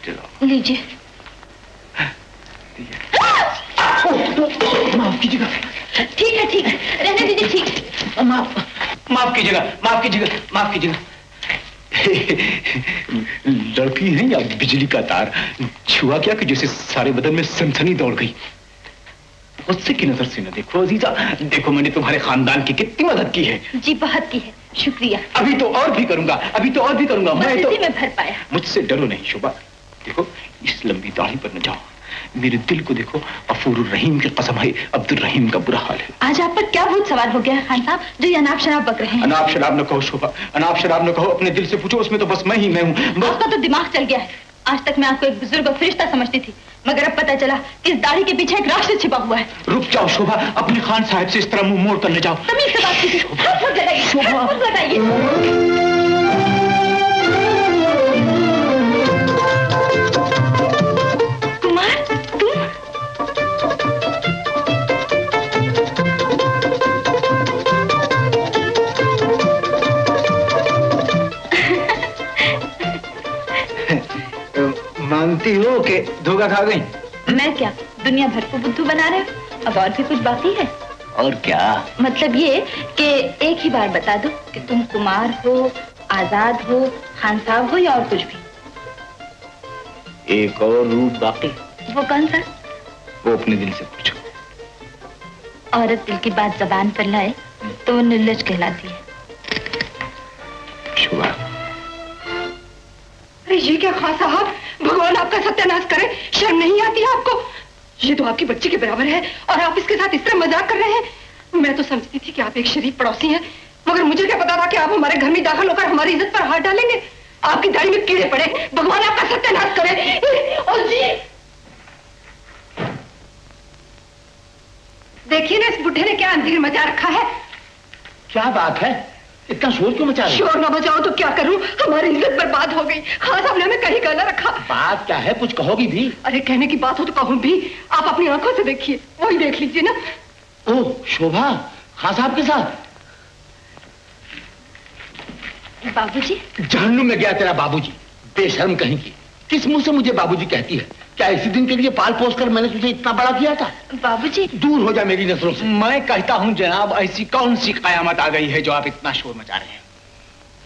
जज़ाकल्लाह। लीजिए। माफ कीजिएगा। ठीक है ठीक है, रहने दीजिए। ठीक, माफ कीजिएगा, माफ कीजिएगा, माफ कीजिएगा। लड़की है या बिजली का तार? छुआ क्या कि जैसे सारे बदन में सनसनी दौड़ गई। गुस्से की नजर से न देखो अजीजा, देखो मैंने तुम्हारे खानदान की कितनी मदद की है। जी बहुत की है, शुक्रिया। अभी तो और भी करूंगा, अभी तो और भी करूंगा। मैं तो में भर पाया। मुझसे डरो नहीं शोभा। देखो इस लंबी दाढ़ी पर न जाओ, मेरे दिल को देखो। गफूर रहीम की कसम है, अब्दुल रहीम का बुरा हाल है। आज आप पर क्या भूत सवार हो गया है खान साहब, जो ये अनाप शराब बक रहे हैं? अनाप शराब न कहो शोभा, अनाप शराब न कहो। अपने दिल से पूछो, उसमें तो बस मैं ही मैं हूँ। आपका तो दिमाग चल गया है। आज तक मैं आपको एक बुजुर्ग और फरिश्ता समझती थी, मगर अब पता चला कि इस दाढ़ी के पीछे एक राक्षस छिपा हुआ है। रुक जाओ शोभा, अपने खान साहब से इस तरह मुंह मोड़ कर ले जाओ। तमीज से बात कीजिए। हाथ मत लगाइए, हाथ मत लगाइए। कुमार, तुम? मानती हो कि धोखा खा गई? मैं क्या, दुनिया भर को बुद्धू बना रहे हो? अब और भी कुछ बाकी है? और क्या? मतलब ये कि एक ही बार बता दो कि तुम कुमार हो, आजाद हो, खान साहब हो या और कुछ भी। एक और रूप बाकी। वो कौन सा? वो अपने दिल से पूछो। औरत दिल की बात जबान पर लाए तो वो निर्लज कहलाती है। शुभा। अरे ये क्या खान साहब, भगवान आपका सत्यानाश करे, शर्म नहीं आती है आपको? ये तो आपकी बच्ची के बराबर है और आप इसके साथ इस तरह मजाक कर रहे हैं। मैं तो समझती थी कि आप एक शरीफ पड़ोसी हैं, मगर मुझे क्या पता था कि आप हमारे घर में दाखिल होकर हमारी इज्जत पर हाथ डालेंगे। आपकी दाढ़ी में कीड़े पड़े, भगवान आपका सत्यानाश करे। और जी देखिए ना, इस बुढ़े ने क्या अंधेर मचा रखा है। क्या बात है, इतना शोर क्यों मचा रहे? शोर ना मचाओ तो क्या करूं, हमारी इज्जत बर्बाद हो गई। खान साहब ने हमें कहीं गला रखा। बात क्या है, कुछ कहोगी भी? अरे कहने की बात हो तो कहूं भी, आप अपनी आंखों से देखिए, वही देख लीजिए ना। ओह शोभा, खान साहब के साथ? बाबूजी? जहन्नुम में गया तेरा बाबूजी, बेशर्म कहीं की। किस मुंह से मुझे बाबूजी कहती है? क्या इसी दिन के लिए पाल पोस कर मैंने तुझे इतना बड़ा किया था? बाबूजी दूर हो जा मेरी नजरों से। मैं कहता हूं जनाब, ऐसी कौन सी कयामत आ गई है जो आप इतना शोर मचा रहे हैं?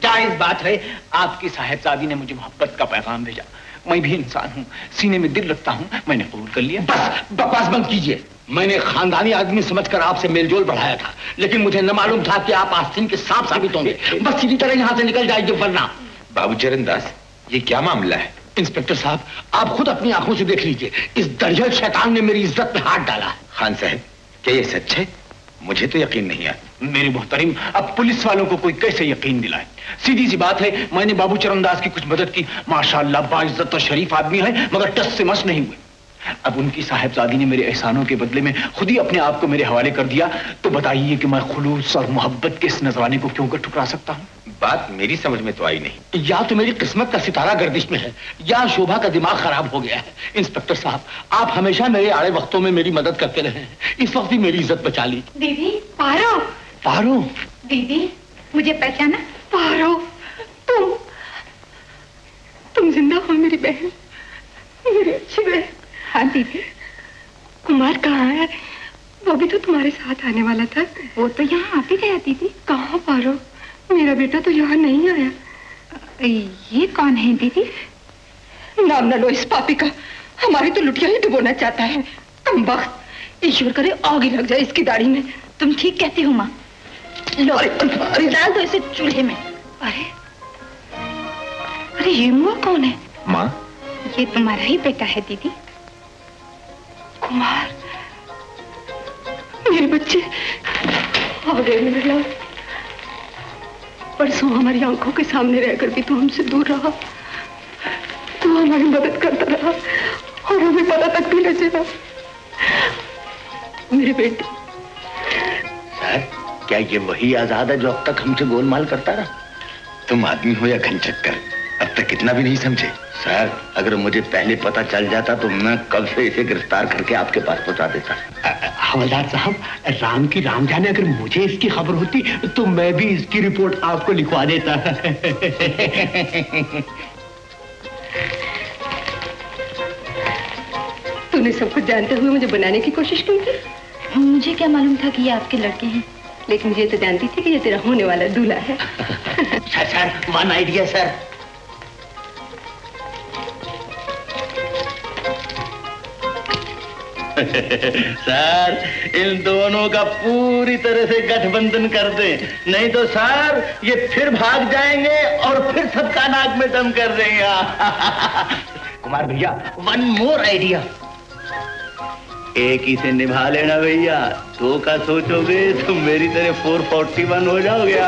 जायज बात है, आपकी साहिबजादी ने मुझे मोहब्बत का पैगाम भेजा। मैं भी इंसान हूं, सीने में दिल रखता हूं, मैंने कबूल कर लिया। बस बकवास बंद कीजिए। मैंने खानदानी आदमी समझकर आपसे मेलजोल बढ़ाया था, लेकिन मुझे न मालूम था कि आप आस्तीन के सांप साबित होंगे। बस सीधी तरह यहां से निकल जाइए वरना। बाबू चरणदास, ये क्या मामला है? इंस्पेक्टर साहब, आप खुद अपनी आंखों से देख लीजिए, इस दरियल शैतान ने मेरी इज्जत पे हाथ डाला। खान साहब, क्या ये सच है? मुझे तो यकीन नहीं आता। मेरी मोहतरम, अब पुलिस वालों को कोई कैसे यकीन दिलाए? सीधी सी बात है, मैंने बाबू चरणदास की कुछ मदद की। माशाअल्लाह बाइज्जत और शरीफ आदमी है, मगर टस से मस नहीं हुए। अब उनकी साहिबजादी ने मेरे एहसानों के बदले में खुद ही अपने आप को मेरे हवाले कर दिया, तो बताइए कि मैं खुलूस और मोहब्बत के इस नजराने को क्यों कर ठुकरा सकता हूँ? बात मेरी समझ में तो आई नहीं। या तो मेरी किस्मत का सितारा गर्दिश में है, या शोभा का दिमाग खराब हो गया है। इंस्पेक्टर साहब, आप हमेशा मेरे आड़े वक्तों में मेरी मदद करते रहे हैं, इस वक्त ही मेरी इज्जत बचा ली। दीदी, पारो। पारो? दीदी, मुझे पहचाना? पारो, तुम जिंदा हो मेरी बहन, मेरी अच्छी बहन। हाँ दीदी। कुमार कहाँ है? वो भी तो तुम्हारे साथ आने वाला था। वो तो यहाँ आती गया दीदी। कहाँ पारो? मेरा बेटा तो यहाँ नहीं आया। ये कौन है दीदी? नाम न लो इस पापी का, हमारी तो लुटिया ही डुबोना चाहता है। कमबख्त, ईश्वर करे आग ही लग जाए इसकी दाढ़ी में। तुम ठीक कहती हो माँ। लो, डाल दो इसे चूल्हे में। अरे ये मुआ कौन है? माँ, ये तुम्हारा ही बेटा है दीदी। कुमार, मेरे बच्चे आ गए मेरे लाल। परसों हमारी आंखों के सामने रहकर भी तू हमसे दूर रहा, तू हमारी मदद करता रहा और हमें पता तक भी न चला। मेरे बेटे। सर, क्या ये वही आजाद है जो अब तक हमसे गोलमाल करता रहा? तुम आदमी हो या घनचक्कर, अब तक इतना भी नहीं समझे। सर, अगर मुझे पहले पता चल जाता तो मैं कब से इसे गिरफ्तार करके आपके पास पहुंचा देता। हवलदार साहब, राम की राम जाने, अगर मुझे इसकी खबर होती तो मैं भी इसकी रिपोर्ट आपको लिखवा देता। तूने सब कुछ जानते हुए मुझे बनाने की कोशिश की थी? मुझे क्या मालूम था कि ये आपके लड़के हैं, लेकिन ये तो जानती थी कि ये तेरा होने वाला दूल्हा है। Sir, one idea sir. Sir, इन दोनों का पूरी तरह से गठबंधन कर दें, नहीं तो सर ये फिर भाग जाएंगे और फिर सबका नाक में दम कर देंगे। कुमार भैया, वन मोर आइडिया। एक ही से निभा लेना भैया, दो का सोचोगे तो मेरी तरह 441 हो जाओगे।